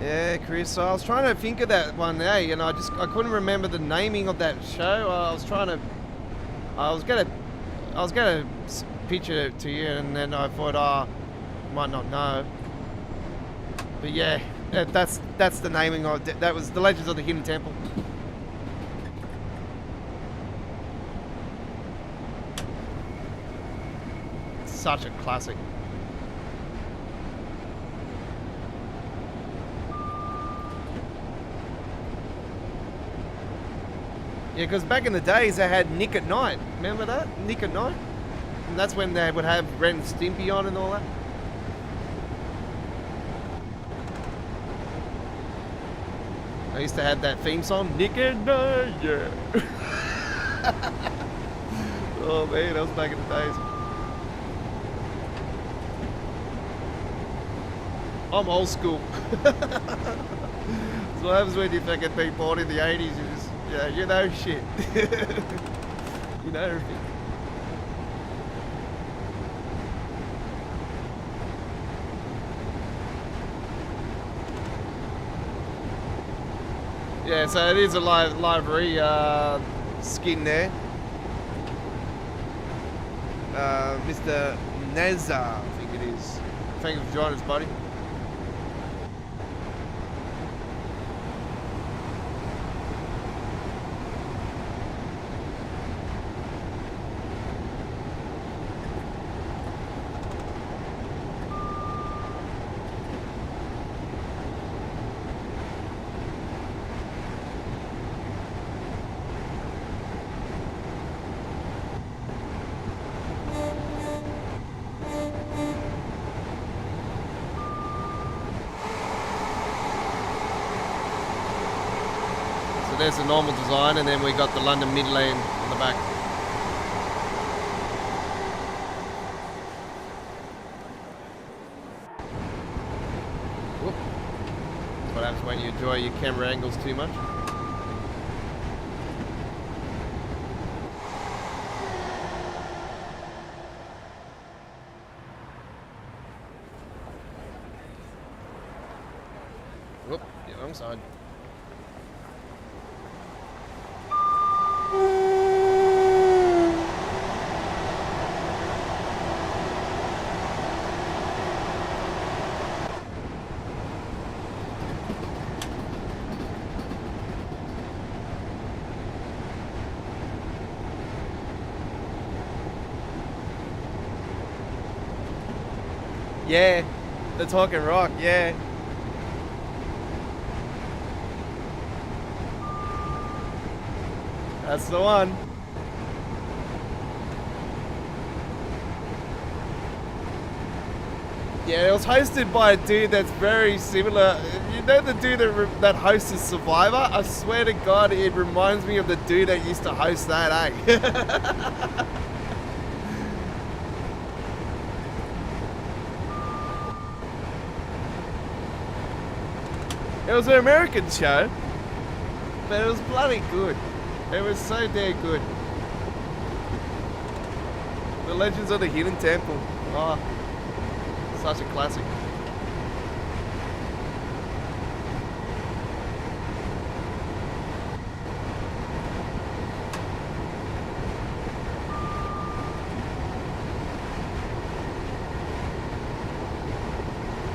Yeah, Chris. So I was trying to think of that one, and I couldn't remember the naming of that show. I was gonna picture it to you, and then I thought, you might not know. But yeah, that's the naming of it. That was the Legends of the Hidden Temple. Such a classic. Yeah, because back in the days they had Nick at Night. Remember that? Nick at Night? And that's when they would have Ren and Stimpy on and all that. I used to have that theme song, Nick at Night, yeah. Oh man, that was back in the days. I'm old school. That's what happens when you fucking be born in the 80s. You just, yeah, you know shit. You know everything. Yeah, so it is a library skin there. Mr. Neza, I think it is. Thank you for joining us, buddy. there's the normal design, and then we got the London Midland on the back. Whoop. That's what happens when you enjoy your camera angles too much. Whoop, yeah, wrong side. Yeah, the Talking Rock, yeah. That's the one. Yeah, it was hosted by a dude that's very similar. You know the dude that hosts Survivor? I swear to God, it reminds me of the dude that used to host that, eh? It was an American show, but it was bloody good. It was so damn good. The Legends of the Hidden Temple. Oh, such a classic.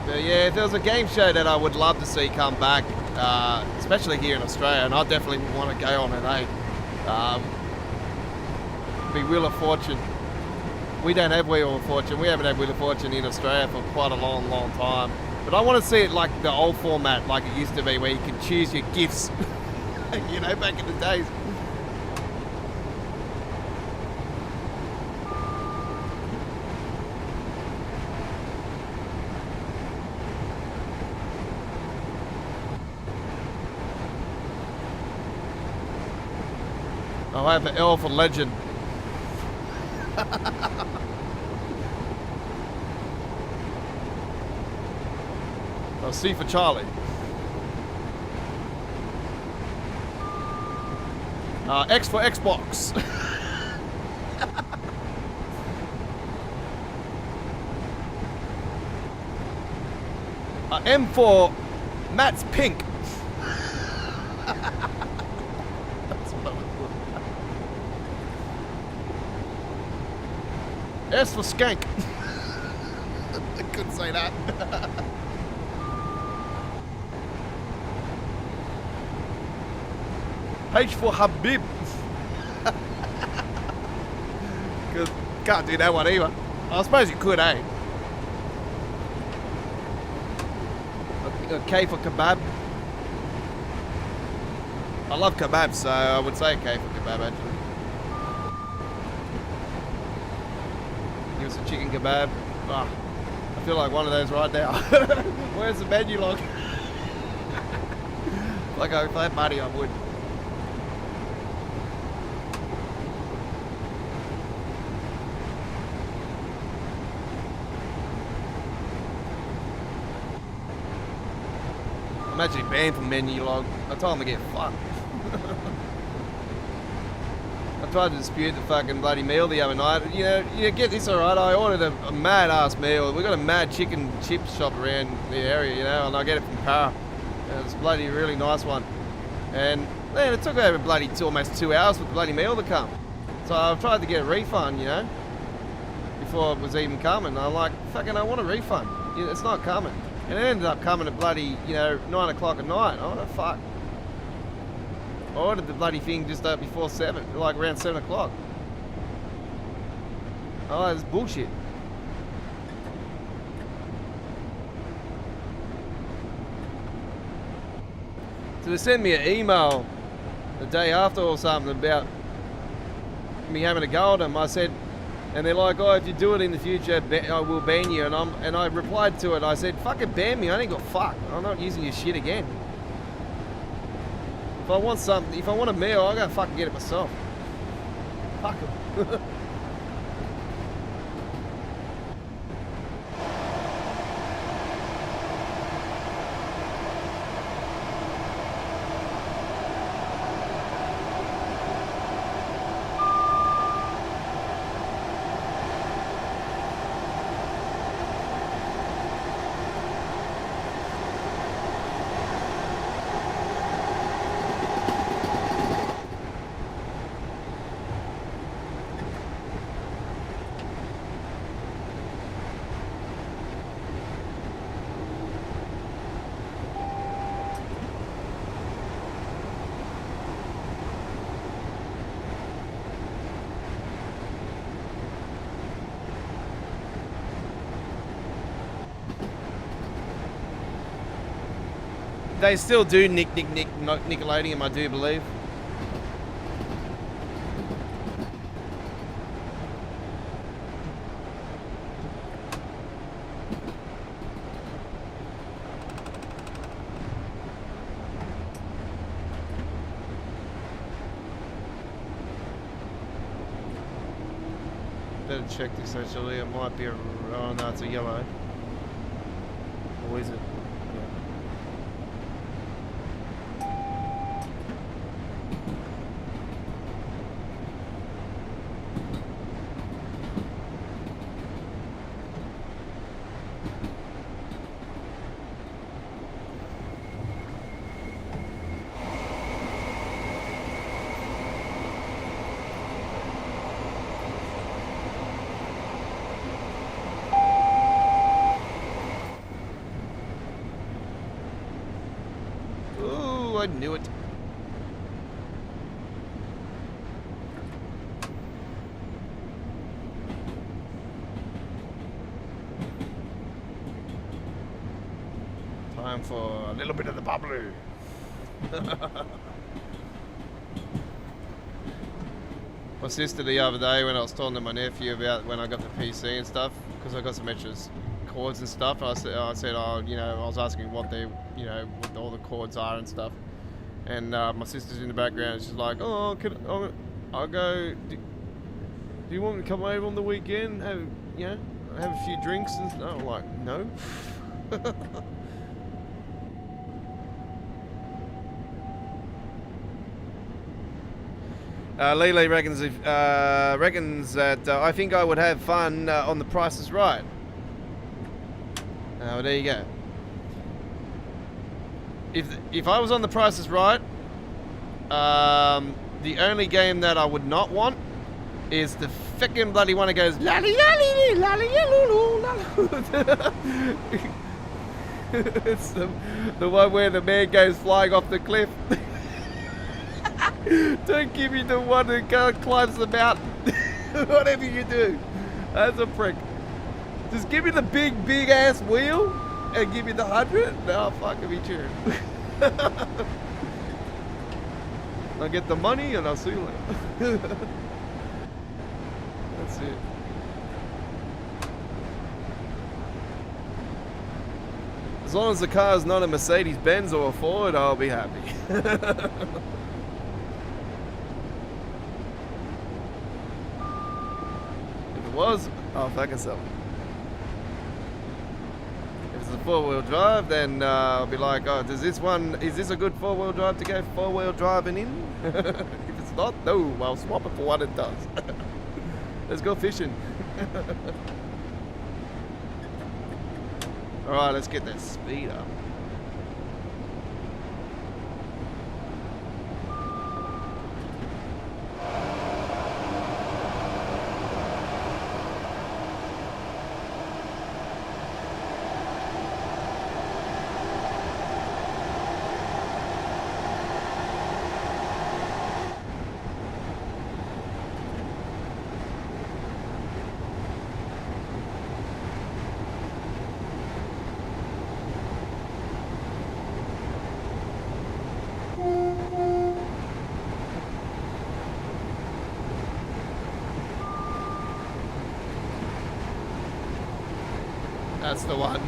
But yeah, if there was a game show that I would love to see come back, especially here in Australia, and I definitely want to go on it, eh? Be Wheel of Fortune. We don't have Wheel of Fortune. We haven't had Wheel of Fortune in Australia for quite a long, long time. But I want to see it like the old format, like it used to be, where you could choose your gifts. You know, back in the days. I'll have an L for Legend. I'll C for Charlie. X for Xbox. M for Matt's Pink. S for Skank. I couldn't say that. H for Habib. Cause can't do that one either. I suppose you could, eh? A K for Kebab. I love kebab, so I would say K for Kebab actually. Give us a chicken kebab. Oh, I feel like one of those right now. Where's the menu log? Like if I had money, I would. I'm actually banned from menu log. I told them to get fucked. I tried to dispute the fucking bloody meal the other night. You know, get this alright, I ordered a mad ass meal. We got a mad chicken chip shop around the area, you know, and I get it from Para. And it's a bloody really nice one. And man, it took over bloody almost 2 hours for the bloody meal to come. So I tried to get a refund, you know, before it was even coming. I'm like, fucking I want a refund. It's not coming. And it ended up coming at bloody, 9 o'clock at night. Oh, no, fuck. I ordered the bloody thing just before 7, like around 7 o'clock. Oh, that's bullshit. So they sent me an email the day after or something about me having a go at them. I said, and they're like, oh, if you do it in the future, I will ban you. And I replied to it. I said, fucking ban me. I ain't got fucked. I'm not using your shit again. If I want something, if I want a meal, I'll go fucking get it myself. Fuck 'em. They still do Nickelodeon, I do believe. Better check this actually, it might be a... oh no, it's a yellow. Or is it? I knew it. Time for a little bit of the bubbly. My sister the other day when I was talking to my nephew about when I got the PC and stuff, because I got some extra cords and stuff, I said, oh, you know, I was asking what they, you know, what all the cords are and stuff. And my sister's in the background. She's like, "Oh, I'll go. Do you want me to come over on the weekend? Have a few drinks?" And I'm like, "No." Lele reckons that I think I would have fun on The Price is Right. Well, there you go. If I was on The Price is Right, the only game that I would not want is the fucking bloody one that goes lally lally lally lulu. It's the one where the man goes flying off the cliff. Don't give me the one that climbs the mountain. Whatever you do, that's a prick. Just give me the big ass wheel and give me the 100. No, fuck, I'll be cheering. I'll get the money and I'll see you later. That's it. As long as the car's not a Mercedes Benz or a Ford, I'll be happy. If it was, I'll fucking sell it. If it's a 4-wheel drive, then I'll be like, oh, is this a good 4-wheel drive to go 4-wheel driving in? If it's not, no, I'll swap it for what it does. Let's go fishing. Alright, let's get that speed up. That's the one.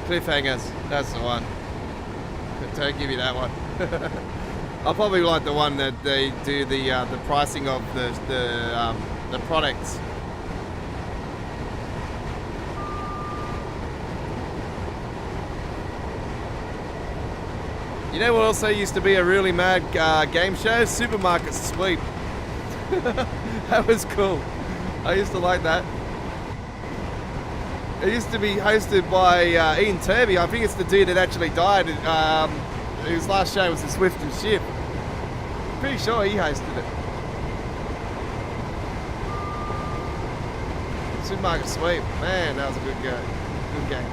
Cliffhangers. That's the one. Don't give me that one. I'll probably like the one that they do the pricing of the products. You know what also used to be a really mad game show? Supermarket Sweep. That was cool. I used to like that. It used to be hosted by Ian Turby. I think it's the dude that actually died. His last show was the Swift and Ship. Pretty sure he hosted it. Supermarket Sweep. Man, that was a good game.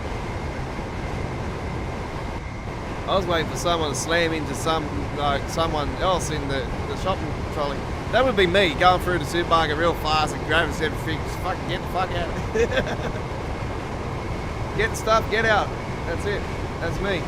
I was waiting for someone to slam into someone else in the shopping trolley. That would be me, going through the supermarket real fast and grabbing everything. Just fucking get the fuck out. Get the stuff, get out. That's it. That's me.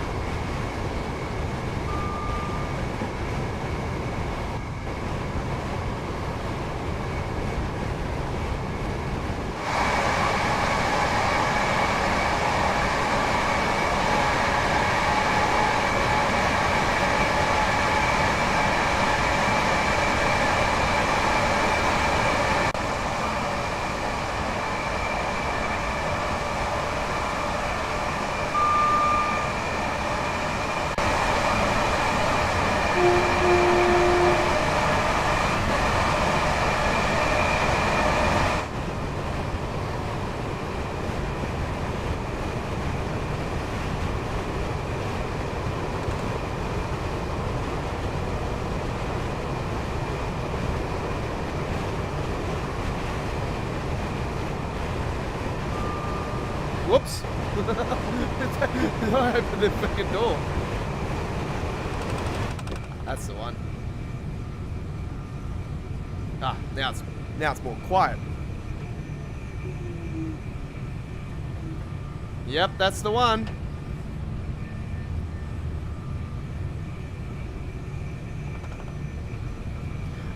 Whoops. I opened the fucking door. That's the one. Ah, now it's more quiet. Yep, that's the one.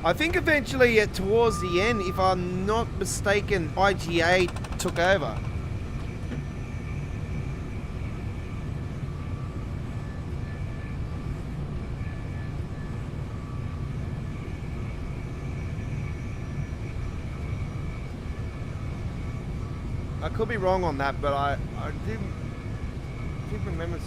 I think eventually towards the end, if I'm not mistaken, IGA took over. I could be wrong on that, but I didn't remember.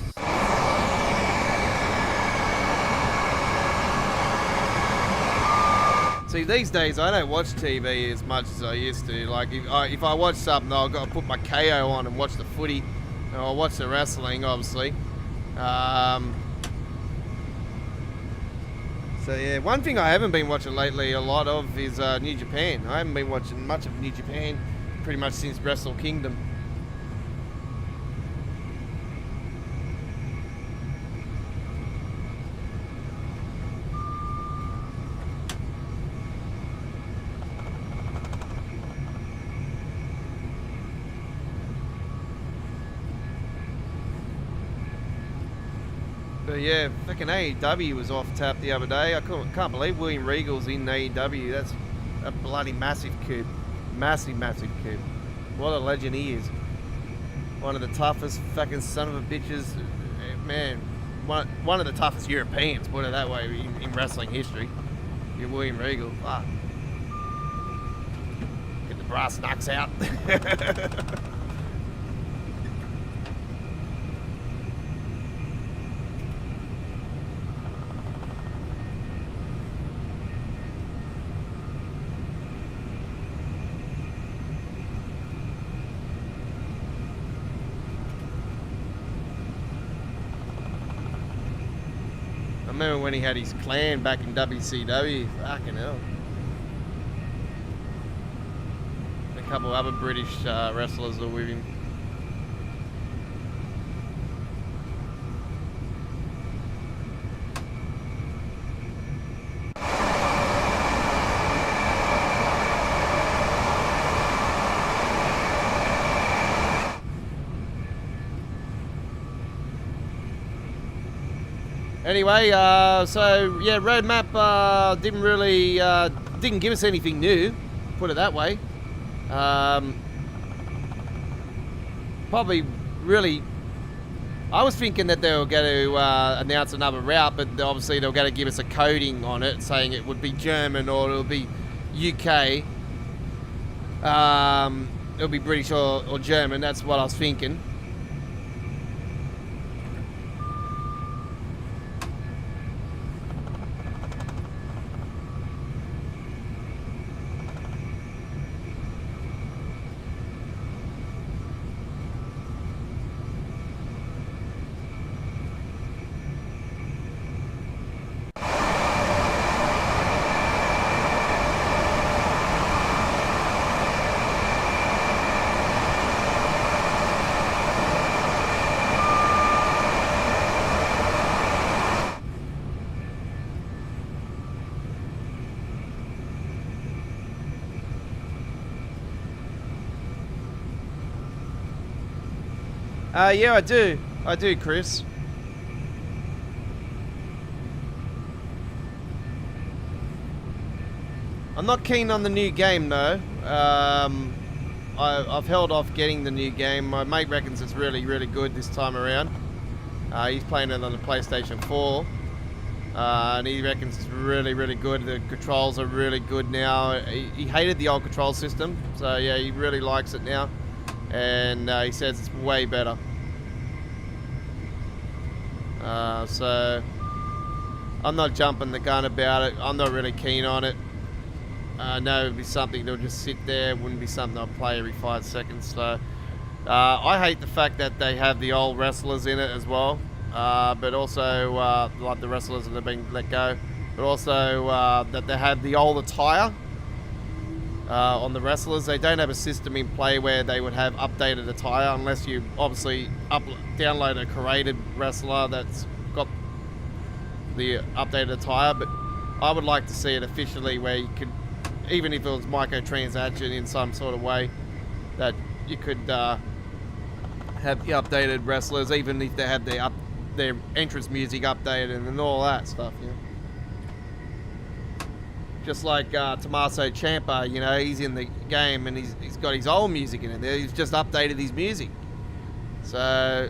See, these days I don't watch TV as much as I used to. Like if I watch something, I've got to put my KO on and watch the footy, and I'll watch the wrestling, obviously. So yeah, one thing I haven't been watching lately a lot of is New Japan. I haven't been watching much of New Japan pretty much since Wrestle Kingdom. But yeah, fucking AEW was off tap the other day. I can't believe William Regal's in AEW. That's a bloody massive coup. Massive coup. What a legend he is. One of the toughest fucking son of a bitches. Man, one of the toughest Europeans, put it that way, in wrestling history. You're William Regal. Fuck. Get the brass knucks out. I remember when he had his clan back in WCW. Fucking hell. A couple other British wrestlers are with him. Anyway, so yeah, roadmap didn't give us anything new, put it that way. Probably really I was thinking that they were going to announce another route, but obviously they were going to give us a coding on it, saying it would be German or it'll be UK. It'll be British or German. That's what I was thinking. Yeah, I do. I do, Chris. I'm not keen on the new game, though. I've held off getting the new game. My mate reckons it's really, really good this time around. He's playing it on the PlayStation 4. And he reckons it's really, really good. The controls are really good now. He hated the old control system. So, yeah, he really likes it now. And he says it's way better. So I'm not jumping the gun about it. I'm not really keen on it. No, it would be something that would just sit there. It wouldn't be something I'd play every 5 seconds. So I hate the fact that they have the old wrestlers in it as well. But also like the wrestlers that have been let go. But also that they have the old attire. On the wrestlers, they don't have a system in play where they would have updated attire unless you obviously download a created wrestler that's got the updated attire. But I would like to see it officially where you could, even if it was microtransaction in some sort of way, that you could have the updated wrestlers, even if they had their entrance music updated and all that stuff. You know? Just like Tommaso Ciampa, you know, he's in the game and he's got his old music in it. He's just updated his music. So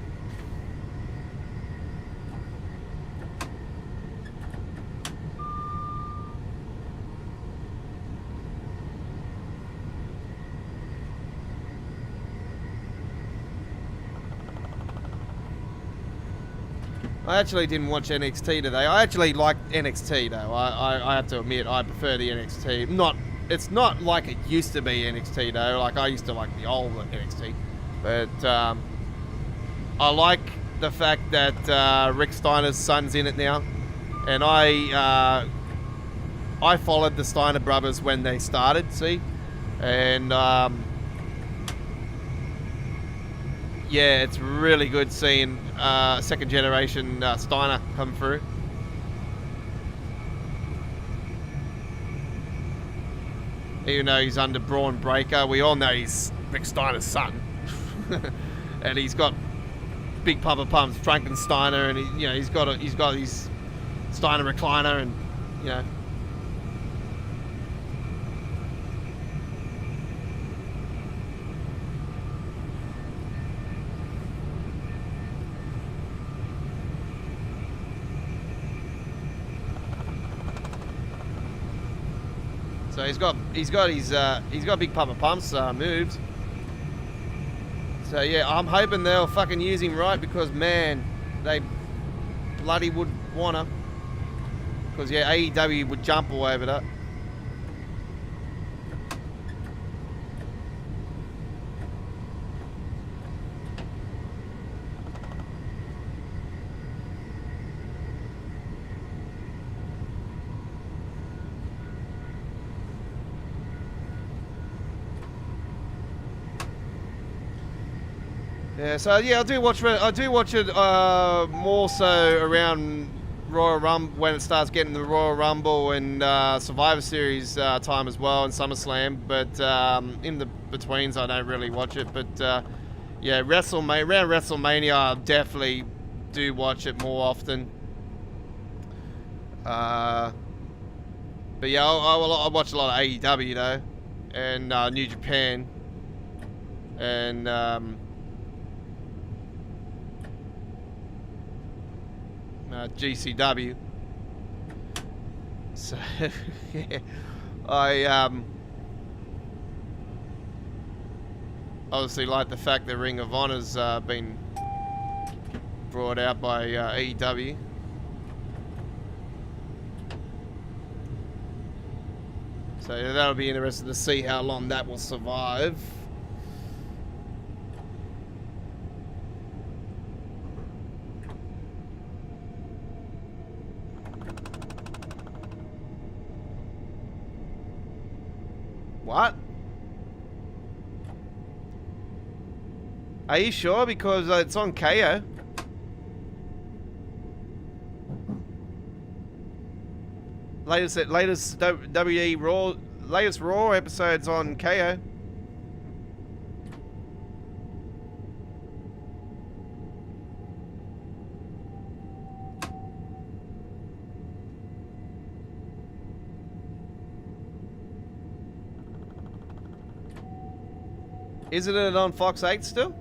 I actually didn't watch NXT today. I actually liked NXT though. I have to admit I prefer the NXT. It's not like it used to be NXT though. Like I used to like the old NXT, but I like the fact that Rick Steiner's son's in it now, and I followed the Steiner brothers when they started. See, and yeah, it's really good seeing second generation Steiner come through. Even though he's under Braun Breaker, we all know he's Rick Steiner's son. And he's got big Papa Pumps, Frankensteiner, and he's got his Steiner recliner, and you know. So he's got big Papa Pumps moves. So yeah, I'm hoping they'll fucking use him right, because man, they bloody would wanna. Because yeah, AEW would jump all over that. Yeah, so yeah, I do watch it more so around Royal Rumble, when it starts getting the Royal Rumble and Survivor Series time as well, and SummerSlam. But in the betweens, I don't really watch it. But yeah, around WrestleMania, I definitely do watch it more often. But yeah, I watch a lot of AEW though, and New Japan, and GCW. So yeah, I obviously like the fact that Ring of Honor's been brought out by AEW. So yeah, that'll be interesting to see how long that will survive. What? Are you sure? Because it's on KO. Latest WWE Raw, latest Raw episodes on KO. Isn't it on Fox 8 still?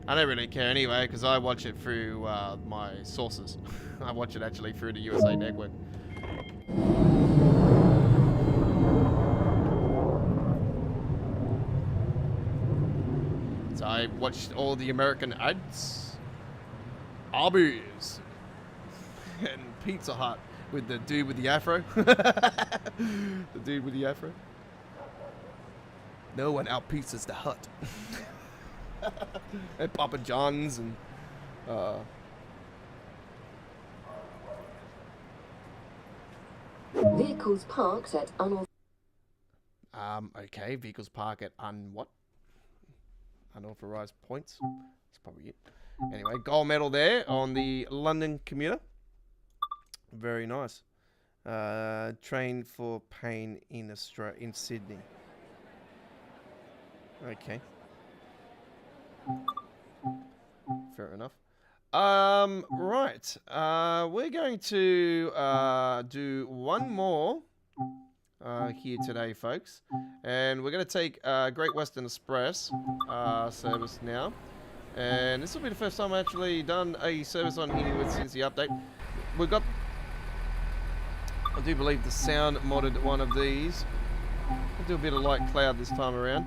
I don't really care anyway, because I watch it through my sources. I watch it actually through the USA Network. So I watched all the American ads. Arby's. And Pizza Hut with the dude with the afro. The dude with the afro. No one out-pizzas the Hut. And Papa John's and vehicles parked at okay, vehicles park at unauthorized points. That's probably it. Anyway, gold medal there on the London commuter. Very nice. Train for pain in Sydney. Okay. Fair enough. Right. We're going to do one more here today, folks. And we're going to take Great Western Express service now. And this will be the first time I've actually done a service on here since the update. We've got, I do believe, the sound modded one of these. We'll do a bit of light cloud this time around.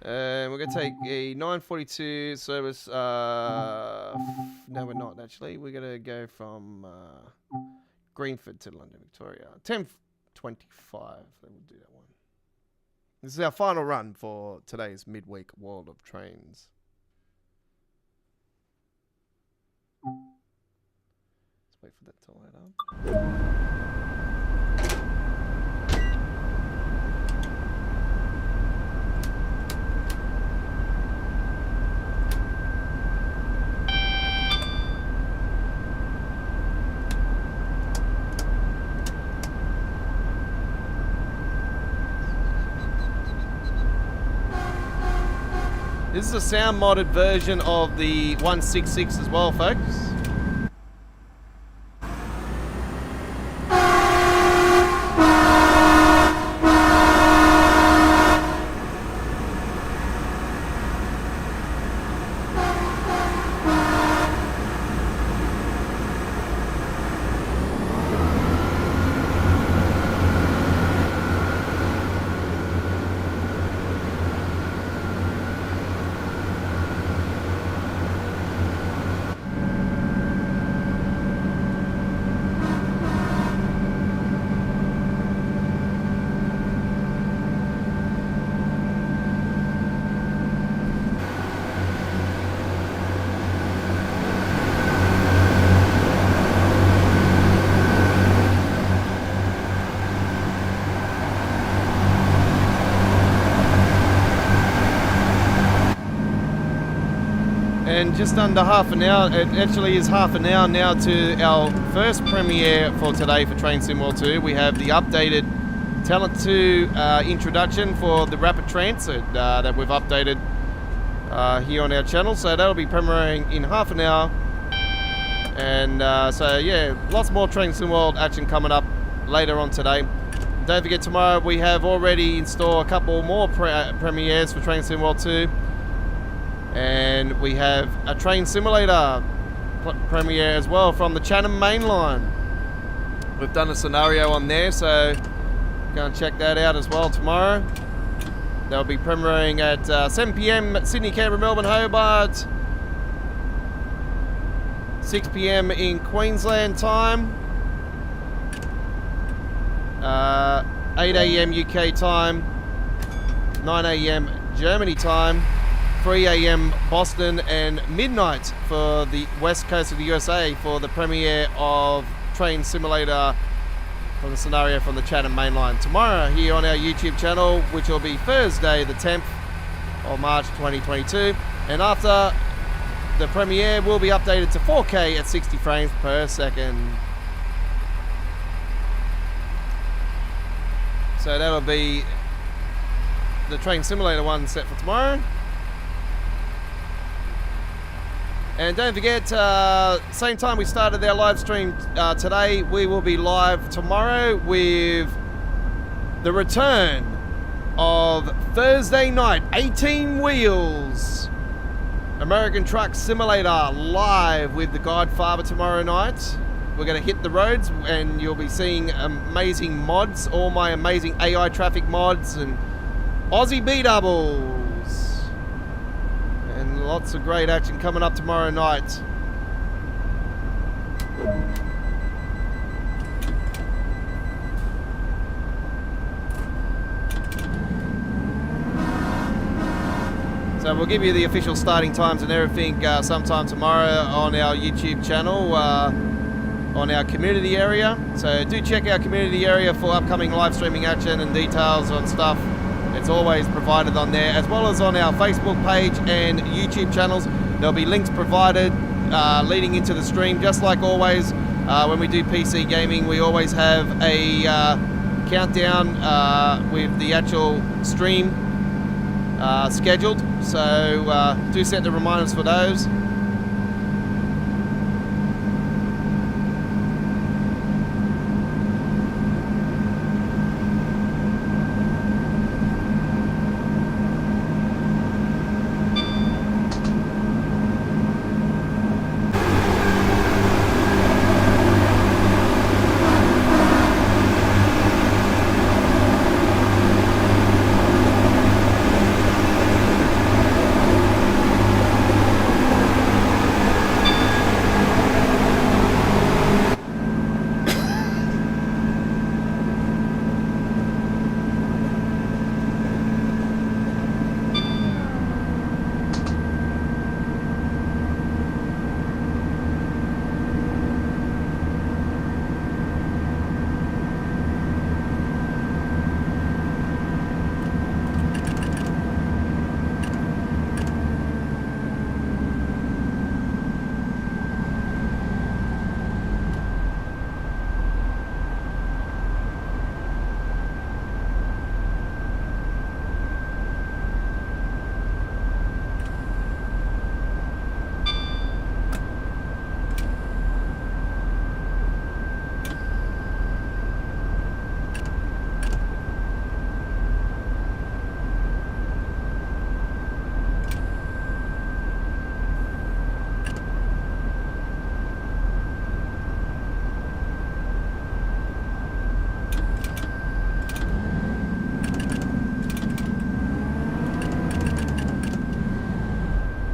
And we're going to take a 942 service. No, we're not actually. We're going to go from Greenford to London, Victoria. 10:25. We'll do that one. This is our final run for today's midweek World of Trains. Let's wait for that to light up. This is a sound modded version of the 166 as well, folks. And just under half an hour, it actually is half an hour now to our first premiere for today for Train Sim World 2. We have the updated Talent 2 introduction for the Rapid Transit that we've updated here on our channel. So that'll be premiering in half an hour. And so yeah, lots more Train Sim World action coming up later on today. don't forget, tomorrow we have already in store a couple more premieres for Train Sim World 2. And we have a train simulator premiere as well from the Chatham Main Line. We've done a scenario on there, so go and check that out as well tomorrow. They'll be premiering at 7 PM at Sydney, Canberra, Melbourne, Hobart. 6 PM in Queensland time. 8 AM UK time. 9 AM Germany time. 3 AM Boston, and midnight for the west coast of the USA for the premiere of Train Simulator from the scenario from the Chatham Main Line. Tomorrow here on our YouTube channel, which will be Thursday the 10th of March 2022. And after the premiere will be updated to 4K at 60 frames per second. So that'll be the Train Simulator one set for tomorrow. And don't forget, same time we started our live stream today, we will be live tomorrow with the return of Thursday night 18 Wheels American Truck Simulator live with the Godfather tomorrow night. We're going to hit the roads and you'll be seeing amazing mods, all my amazing AI traffic mods and Aussie B-doubles. And lots of great action coming up tomorrow night. So we'll give you the official starting times and everything sometime tomorrow on our YouTube channel, on our community area. So do check our community area for upcoming live streaming action and details on stuff. It's always provided on there, as well as on our Facebook page and YouTube channels. There'll be links provided leading into the stream. Just like always, when we do PC gaming, we always have a countdown with the actual stream scheduled. So do set the reminders for those.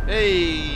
Hey!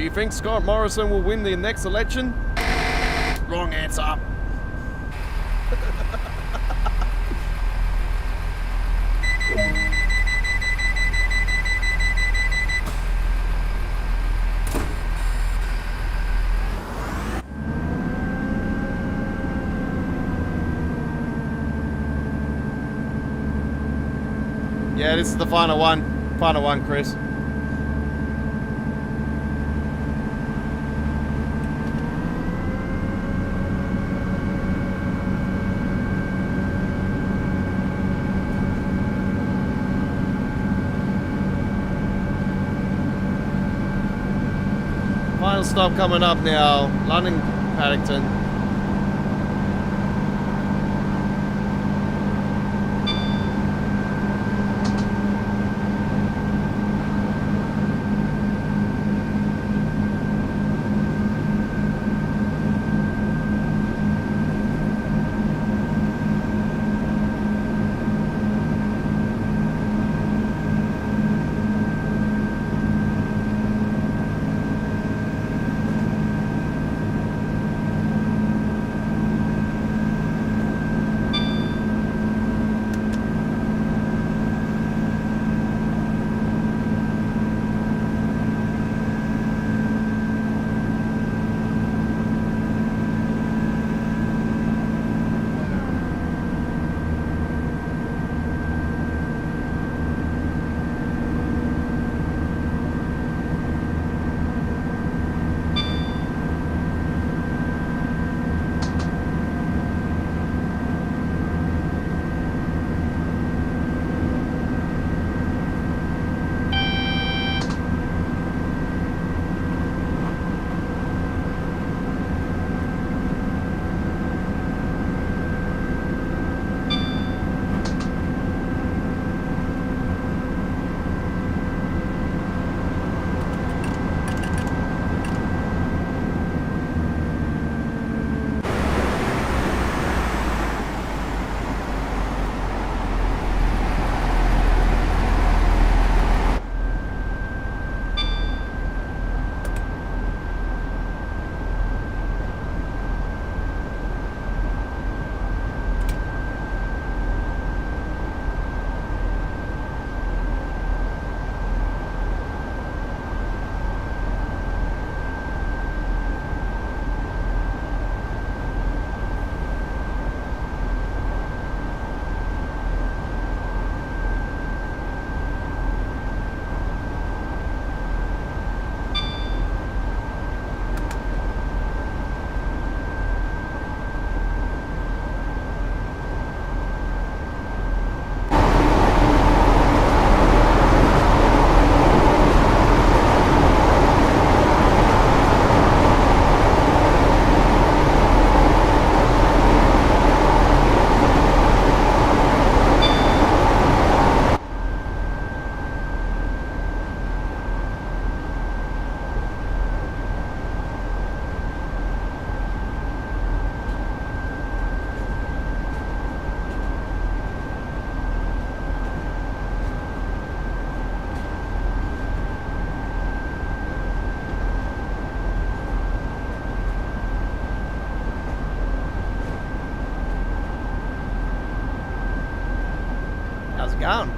you think Scott Morrison will win the next election? Wrong answer. Yeah, this is the final one. Final one, Chris. Final stop coming up now. London, Paddington. How's it going?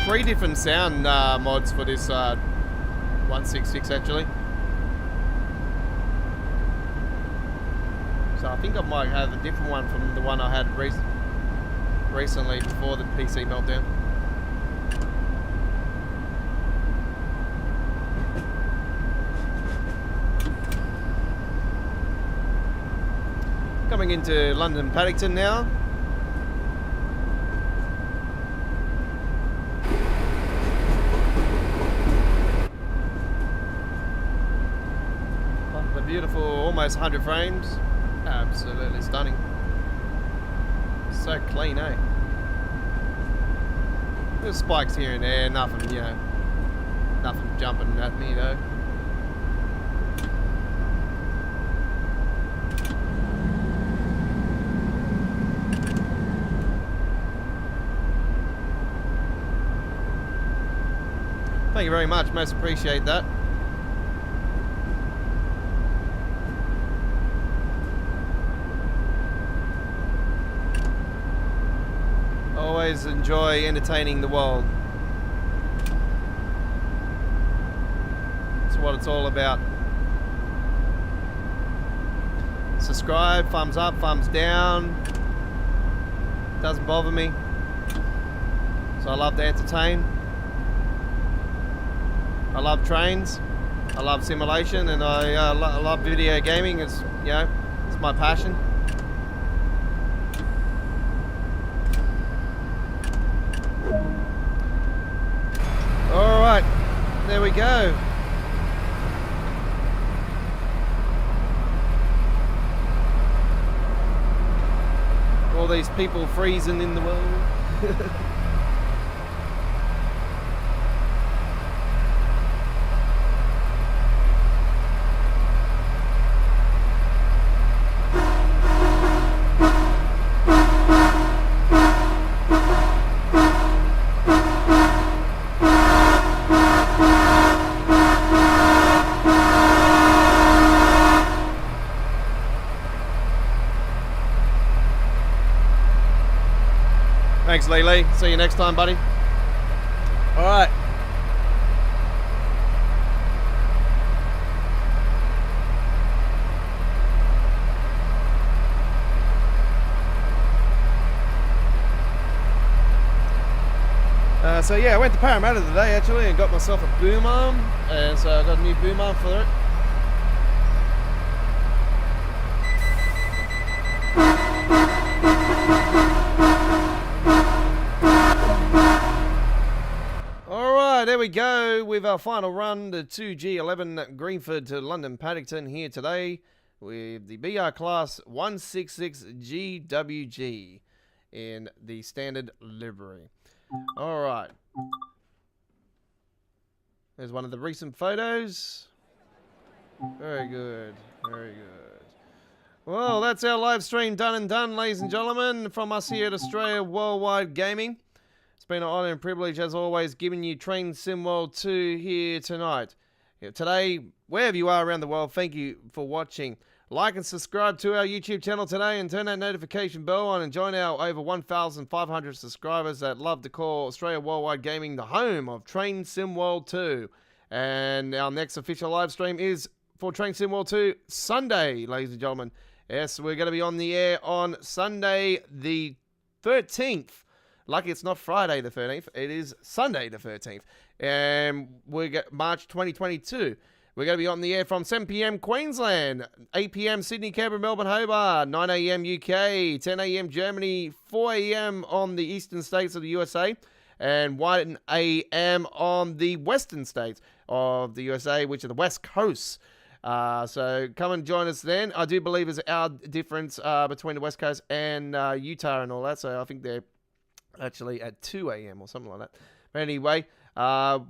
Three different sound mods for this 166 actually. So I think I might have a different one from the one I had recently before the PC meltdown. Coming into London Paddington now. Oh, the beautiful, almost 100 frames. Absolutely stunning. So clean, eh? There's spikes here and there, nothing, you know, nothing jumping at me, though. Thank you very much, most appreciate that. Always enjoy entertaining the world. That's what it's all about. Subscribe, thumbs up, thumbs down. Doesn't bother me. So I love to entertain. I love trains. I love simulation, and I love video gaming. It's, you know, it's my passion. All right, there we go. All these people freezing in the world. Thanks, Lee. See you next time, buddy. All right. So yeah, I went to Parramatta today actually and got myself a boom arm, and so I got a new boom arm for it. There we go with our final run, the 2G11 Greenford to London Paddington here today with the BR Class 166 GWG in the standard livery. All right. There's one of the recent photos. Very good. Very good. Well, that's our live stream done and done, ladies and gentlemen, from us here at Australia Worldwide Gaming. It's been an honor and privilege, as always, giving you Train Sim World 2 here tonight. Today, wherever you are around the world, thank you for watching. Like and subscribe to our YouTube channel today and turn that notification bell on and join our over 1,500 subscribers that love to call Australia Worldwide Gaming the home of Train Sim World 2. And our next official live stream is for Train Sim World 2 Sunday, ladies and gentlemen. Yes, we're going to be on the air on Sunday the 13th. Lucky it's not Friday the 13th, it is Sunday the 13th. And we get March 2022. We're going to be on the air from 7 p.m. Queensland, 8 p.m. Sydney, Canberra, Melbourne, Hobart, 9 a.m. UK, 10 a.m. Germany, 4 a.m. on the eastern states of the USA, and 1 a.m. on the western states of the USA, which are the West Coast. So come and join us then. I do believe there's our difference between the West Coast and Utah and all that, so I think they're actually at 2 a.m. or something like that. But anyway,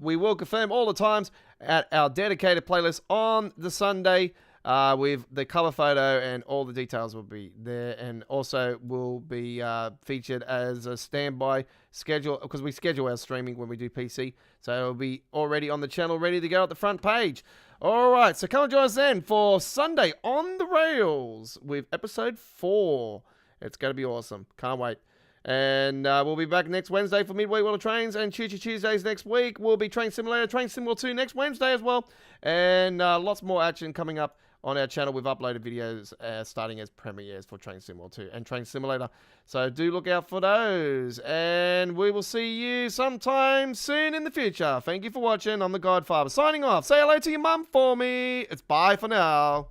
we will confirm all the times at our dedicated playlist on the Sunday with the cover photo, and all the details will be there, and also will be featured as a standby schedule, because we schedule our streaming when we do PC, so it'll be already on the channel ready to go at the front page. All right, so come and join us then for Sunday on the Rails with episode 4. It's going to be awesome. Can't wait. And we'll be back next Wednesday for Midweek World of Trains, and Tuesdays next week will be Train Simulator, Train Sim World 2 next Wednesday as well, and lots more action coming up on our channel with uploaded videos starting as premieres for Train Sim World 2 and Train Simulator. So do look out for those, and we will see you sometime soon in the future. Thank you for watching. I'm the Godfather signing off. Say hello to your mum for me. It's bye for now.